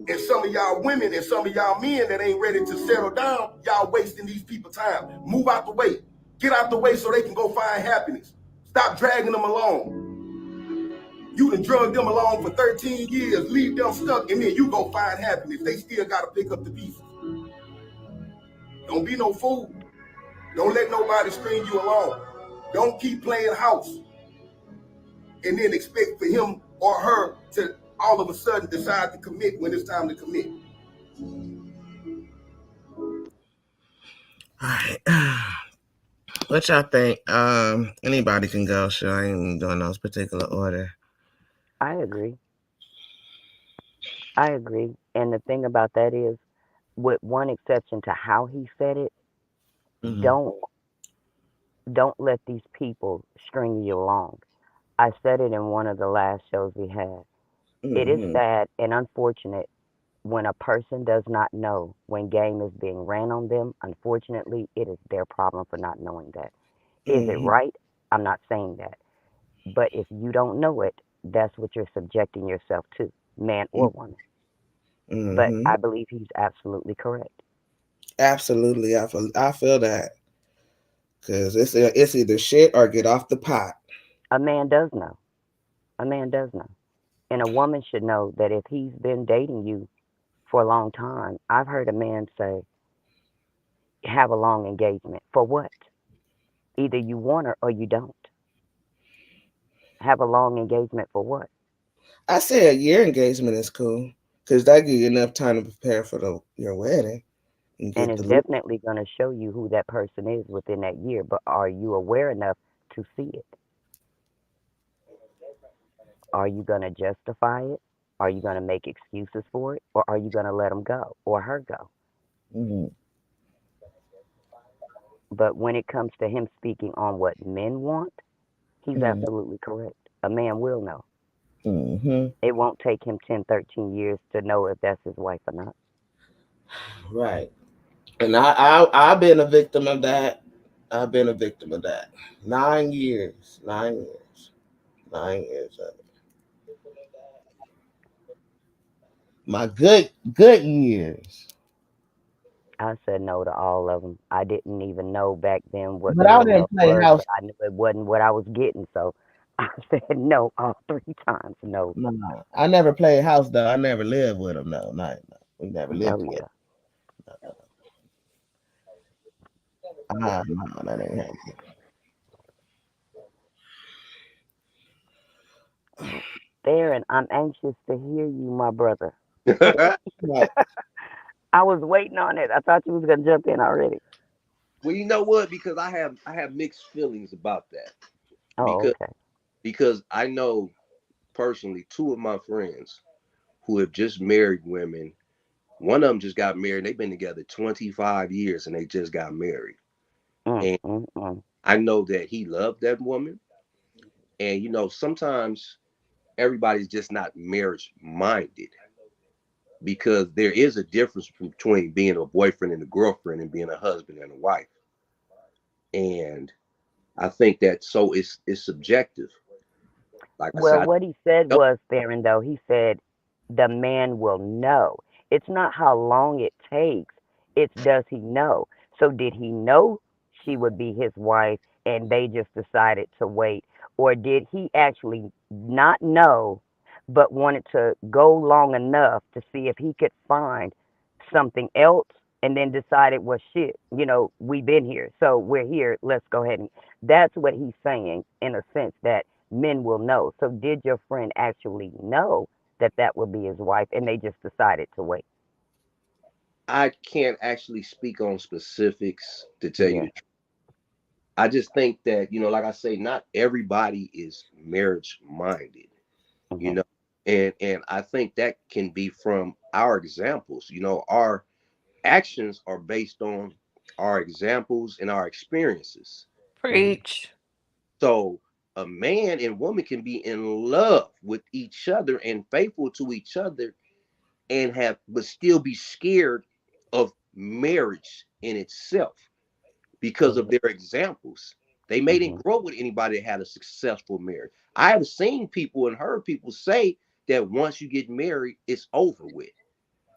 [SPEAKER 9] And some of y'all women and some of y'all men that ain't ready to settle down, y'all wasting these people time. Move out the way. Get out the way so they can go find happiness. Stop dragging them along. You done drug them along for 13 years, leave them stuck, and then you go find happiness. They still got to pick up the pieces. Don't be no fool. Don't let nobody string you along. Don't keep playing house and then expect for him or her to all of a sudden decide to commit when it's time to commit.
[SPEAKER 5] All right. What y'all think? Anybody can go. Sure, I ain't doing those particular order.
[SPEAKER 8] I agree. And the thing about that is, with one exception to how he said it, don't let these people string you along. I said it in one of the last shows we had. It is sad and unfortunate when a person does not know when game is being ran on them. Unfortunately, it is their problem for not knowing that. Is it right? I'm not saying that. But if you don't know it, that's what you're subjecting yourself to, man or woman. But I believe he's absolutely correct.
[SPEAKER 5] Absolutely. I feel that. Because it's either shit or get off the pot.
[SPEAKER 8] A man does know. And a woman should know that if he's been dating you for a long time, I've heard a man say, have a long engagement. For what? Either you want her or you don't. Have a long engagement for what?
[SPEAKER 5] I say a year engagement is cool. Because that gives you enough time to prepare for your wedding.
[SPEAKER 8] And it's definitely going to show you who that person is within that year. But are you aware enough to see it? Are you going to justify it? Are you going to make excuses for it? Or are you going to let him go or her go? But when it comes to him speaking on what men want, he's absolutely correct. A man will know. It won't take him 10, 13 years to know if that's his wife or not.
[SPEAKER 5] Right. And I've been a victim of that. 9 years. 9 years. 9 years of it. My good years.
[SPEAKER 8] I said no to all of them. I didn't even know back then what
[SPEAKER 5] But I
[SPEAKER 8] real
[SPEAKER 5] didn't
[SPEAKER 8] love
[SPEAKER 5] play
[SPEAKER 8] was,
[SPEAKER 5] house.
[SPEAKER 8] but I knew it wasn't what I was getting. So I said no all 3 times. No.
[SPEAKER 5] No, I never played house though. I never lived with them. No, we never lived
[SPEAKER 8] Oh
[SPEAKER 5] together.
[SPEAKER 8] yeah.
[SPEAKER 5] No, that ain't happening.
[SPEAKER 8] Darren, I'm anxious to hear you, my brother.
[SPEAKER 5] Right.
[SPEAKER 8] I was waiting on it. I thought you was gonna jump in already.
[SPEAKER 7] Well, you know what? Because I have mixed feelings about that.
[SPEAKER 8] Oh,
[SPEAKER 7] Because
[SPEAKER 8] okay.
[SPEAKER 7] because I know personally two of my friends who have just married women. One of them just got married. They've been together 25 years and they just got married.
[SPEAKER 8] Mm,
[SPEAKER 7] And
[SPEAKER 8] mm, mm.
[SPEAKER 7] I know that he loved that woman. And sometimes everybody's just not marriage minded because there is a difference between being a boyfriend and a girlfriend and being a husband and a wife. And I think that so it's subjective. Like I
[SPEAKER 8] Well,
[SPEAKER 7] said,
[SPEAKER 8] what he said
[SPEAKER 7] I,
[SPEAKER 8] was, Darren, though, he said the man will know. It's not how long it takes, it's does he know. So, did he know she would be his wife and they just decided to wait? Or did he actually not know, but wanted to go long enough to see if he could find something else and then decided, well, shit, we've been here. So, we're here. Let's go ahead. And that's what he's saying in a sense that men will know. So did your friend actually know that that would be his wife and they just decided to wait?
[SPEAKER 7] I can't actually speak on specifics to tell you
[SPEAKER 8] Yeah.
[SPEAKER 7] the truth. I just think that, like I say, not everybody is marriage minded, you
[SPEAKER 8] Hmm.
[SPEAKER 7] know, and I think that can be from our examples. Our actions are based on our examples and our experiences.
[SPEAKER 8] Hmm.
[SPEAKER 6] Preach.
[SPEAKER 7] So a man and woman can be in love with each other and faithful to each other and but still be scared of marriage in itself because of
[SPEAKER 8] Hmm.
[SPEAKER 7] their examples. They may
[SPEAKER 8] Hmm.
[SPEAKER 7] didn't grow up with anybody that had a successful marriage. I have seen people and heard people say that once you get married, it's over with.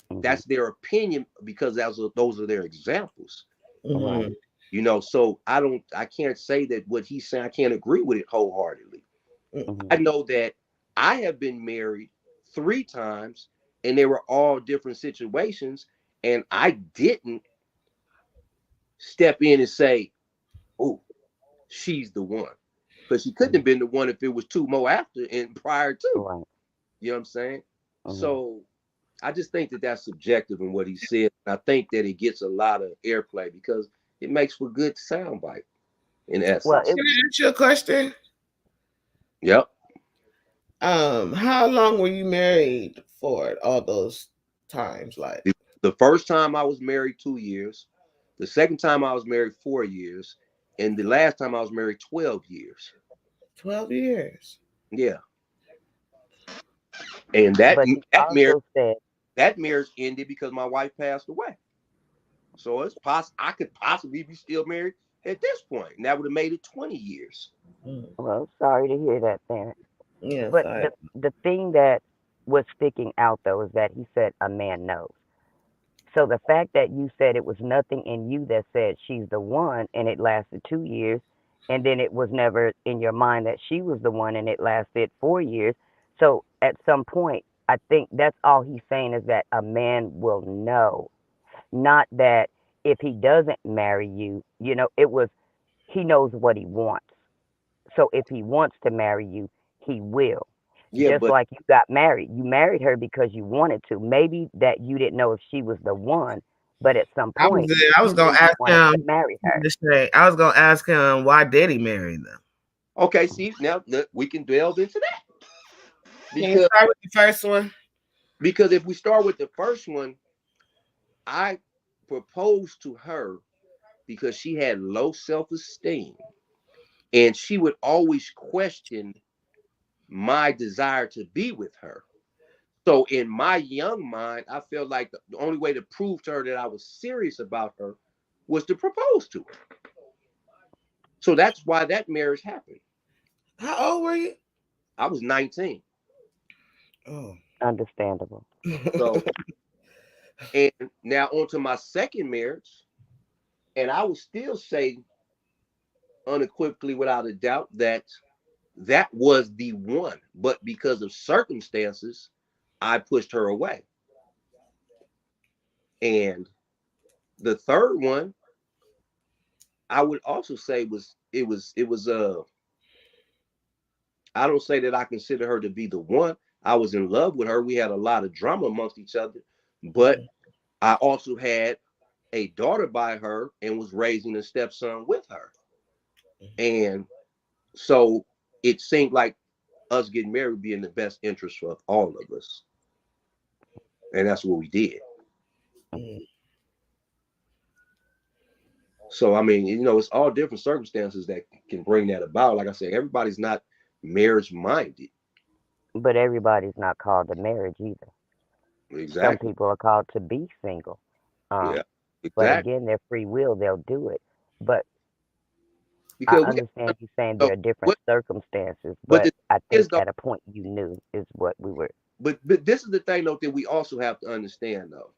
[SPEAKER 8] Hmm.
[SPEAKER 7] That's their opinion because those are their examples.
[SPEAKER 5] Mm-hmm.
[SPEAKER 8] Right.
[SPEAKER 7] So I can't say that what he's saying, I can't agree with it wholeheartedly.
[SPEAKER 8] Hmm.
[SPEAKER 7] I know that I have been married 3 times and they were all different situations. And I didn't step in and say, oh, she's the one. Because she couldn't
[SPEAKER 8] Hmm.
[SPEAKER 7] have been the one if it was two more after and prior to.
[SPEAKER 8] Right.
[SPEAKER 7] You know what I'm saying?
[SPEAKER 8] Hmm.
[SPEAKER 7] So I just think that that's subjective in what he said. And I think that it gets a lot of airplay because it makes for good soundbite in
[SPEAKER 8] Well,
[SPEAKER 7] essence.
[SPEAKER 8] it
[SPEAKER 5] Can I ask you a question?
[SPEAKER 7] Yep.
[SPEAKER 5] How long were you married for all those times? Like
[SPEAKER 7] The first time I was married 2 years. The second time I was married 4 years. And the last time I was married 12 years.
[SPEAKER 5] 12 years.
[SPEAKER 7] Yeah. And that
[SPEAKER 8] but he
[SPEAKER 7] that marriage
[SPEAKER 8] also said,
[SPEAKER 7] that marriage ended because my wife passed away. So it's possible I could possibly be still married at this point. And that would have made it 20 years.
[SPEAKER 5] Mm.
[SPEAKER 8] well, sorry to hear that, Darren.
[SPEAKER 5] Yes,
[SPEAKER 8] But the thing that was sticking out though is that he said a man knows. So the fact that you said it was nothing in you that said she's the one and it lasted 2 years, and then it was never in your mind that she was the one and it lasted 4 years. So at some point, I think that's all he's saying is that a man will know, not that if he doesn't marry you, it was he knows what he wants. So if he wants to marry you, he will.
[SPEAKER 7] Yeah,
[SPEAKER 8] Just
[SPEAKER 7] but
[SPEAKER 8] like you got married. You married her because you wanted to. Maybe that you didn't know if she was the one, but at some point
[SPEAKER 5] I was
[SPEAKER 8] you
[SPEAKER 5] gonna
[SPEAKER 8] knew you
[SPEAKER 5] ask
[SPEAKER 8] wanted to
[SPEAKER 5] him.
[SPEAKER 8] marry her.
[SPEAKER 5] I was gonna ask him why did he marry them?
[SPEAKER 7] okay, see, now we can delve into that.
[SPEAKER 5] Can you
[SPEAKER 7] Because
[SPEAKER 5] start with the first one?
[SPEAKER 7] if we start with the first one, I proposed to her because she had low self-esteem and she would always question my desire to be with her. So in my young mind, I felt like the only way to prove to her that I was serious about her was to propose to her. So that's why that marriage happened.
[SPEAKER 5] How old were you?
[SPEAKER 7] I was 19.
[SPEAKER 5] Oh,
[SPEAKER 8] Understandable.
[SPEAKER 7] So, and now on to my second marriage, and I would still say unequivocally, without a doubt, that that was the one. But because of circumstances, I pushed her away. And the third one, I would also say was I don't say that I consider her to be the one. I was in love with her. We had a lot of drama amongst each other, but I also had a daughter by her and was raising a stepson with her. And so it seemed like us getting married would be in the best interest of all of us. And that's what we did. So, I mean, it's all different circumstances that can bring that about. Like I said, everybody's not marriage minded.
[SPEAKER 8] But everybody's not called to marriage either. Some
[SPEAKER 7] Exactly.
[SPEAKER 8] people are called to be single.
[SPEAKER 7] Yeah,
[SPEAKER 8] But
[SPEAKER 7] exactly.
[SPEAKER 8] again, their free will, they'll do it. But I
[SPEAKER 7] Because
[SPEAKER 8] understand you saying
[SPEAKER 7] know
[SPEAKER 8] there are different
[SPEAKER 7] what,
[SPEAKER 8] circumstances,
[SPEAKER 7] but
[SPEAKER 8] but
[SPEAKER 7] the
[SPEAKER 8] I
[SPEAKER 7] thing is
[SPEAKER 8] think
[SPEAKER 7] though,
[SPEAKER 8] at a point you knew is what we were.
[SPEAKER 7] but this is the thing though that we also have to understand though,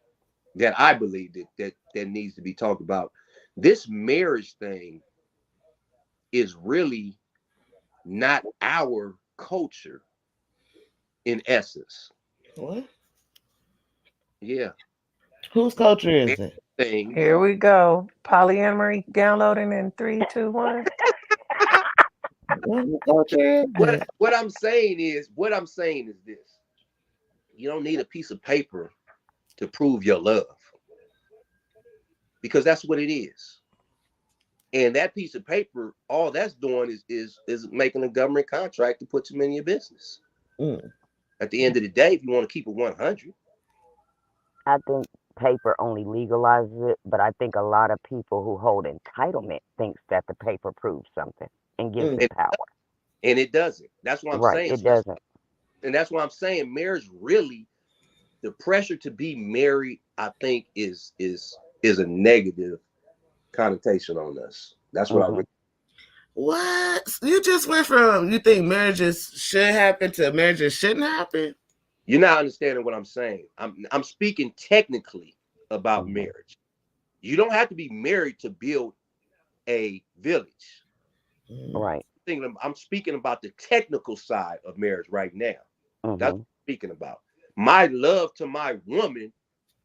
[SPEAKER 7] that I believe that needs to be talked about. This marriage thing is really not our culture in essence.
[SPEAKER 5] What?
[SPEAKER 7] Yeah.
[SPEAKER 5] Whose culture is
[SPEAKER 7] Marriage
[SPEAKER 5] it?
[SPEAKER 7] thing.
[SPEAKER 6] Here we go. Polyamory downloading in 3, 2, 1.
[SPEAKER 5] Whose culture is it?
[SPEAKER 7] What I'm saying is this. You don't need a piece of paper to prove your love. Because that's what it is. And that piece of paper, all that's doing is making a government contract to put you in your business. At the end of the day, if you want to keep it 100.
[SPEAKER 8] I think paper only legalizes it, but I think a lot of people who hold entitlement thinks that the paper proves something and gives it power.
[SPEAKER 7] And it doesn't. That's what I'm
[SPEAKER 8] Right,
[SPEAKER 7] saying.
[SPEAKER 8] it doesn't.
[SPEAKER 7] And that's why I'm saying marriage really, the pressure to be married, I think is a negative connotation on us. That's what I really.
[SPEAKER 5] What? You just went from you think marriages should happen to marriages shouldn't happen?
[SPEAKER 7] You're not understanding what I'm saying. I'm speaking technically about marriage. You don't have to be married to build a village.
[SPEAKER 8] Right.
[SPEAKER 7] I'm speaking about the technical side of marriage right now. That's what I'm speaking about. My love to my woman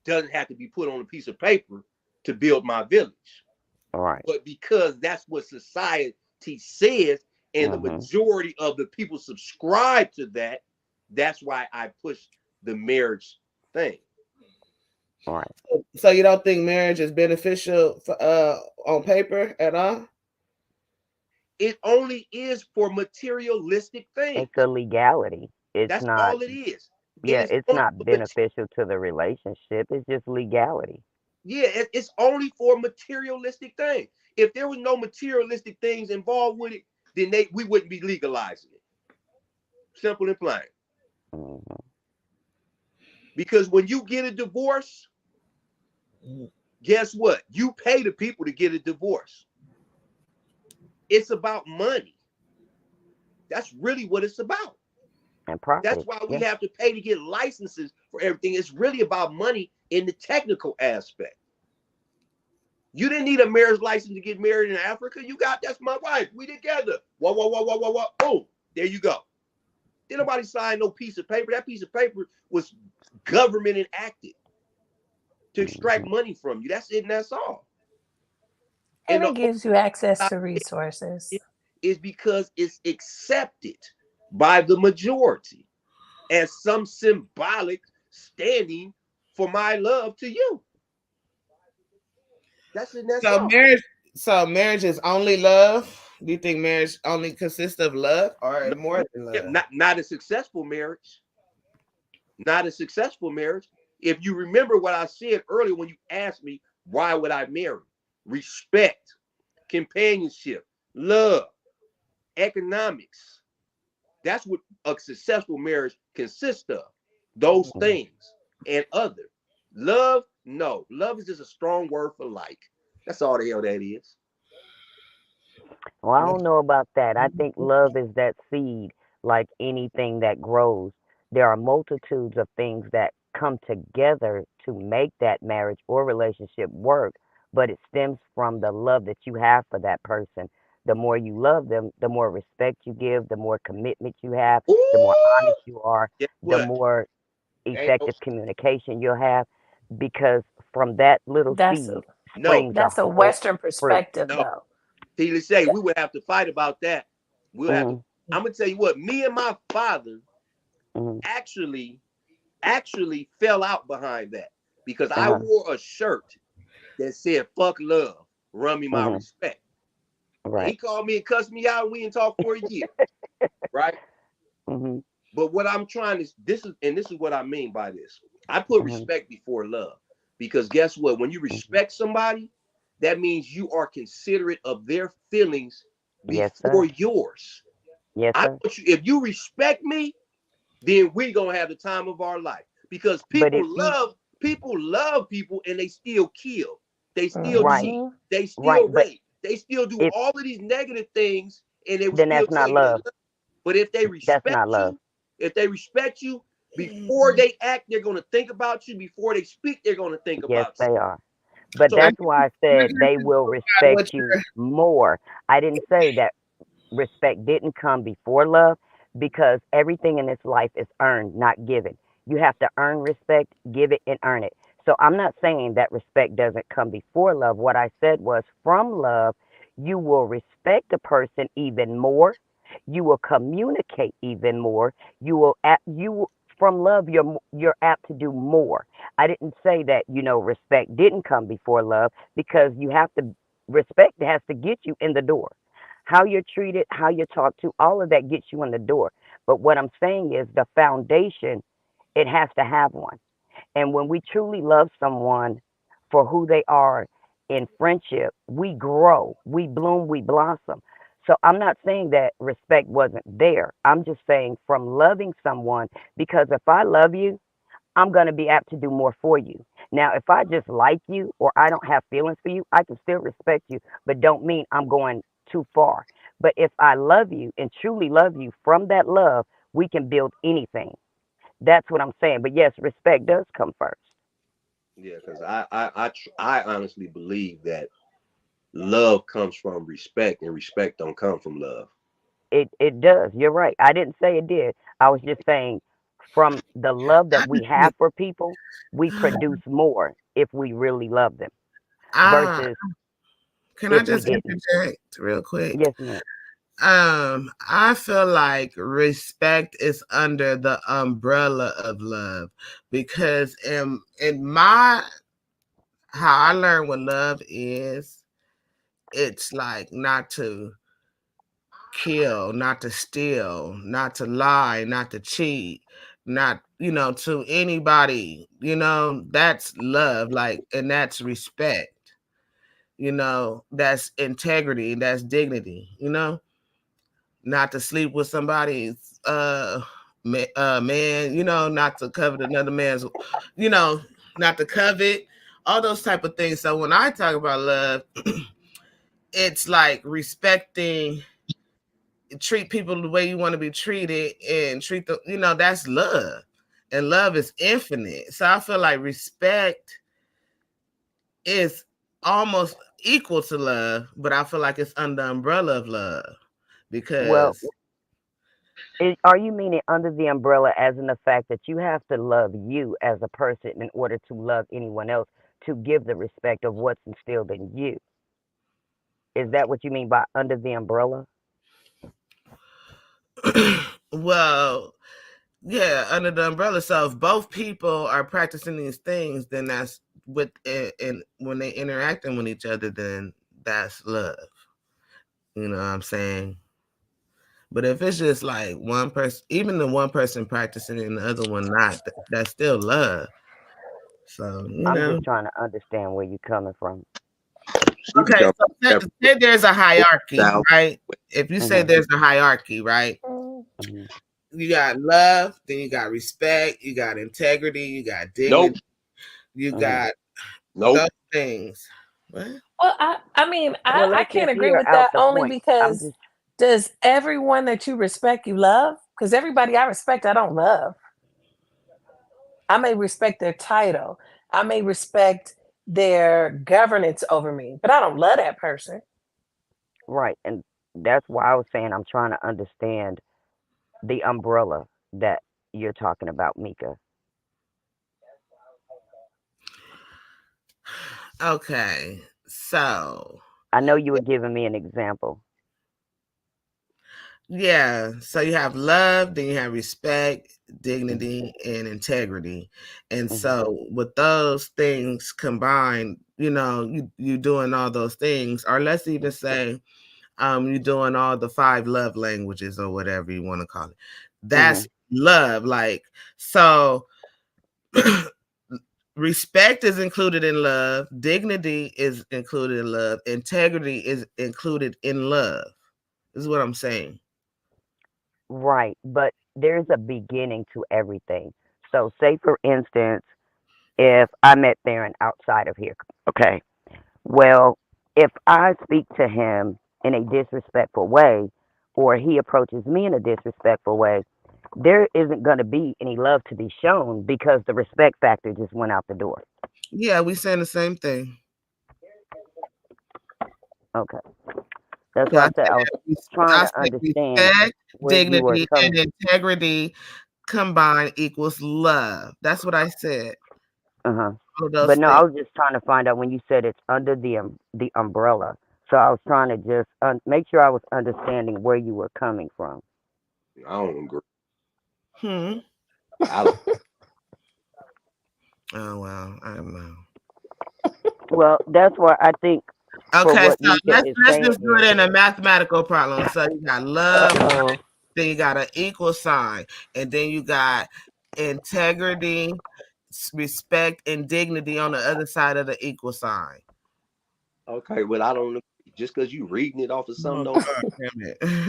[SPEAKER 7] doesn't have to be put on a piece of paper to build my village.
[SPEAKER 8] Right.
[SPEAKER 7] But because that's what society says, and the majority of the people subscribe to that, that's why I push the marriage thing.
[SPEAKER 8] All right.
[SPEAKER 5] So you don't think marriage is beneficial on paper at all?
[SPEAKER 7] It only is for materialistic things.
[SPEAKER 8] It's a legality.
[SPEAKER 7] That's all it is.
[SPEAKER 8] Yeah, it's not beneficial to the relationship. It's just legality.
[SPEAKER 7] Yeah, it's only for materialistic things. If there was no materialistic things involved with it, then we wouldn't be legalizing it. Simple and plain. Because when you get a divorce, guess what? You pay the people to get a divorce. It's about money. That's really what it's about.
[SPEAKER 8] And profit.
[SPEAKER 7] That's why we have to pay to get licenses for everything. It's really about money in the technical aspect. You didn't need a marriage license to get married in Africa. That's my wife. We together. Whoa. Boom. There you go. Did nobody sign no piece of paper? That piece of paper was government enacted to extract money from you. That's it, and that's all.
[SPEAKER 6] And it gives you access to resources.
[SPEAKER 7] Is because it's accepted by the majority as some symbolic standing for my love to you. That's it. That's all.
[SPEAKER 5] Marriage is only love. Do you think marriage only consists of love or more than love?
[SPEAKER 7] Not a successful marriage. Not a successful marriage. If you remember what I said earlier when you asked me, why would I marry? Respect, companionship, love, economics. That's what a successful marriage consists of. Those things and other. Love, no. Love is just a strong word for like. That's all the hell that is.
[SPEAKER 8] Well, I don't know about that. I think love is that seed, like anything that grows. there are multitudes of things that come together to make that marriage or relationship work, but it stems from the love that you have for that person. The more you love them, the more respect you give, the more commitment you have, the more honest
[SPEAKER 7] Ooh,
[SPEAKER 8] you are,
[SPEAKER 7] guess
[SPEAKER 8] the
[SPEAKER 7] what?
[SPEAKER 8] more
[SPEAKER 7] Ain't no,
[SPEAKER 8] effective communication you'll have, because from that little
[SPEAKER 6] That's a
[SPEAKER 8] seed
[SPEAKER 7] no,
[SPEAKER 8] springs a
[SPEAKER 6] that's a
[SPEAKER 8] whole
[SPEAKER 6] Western
[SPEAKER 8] fruit.
[SPEAKER 6] perspective,
[SPEAKER 7] no.
[SPEAKER 6] though.
[SPEAKER 7] He say we would have to fight about that. We'll have to.
[SPEAKER 8] Hmm.
[SPEAKER 7] I'm gonna tell you what. Me and my father
[SPEAKER 8] Hmm.
[SPEAKER 7] actually fell out behind that because I
[SPEAKER 8] Uh-huh.
[SPEAKER 7] wore a shirt that said "fuck love, run me my
[SPEAKER 8] Hmm.
[SPEAKER 7] respect." And he
[SPEAKER 8] Right.
[SPEAKER 7] called me and cussed me out, and we didn't talk for a year, right?
[SPEAKER 8] Hmm.
[SPEAKER 7] But what I'm trying to this is what I mean by this. I put
[SPEAKER 8] Hmm.
[SPEAKER 7] respect before love because guess what? When you
[SPEAKER 8] Hmm.
[SPEAKER 7] respect somebody, that means you are considerate of their feelings
[SPEAKER 8] Yes,
[SPEAKER 7] before
[SPEAKER 8] sir.
[SPEAKER 7] yours.
[SPEAKER 8] Yes,
[SPEAKER 7] I
[SPEAKER 8] sir.
[SPEAKER 7] want you, if you respect me, then we gonna have the time of our life because
[SPEAKER 8] But if you
[SPEAKER 7] people love people and they still kill, they still
[SPEAKER 8] right,
[SPEAKER 7] cheat,
[SPEAKER 6] Hmm.
[SPEAKER 7] they
[SPEAKER 8] right,
[SPEAKER 7] still
[SPEAKER 8] but
[SPEAKER 7] rape, they still do
[SPEAKER 8] if
[SPEAKER 7] all of these negative things, and they will
[SPEAKER 8] then
[SPEAKER 7] still
[SPEAKER 8] that's
[SPEAKER 7] tell
[SPEAKER 8] not
[SPEAKER 7] you they
[SPEAKER 8] love.
[SPEAKER 7] love. But if they
[SPEAKER 8] That's not
[SPEAKER 7] respect
[SPEAKER 8] love.
[SPEAKER 7] you, if they respect you before they act, they're gonna think about you. Before they speak, they're gonna think
[SPEAKER 8] Yes,
[SPEAKER 7] about
[SPEAKER 8] they are. But
[SPEAKER 7] you. So
[SPEAKER 5] I
[SPEAKER 8] that's
[SPEAKER 5] guess
[SPEAKER 8] why I
[SPEAKER 5] I
[SPEAKER 8] said
[SPEAKER 5] guess
[SPEAKER 8] they
[SPEAKER 5] it's
[SPEAKER 8] will
[SPEAKER 5] about
[SPEAKER 8] respect
[SPEAKER 5] what
[SPEAKER 8] you more. I didn't say that respect didn't come before love, because everything in this life is earned, not given. You have to earn respect, give it, and earn it. So I'm not saying that respect doesn't come before love. What I said was from love, you will respect a person even more. You will communicate even more. From love, you're apt to do more. I didn't say that respect didn't come before love, because you have to respect has to get you in the door. How you're treated, how you're talked to, all of that gets you in the door. But what I'm saying is the foundation, it has to have one. And when we truly love someone for who they are in friendship, we grow, we bloom, we blossom. So I'm not saying that respect wasn't there. I'm just saying from loving someone, because if I love you, I'm going to be apt to do more for you. Now, if I just like you or I don't have feelings for you, I can still respect you, but don't mean I'm going too far. But if I love you and truly love you, from that love, we can build anything. That's what I'm saying. But yes, respect does come first.
[SPEAKER 7] Yeah, because I honestly believe that love comes from respect, and respect don't come from love.
[SPEAKER 8] It does. You're right. I didn't say it did. I was just saying from the love
[SPEAKER 5] I
[SPEAKER 8] that we have for people, we produce more if we really love them
[SPEAKER 5] ah,
[SPEAKER 8] versus
[SPEAKER 5] can I
[SPEAKER 8] if we
[SPEAKER 5] just
[SPEAKER 8] didn't.
[SPEAKER 5] interject real quick?
[SPEAKER 8] Yes, ma'am.
[SPEAKER 5] I feel like respect is under the umbrella of love, because in my how I learned what love is, it's like not to kill, not to steal, not to lie, not to cheat, not, to anybody, that's love, like, and that's respect, that's integrity, that's dignity, not to sleep with somebody's man, not to covet another man's, not to covet, all those type of things. So when I talk about love, it's like respecting, treat people the way you want to be treated, and treat that's love. And love is infinite. So I feel like respect is almost equal to love, but I feel like it's under the umbrella of love,
[SPEAKER 8] Well,
[SPEAKER 5] because
[SPEAKER 8] are you meaning under the umbrella as in the fact that you have to love you as a person in order to love anyone else, to give the respect of what's instilled in you? Is that what you mean by under the umbrella?
[SPEAKER 5] well, yeah, under the umbrella. So if both people are practicing these things, then that's with and when they interacting with each other, then that's love. You know what I'm saying? But if it's just like one person, even the one person practicing and the other one not, that's still love. So,
[SPEAKER 8] I'm just trying to understand where you're coming from.
[SPEAKER 7] She was
[SPEAKER 5] Okay,
[SPEAKER 7] talking
[SPEAKER 5] so
[SPEAKER 7] about
[SPEAKER 5] say there's a hierarchy,
[SPEAKER 7] South.
[SPEAKER 5] right? If you say
[SPEAKER 8] Hmm.
[SPEAKER 5] there's a hierarchy, right?
[SPEAKER 8] Hmm.
[SPEAKER 5] You got love, then you got respect, you got integrity, you got
[SPEAKER 7] Nope,
[SPEAKER 5] dignity, you
[SPEAKER 8] Hmm.
[SPEAKER 5] got
[SPEAKER 7] nope.
[SPEAKER 5] those things. What?
[SPEAKER 6] Well, I mean,
[SPEAKER 8] Well,
[SPEAKER 6] I
[SPEAKER 8] let's
[SPEAKER 6] can't
[SPEAKER 8] just
[SPEAKER 6] agree
[SPEAKER 8] hear
[SPEAKER 6] with
[SPEAKER 8] out
[SPEAKER 6] that
[SPEAKER 8] the
[SPEAKER 6] only
[SPEAKER 8] point. I'm
[SPEAKER 6] because
[SPEAKER 8] just
[SPEAKER 6] does everyone that you respect you love? Because everybody I respect, I don't love. I may respect their title. I may respect their governance over me, but I don't love that person.
[SPEAKER 8] Right. And that's why I was saying I'm trying to understand the umbrella that you're talking about, Mika.
[SPEAKER 5] Okay, so
[SPEAKER 8] I know you were giving me an example.
[SPEAKER 5] yeah, so you have love, then you have respect, dignity, and integrity. And so with those things combined, you doing all those things, or let's even say you're doing all the 5 love languages or whatever you want to call it. That's love. Like, so respect is included in love, dignity is included in love, integrity is included in love. This is what I'm saying.
[SPEAKER 8] Right. But there's a beginning to everything. So, say, for instance, if I met Theron outside of here, okay, well, if I speak to him in a disrespectful way, or he approaches me in a disrespectful way, there isn't going to be any love to be shown because the respect factor just went out the door.
[SPEAKER 5] Yeah, we saying the same thing.
[SPEAKER 8] Okay. That's why I said I was trying to understand
[SPEAKER 5] respect,
[SPEAKER 8] where you were
[SPEAKER 5] dignity,
[SPEAKER 8] coming.
[SPEAKER 5] and integrity combined equals love. That's what I said.
[SPEAKER 8] But no, I was just trying to find out when you said it's under the umbrella. So I was trying to just make sure I was understanding where you were coming from.
[SPEAKER 7] I don't agree.
[SPEAKER 5] Oh well, I don't know.
[SPEAKER 8] Well, that's why I think.
[SPEAKER 5] Okay, so let's just do it in a mathematical problem. So you got love, then you got an equal sign, and then you got integrity, respect, and dignity on the other side of the equal sign.
[SPEAKER 7] Okay, well, I don't know. Just because you reading it off of something,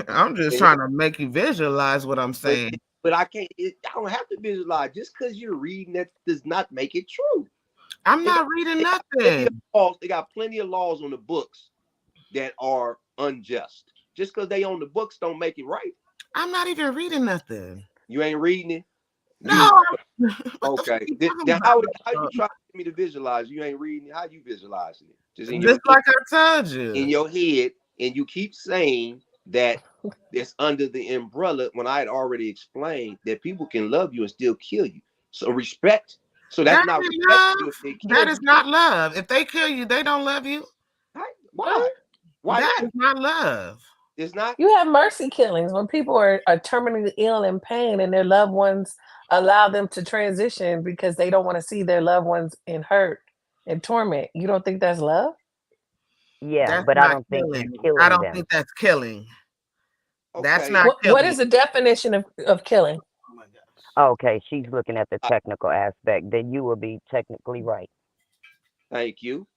[SPEAKER 5] I'm just trying to make you visualize what I'm saying.
[SPEAKER 7] But I can't. I don't have to visualize. Just because you're reading that does not make it true.
[SPEAKER 5] I'm not reading nothing.
[SPEAKER 7] They got plenty of laws on the books that are unjust. Just because they on the books don't make it right.
[SPEAKER 5] I'm not even reading nothing.
[SPEAKER 7] You ain't reading it?
[SPEAKER 5] No.
[SPEAKER 7] Okay. Then how you try to get me to visualize? You ain't reading it. How you visualizing it?
[SPEAKER 5] Just like I told you.
[SPEAKER 7] In your head, and you keep saying that it's under the umbrella when I had already explained that people can love you and still kill you. So respect. So that's not
[SPEAKER 5] love. That is not love. If they kill you, they don't love you.
[SPEAKER 7] Why? Why
[SPEAKER 5] that is not love.
[SPEAKER 7] It's not.
[SPEAKER 6] You have mercy killings when people are terminally ill and pain, and their loved ones allow them to transition because they don't want to see their loved ones in hurt and torment. You don't think that's love?
[SPEAKER 8] Yeah,
[SPEAKER 5] that's
[SPEAKER 8] but I don't think that's killing.
[SPEAKER 5] I don't think that's killing.
[SPEAKER 7] Okay.
[SPEAKER 5] That's not killing.
[SPEAKER 6] What is the definition of killing?
[SPEAKER 8] Okay, she's looking at the technical aspect. Then you will be technically right.
[SPEAKER 7] Thank you.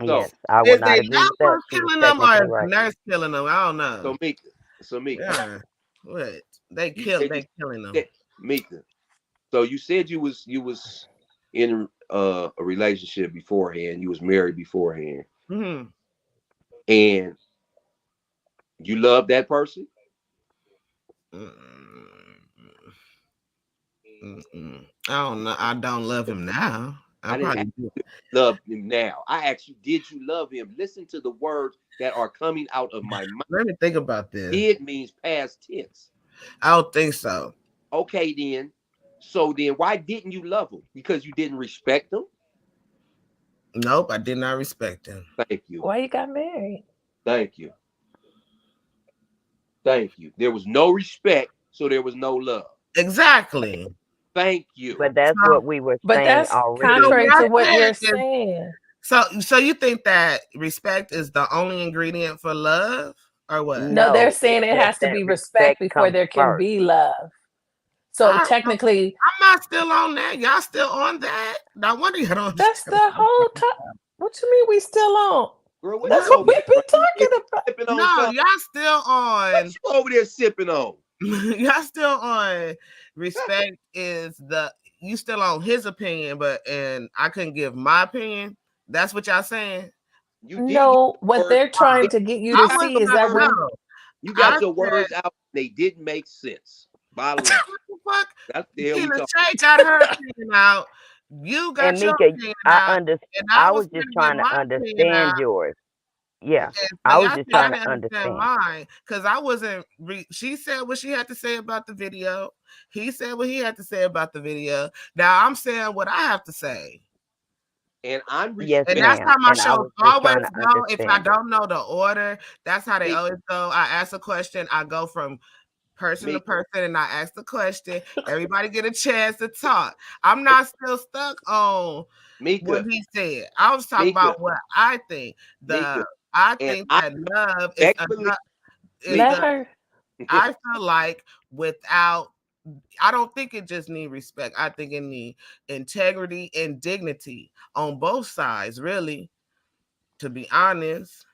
[SPEAKER 8] Yes, I will not agree with that.
[SPEAKER 5] Killing them or the nurse killing them? I don't know.
[SPEAKER 7] So Mika.
[SPEAKER 5] Yeah. What? They killing them.
[SPEAKER 7] Mika. So you said you was in a relationship beforehand. You was married beforehand.
[SPEAKER 5] Mm-hmm.
[SPEAKER 7] And you love that person?
[SPEAKER 5] I don't know. I don't love him now.
[SPEAKER 7] I didn't love him now. I asked you, did you love him? Listen to the words that are coming out of my mouth.
[SPEAKER 5] Let me think about this.
[SPEAKER 7] It means past tense.
[SPEAKER 5] I don't think so.
[SPEAKER 7] Okay, then. So then why didn't you love him? Because you didn't respect him?
[SPEAKER 5] Nope, I did not respect him.
[SPEAKER 7] Thank you.
[SPEAKER 6] Why you got married?
[SPEAKER 7] Thank you. Thank you. There was no respect, so there was no love.
[SPEAKER 5] Exactly.
[SPEAKER 7] Thank you.
[SPEAKER 8] But that's what we were saying
[SPEAKER 6] that's
[SPEAKER 8] already.
[SPEAKER 6] Contrary to what you're saying.
[SPEAKER 5] So you think that respect is the only ingredient for love, or what?
[SPEAKER 6] No, they're saying it has to be respect before there can be love. So technically,
[SPEAKER 5] I'm not still on that. Y'all still on that? No wonder you don't.
[SPEAKER 6] That's the whole time. What you mean we still on?
[SPEAKER 7] Girl,
[SPEAKER 6] that's what we've been talking about.
[SPEAKER 5] No, y'all still on.
[SPEAKER 7] What you over there sipping on?
[SPEAKER 5] Y'all still on. Respect is you still on his opinion, and I couldn't give my opinion. That's what y'all saying?
[SPEAKER 6] No, what they're trying to get you to see is that when
[SPEAKER 7] you got your words out, they didn't make sense. Bottle up.
[SPEAKER 5] What the fuck?
[SPEAKER 7] That's the hell we
[SPEAKER 5] Tina
[SPEAKER 7] talking.
[SPEAKER 5] Shay got her opinion out. You got
[SPEAKER 8] And
[SPEAKER 5] your
[SPEAKER 8] Mika,
[SPEAKER 5] opinion
[SPEAKER 8] I
[SPEAKER 5] out.
[SPEAKER 8] understand.
[SPEAKER 5] And
[SPEAKER 8] I
[SPEAKER 5] I
[SPEAKER 8] was
[SPEAKER 5] was
[SPEAKER 8] just
[SPEAKER 5] trying to
[SPEAKER 8] trying
[SPEAKER 5] get
[SPEAKER 8] to
[SPEAKER 5] my opinion out.
[SPEAKER 8] understand yours. Yeah,
[SPEAKER 5] And so
[SPEAKER 8] I was
[SPEAKER 5] y'all
[SPEAKER 8] just
[SPEAKER 5] see, I
[SPEAKER 8] trying to
[SPEAKER 5] didn't understand
[SPEAKER 8] understand.
[SPEAKER 5] mine because I wasn't. She said what she had to say about the video. He said what he had to say about the video. Now I'm saying what I have to say.
[SPEAKER 7] And I'm
[SPEAKER 8] Yes,
[SPEAKER 5] And
[SPEAKER 7] respect.
[SPEAKER 5] that's
[SPEAKER 8] ma'am.
[SPEAKER 5] how my
[SPEAKER 8] And I
[SPEAKER 5] shows
[SPEAKER 8] was just
[SPEAKER 5] always
[SPEAKER 8] trying to
[SPEAKER 5] go. If I
[SPEAKER 8] understand it.
[SPEAKER 5] don't know the order, that's how they
[SPEAKER 7] Mika,
[SPEAKER 5] always go. I ask a question, I go from person to
[SPEAKER 7] Mika,
[SPEAKER 5] person, and I ask the question. Everybody get a chance to talk. I'm not still stuck on what
[SPEAKER 7] Mika,
[SPEAKER 5] he said. I was talking
[SPEAKER 7] Mika,
[SPEAKER 5] about what I think.
[SPEAKER 7] Mika,
[SPEAKER 5] I
[SPEAKER 7] and
[SPEAKER 5] think
[SPEAKER 7] I
[SPEAKER 5] that love
[SPEAKER 7] respectfully,
[SPEAKER 5] is
[SPEAKER 6] Let
[SPEAKER 7] Mika,
[SPEAKER 6] her.
[SPEAKER 5] I feel like without, I don't think it just need respect. I think it need integrity and dignity on both sides, really, to be honest.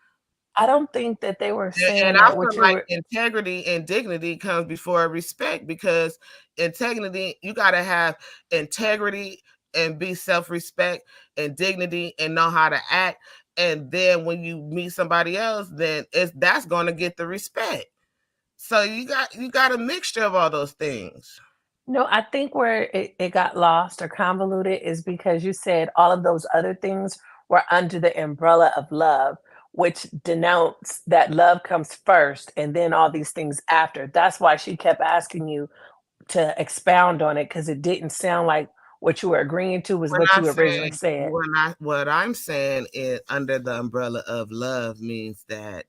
[SPEAKER 6] I don't think that they were saying
[SPEAKER 5] And I
[SPEAKER 6] that
[SPEAKER 5] feel
[SPEAKER 6] what you
[SPEAKER 5] like
[SPEAKER 6] were.
[SPEAKER 5] integrity and dignity comes before respect, because integrity, you got to have integrity and be self-respect and dignity and know how to act. And then when you meet somebody else, then that's going to get the respect. So you got a mixture of all those things.
[SPEAKER 6] No, I think where it got lost or convoluted is because you said all of those other things were under the umbrella of love, which denotes that love comes first and then all these things after. That's why she kept asking you to expound on it because it didn't sound like what you were agreeing to was
[SPEAKER 5] When
[SPEAKER 6] what
[SPEAKER 5] I'm
[SPEAKER 6] you originally
[SPEAKER 5] saying
[SPEAKER 6] said.
[SPEAKER 5] what I'm saying is under the umbrella of love means that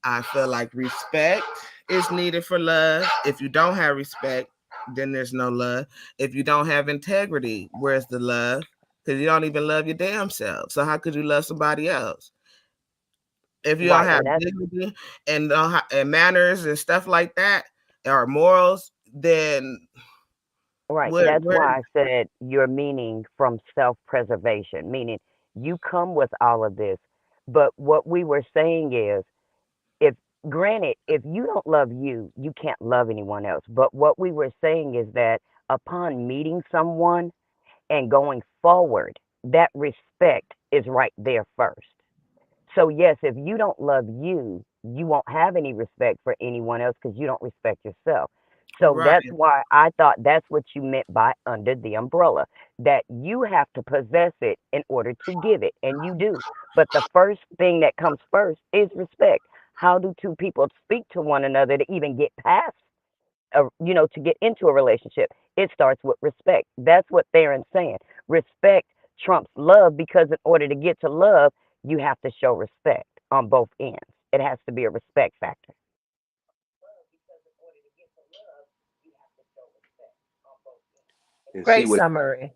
[SPEAKER 5] I feel like respect is needed for love. If you don't have respect, then there's no love. If you don't have integrity, where's the love? Because you don't even love your damn self. So how could you love somebody else? If you don't
[SPEAKER 8] Right,
[SPEAKER 5] have
[SPEAKER 8] and that's
[SPEAKER 5] dignity and and manners and stuff like that, or morals, then
[SPEAKER 8] right.
[SPEAKER 5] where
[SPEAKER 8] That's why I said your meaning from self-preservation, meaning you come with all of this. But what we were saying is, if granted, if you don't love you, you can't love anyone else. But what we were saying is that upon meeting someone and going forward, that respect is right there first. So, yes, if you don't love you, you won't have any respect for anyone else because you don't respect yourself. So
[SPEAKER 5] right.
[SPEAKER 8] that's why I thought that's what you meant by under the umbrella, that you have to possess it in order to give it, and you do. But the first thing that comes first is respect. How do two people speak to one another to even get past, to get into a relationship? It starts with respect. That's what Theron's saying. Respect trumps love because in order to get to love, you have to show respect on both ends. It has to be a respect factor.
[SPEAKER 7] and see
[SPEAKER 6] Great summary.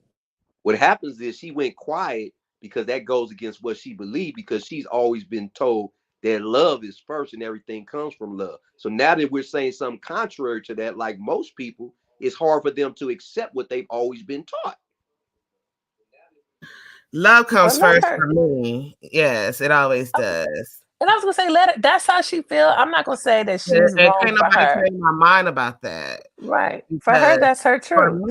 [SPEAKER 7] what happens is she went quiet because that goes against what she believed, because she's always been told that love is first and everything comes from love. So now that we're saying something contrary to that, like most people, it's hard for them to accept what they've always been taught.
[SPEAKER 5] Love
[SPEAKER 6] Or
[SPEAKER 5] comes
[SPEAKER 6] let
[SPEAKER 5] first
[SPEAKER 6] her.
[SPEAKER 5] for me. Yes, it always does.
[SPEAKER 6] And I was gonna say, let her. That's how she feel. I'm not gonna say that she's
[SPEAKER 5] And
[SPEAKER 6] wrong
[SPEAKER 5] can't
[SPEAKER 6] for
[SPEAKER 5] nobody
[SPEAKER 6] her.
[SPEAKER 5] change my mind about that.
[SPEAKER 6] Right. For her,
[SPEAKER 5] Because
[SPEAKER 6] that's her truth.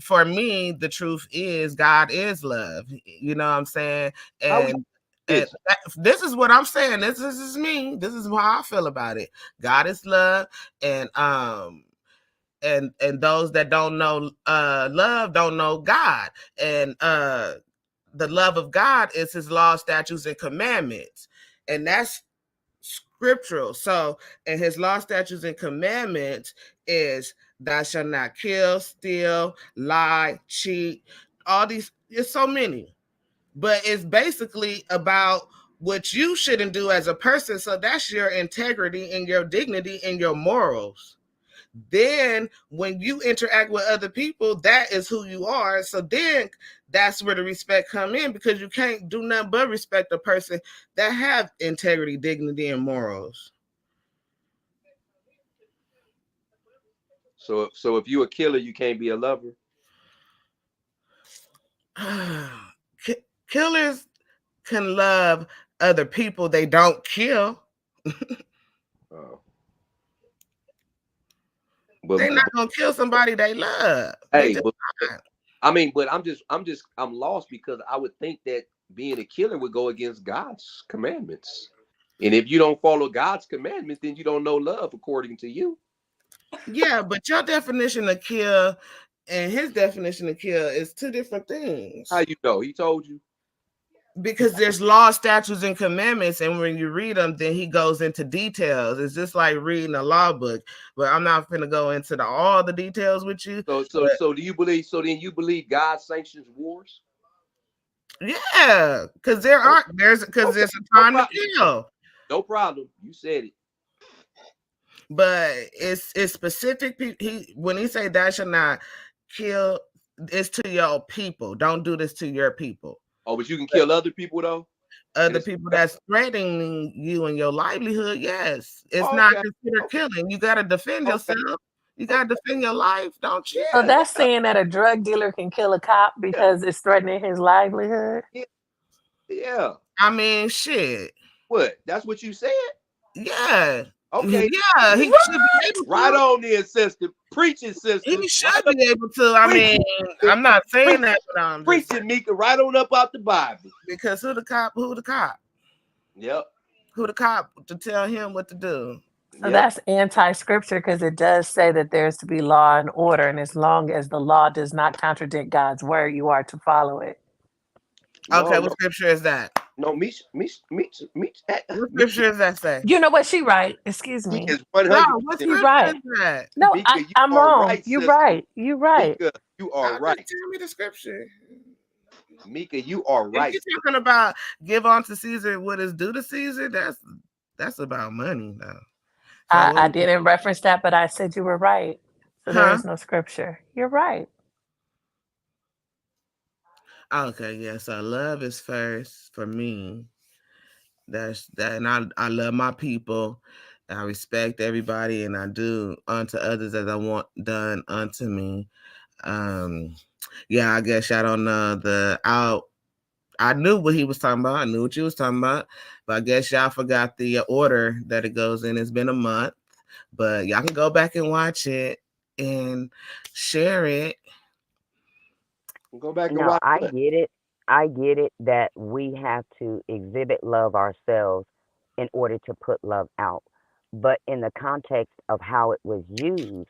[SPEAKER 5] for me, the truth is God is love. You know what I'm saying?
[SPEAKER 7] How we
[SPEAKER 5] And
[SPEAKER 7] this?
[SPEAKER 5] this is what I'm saying. This is me. This is how I feel about it. God is love, and those that don't know love don't know God. And the love of God is his law, statutes, and commandments. And that's scriptural. So, and his law, statutes, and commandments is thou shalt not kill, steal, lie, cheat. All these, it's so many. But it's basically about what you shouldn't do as a person. So that's your integrity and your dignity and your morals. Then when you interact with other people, that is who you are. So then that's where the respect come in, because you can't do nothing but respect a person that have integrity, dignity, and morals.
[SPEAKER 7] So if you a killer, you can't be a lover.
[SPEAKER 5] Killers can love other people they don't kill. They're not gonna kill somebody they love.
[SPEAKER 7] Hey, but I mean, but I'm lost, because I would think that being a killer would go against God's commandments. And if you don't follow God's commandments, then you don't know love according to you.
[SPEAKER 5] Yeah, but your definition of kill and his definition of kill is two different things.
[SPEAKER 7] How you know? He told you?
[SPEAKER 5] Because there's law, statutes, and commandments, and when you read them, then he goes into details. It's just like reading a law book, but I'm not going to go into all the details with you.
[SPEAKER 7] So do you believe? So then you believe God sanctions wars?
[SPEAKER 5] Yeah, because there's a time to kill.
[SPEAKER 7] No problem. You said it.
[SPEAKER 5] But it's specific. When he say thou shalt not kill, it's to your people. Don't do this to your people.
[SPEAKER 7] Oh, but you can kill other people though.
[SPEAKER 5] Other people that's threatening you and your livelihood. Yes, it's not considered killing. You got to defend yourself. You got to defend your life, don't you?
[SPEAKER 6] So that's saying that a drug dealer can kill a cop because it's threatening his livelihood?
[SPEAKER 7] Yeah.
[SPEAKER 5] I mean, shit.
[SPEAKER 7] What? That's what you said?
[SPEAKER 5] Yeah.
[SPEAKER 7] Okay.
[SPEAKER 5] Yeah, he should be able to.
[SPEAKER 7] Right on there, sister. Preaching, sister.
[SPEAKER 5] He should be able to. I mean, I'm not saying that, but I'm
[SPEAKER 7] preaching, Mika, right on up out the Bible.
[SPEAKER 5] Because who the cop?
[SPEAKER 7] Yep.
[SPEAKER 5] Who the cop to tell him what to do?
[SPEAKER 6] So that's anti-scripture because it does say that there's to be law and order, and as long as the law does not contradict God's word, you are to follow it.
[SPEAKER 5] Okay, what scripture is that?
[SPEAKER 7] No, me.
[SPEAKER 5] What scripture does that say?
[SPEAKER 6] You know what? She right. Excuse me.
[SPEAKER 7] Is 100%.
[SPEAKER 5] No, what scripture
[SPEAKER 6] right.
[SPEAKER 5] is that?
[SPEAKER 6] No,
[SPEAKER 7] Mika,
[SPEAKER 6] I'm wrong.
[SPEAKER 7] Right,
[SPEAKER 6] you're
[SPEAKER 7] sister.
[SPEAKER 6] right. You're right.
[SPEAKER 7] Mika, you are right.
[SPEAKER 5] Tell me the scripture.
[SPEAKER 7] Mika, you are right.
[SPEAKER 5] If you're talking about give unto Caesar what is due to Caesar, that's about money, though. So
[SPEAKER 6] I didn't reference that, but I said you were right. So there is no scripture. You're right.
[SPEAKER 5] Okay, yeah. So love is first for me. That's that, and I love my people. I respect everybody, and I do unto others as I want done unto me. Yeah, I guess y'all don't know I knew what he was talking about. I knew what you was talking about, but I guess y'all forgot the order that it goes in. It's been a month, but y'all can go back and watch it and share it.
[SPEAKER 7] Go back and
[SPEAKER 8] No,
[SPEAKER 7] watch
[SPEAKER 8] I
[SPEAKER 7] it.
[SPEAKER 8] get it. I get it that we have to exhibit love ourselves in order to put love out. But in the context of how it was used,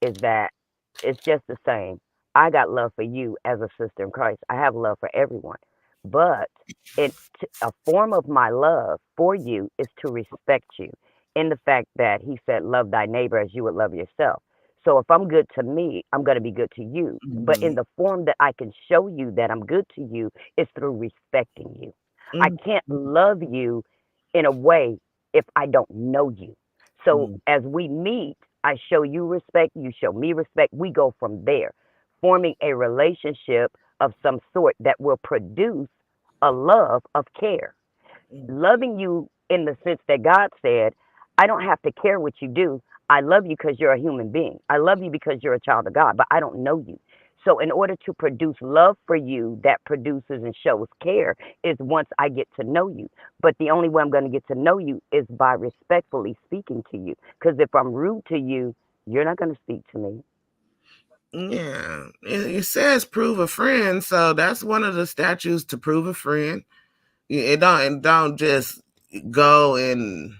[SPEAKER 8] is that it's just the same. I got love for you as a sister in Christ. I have love for everyone. But a form of my love for you is to respect you in the fact that he said, love thy neighbor as you would love yourself. So if I'm good to me, I'm going to be good to you.
[SPEAKER 5] Mm-hmm.
[SPEAKER 8] But in the form that I can show you that I'm good to you is through respecting you. I can't love you in a way if I don't know you. So as we meet, I show you respect, you show me respect. We go from there, forming a relationship of some sort that will produce a love of care. Loving you in the sense that God said, I don't have to care what you do. I love you because you're a human being. I love you because you're a child of God, but I don't know you. So in order to produce love for you that produces and shows care is once I get to know you. But the only way I'm going to get to know you is by respectfully speaking to you. Because if I'm rude to you, you're not going to speak to me.
[SPEAKER 5] Yeah, it says prove a friend, so that's one of the statutes to prove a friend. It don't just go and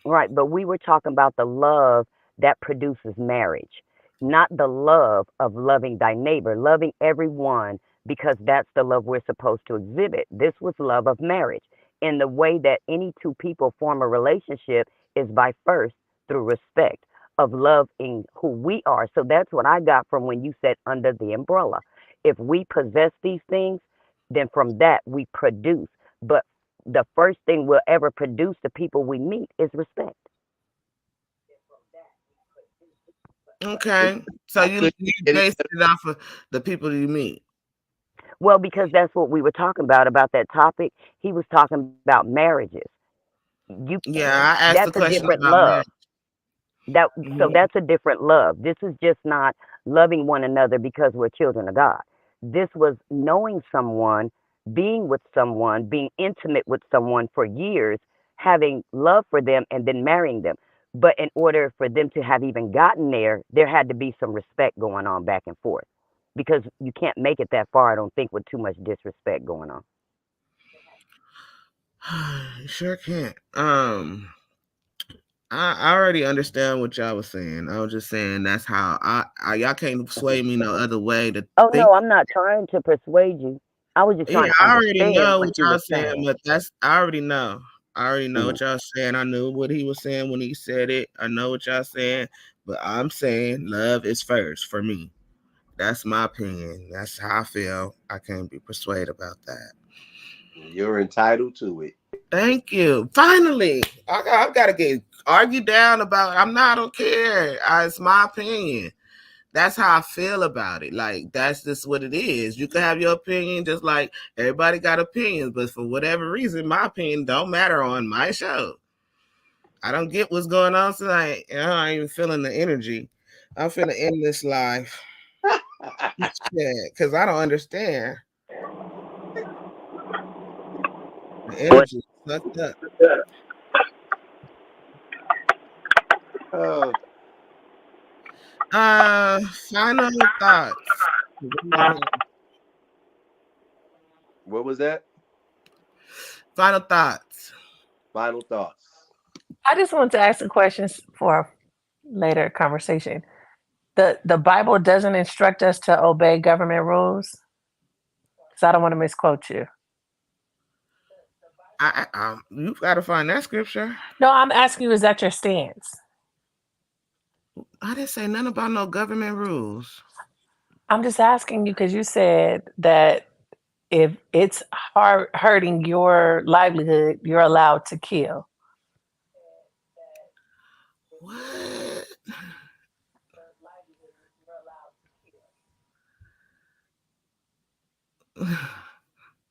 [SPEAKER 8] Right, but we were talking about the love that produces marriage, not the love of loving thy neighbor, loving everyone because that's the love we're supposed to exhibit. This was love of marriage. And the way that any two people form a relationship is by first through respect of loving who we are. So that's what I got from when you said under the umbrella. If we possess these things, then from that we produce. But the first thing we'll ever produce to people we meet is respect.
[SPEAKER 5] Okay, so you based it off of the people you meet.
[SPEAKER 8] Well, because that's what we were talking about that topic. He was talking about marriages.
[SPEAKER 5] I asked the question
[SPEAKER 8] different
[SPEAKER 5] about
[SPEAKER 8] love.
[SPEAKER 5] marriage.
[SPEAKER 8] So that's a different love. This is just not loving one another because we're children of God. This was knowing someone, being with someone, being intimate with someone for years, having love for them, and then marrying them. But in order for them to have even gotten there, there had to be some respect going on back and forth. Because you can't make it that far, I don't think, with too much disrespect going on.
[SPEAKER 5] You sure can't. I already understand what y'all was saying. I was just saying that's how I y'all can't sway me no other way to
[SPEAKER 8] Oh
[SPEAKER 5] think.
[SPEAKER 8] no, I'm not trying to persuade you. I was just
[SPEAKER 5] Yeah,
[SPEAKER 8] trying to
[SPEAKER 5] I already
[SPEAKER 8] understand
[SPEAKER 5] know
[SPEAKER 8] what
[SPEAKER 5] what
[SPEAKER 8] you
[SPEAKER 5] y'all
[SPEAKER 8] were
[SPEAKER 5] saying,
[SPEAKER 8] saying.
[SPEAKER 5] but I already know. I already know
[SPEAKER 3] Mm.
[SPEAKER 5] what y'all saying. I knew what he was saying when he said it. I know what y'all saying, but I'm saying love is first for me. That's my opinion. That's how I feel. I can't be persuaded about that.
[SPEAKER 7] You're entitled to it.
[SPEAKER 5] Thank you. Finally, I've got to get argued down about. I don't care. It's my opinion. That's how I feel about it. Like, that's just what it is. You can have your opinion, just like everybody got opinions, but for whatever reason, my opinion don't matter on my show. I don't get what's going on tonight. I ain't even feeling the energy. I'm finna end this live. Because I don't understand. The energy is sucked up.
[SPEAKER 7] Oh,
[SPEAKER 5] Final thoughts.
[SPEAKER 7] what was that?
[SPEAKER 5] Final thoughts.
[SPEAKER 7] Final thoughts.
[SPEAKER 6] I just want to ask the questions for later conversation. The Bible doesn't instruct us to obey government rules, so I don't want to misquote you.
[SPEAKER 5] You've got to find that scripture.
[SPEAKER 6] No, I'm asking you, is that your stance?
[SPEAKER 5] I didn't say nothing about no government rules.
[SPEAKER 6] I'm just asking you because you said that if it's hurting your livelihood, you're allowed to kill.
[SPEAKER 5] What?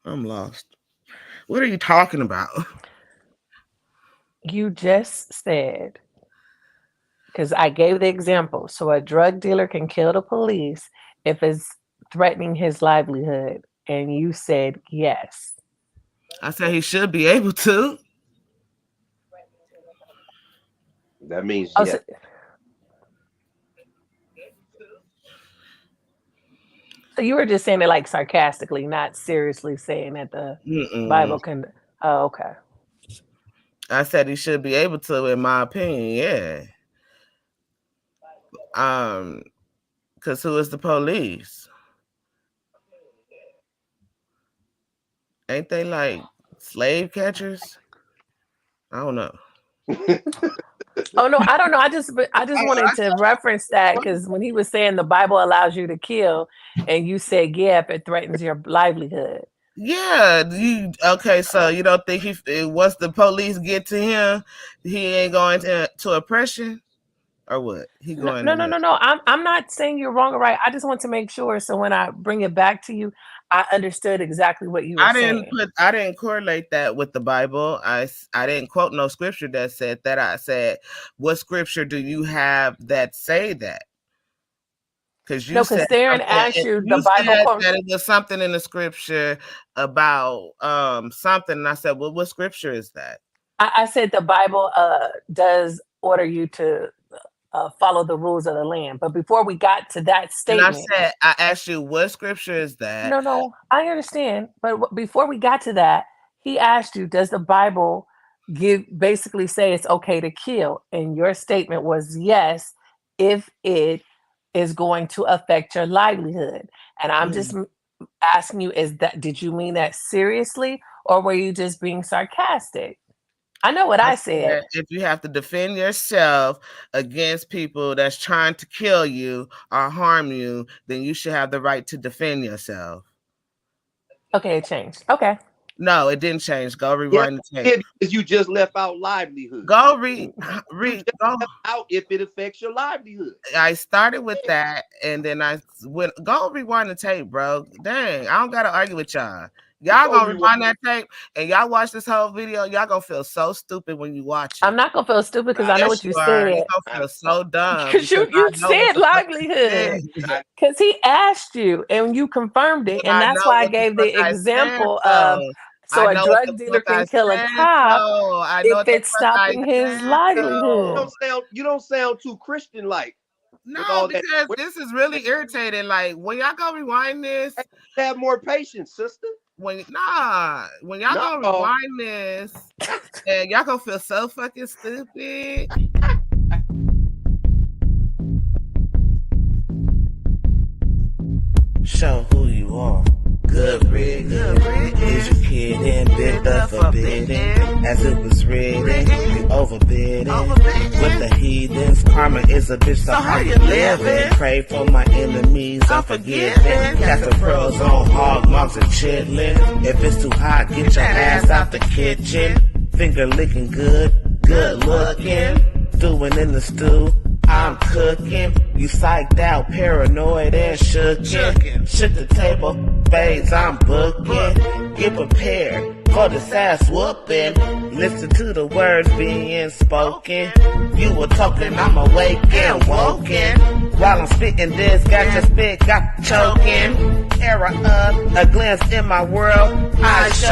[SPEAKER 5] I'm lost. What are you talking about?
[SPEAKER 6] You just said, because I gave the example. So a drug dealer can kill the police if it's threatening his livelihood. And you said yes.
[SPEAKER 5] I said he should be able to.
[SPEAKER 7] That means
[SPEAKER 6] Oh,
[SPEAKER 7] yes.
[SPEAKER 6] so you were just saying it like sarcastically, not seriously saying that the Bible can. Oh, okay.
[SPEAKER 5] I said he should be able to, in my opinion. Yeah. Because who is the police? Ain't they like slave catchers? I don't know.
[SPEAKER 6] Oh no, I don't know. I just wanted to reference that because when he was saying the Bible allows you to kill, and you said yeah, if it threatens your livelihood.
[SPEAKER 5] Yeah. Okay? So you don't think once the police get to him, he ain't going to oppression, or what? He going
[SPEAKER 6] No.
[SPEAKER 5] to what?
[SPEAKER 6] I'm not saying you're wrong or right. I just want to make sure. So when I bring it back to you, I understood exactly what you were saying.
[SPEAKER 5] I didn't correlate that with the Bible. I didn't quote no scripture that said that. I said, what scripture do you have that say that? Because you said
[SPEAKER 6] Darren asked you the Bible quote.
[SPEAKER 5] that it was something in the scripture about something, and I said, well, what scripture is that?
[SPEAKER 6] I said the Bible does order you to follow the rules of the land. But before we got to that statement,
[SPEAKER 5] and I asked you, what scripture is that?
[SPEAKER 6] No, I understand. But before we got to that, he asked you, does the Bible basically say it's okay to kill? And your statement was yes, if it is going to affect your livelihood. And I'm just asking you, did you mean that seriously, or were you just being sarcastic? I know what I said.
[SPEAKER 5] If you have to defend yourself against people that's trying to kill you or harm you, then you should have the right to defend yourself.
[SPEAKER 6] Okay, it changed. Okay.
[SPEAKER 5] No, it didn't change. Go rewind the tape.
[SPEAKER 7] Because you just left out livelihood.
[SPEAKER 5] Go read.
[SPEAKER 7] Go out if it affects your livelihood.
[SPEAKER 5] I started with that, and then I went. Go rewind the tape, bro. Dang, I don't gotta argue with y'all. Y'all gonna rewind that tape, and y'all watch this whole video. Y'all gonna feel so stupid when you watch it.
[SPEAKER 6] I'm not gonna feel stupid because I know what you said.
[SPEAKER 5] You're gonna feel so dumb
[SPEAKER 6] because you said livelihood. Because he asked you, and you confirmed it, and that's why I gave the example of. So a drug dealer can kill a cop if it's stopping his livelihood.
[SPEAKER 7] You don't sound too Christian-like.
[SPEAKER 5] No, because this is really irritating. Like when y'all go rewind this,
[SPEAKER 7] have more patience, sister.
[SPEAKER 5] when y'all gonna rewind this, and y'all gonna feel so fucking stupid.
[SPEAKER 1] Show who you are. Good riddance. Is your kid and bit the forbidden? As it was written, you overbid it. With the heathens, karma is a bitch, so how you living? Pray for my enemies, I'm forgiving. Cast the pearls on hog moms and chitlin'. If it's too hot, get your ass out the kitchen. Finger licking good, good looking. Stewing in the stew, I'm cooking. You psyched out, paranoid and shookin'. Shook the table, fades I'm booking. Get prepared for this ass whooping. Listen to the words being spoken. You were talking, I'm awake and woken. While I'm spitting this, got your spit, got choking. Era of a glance in my world, I shut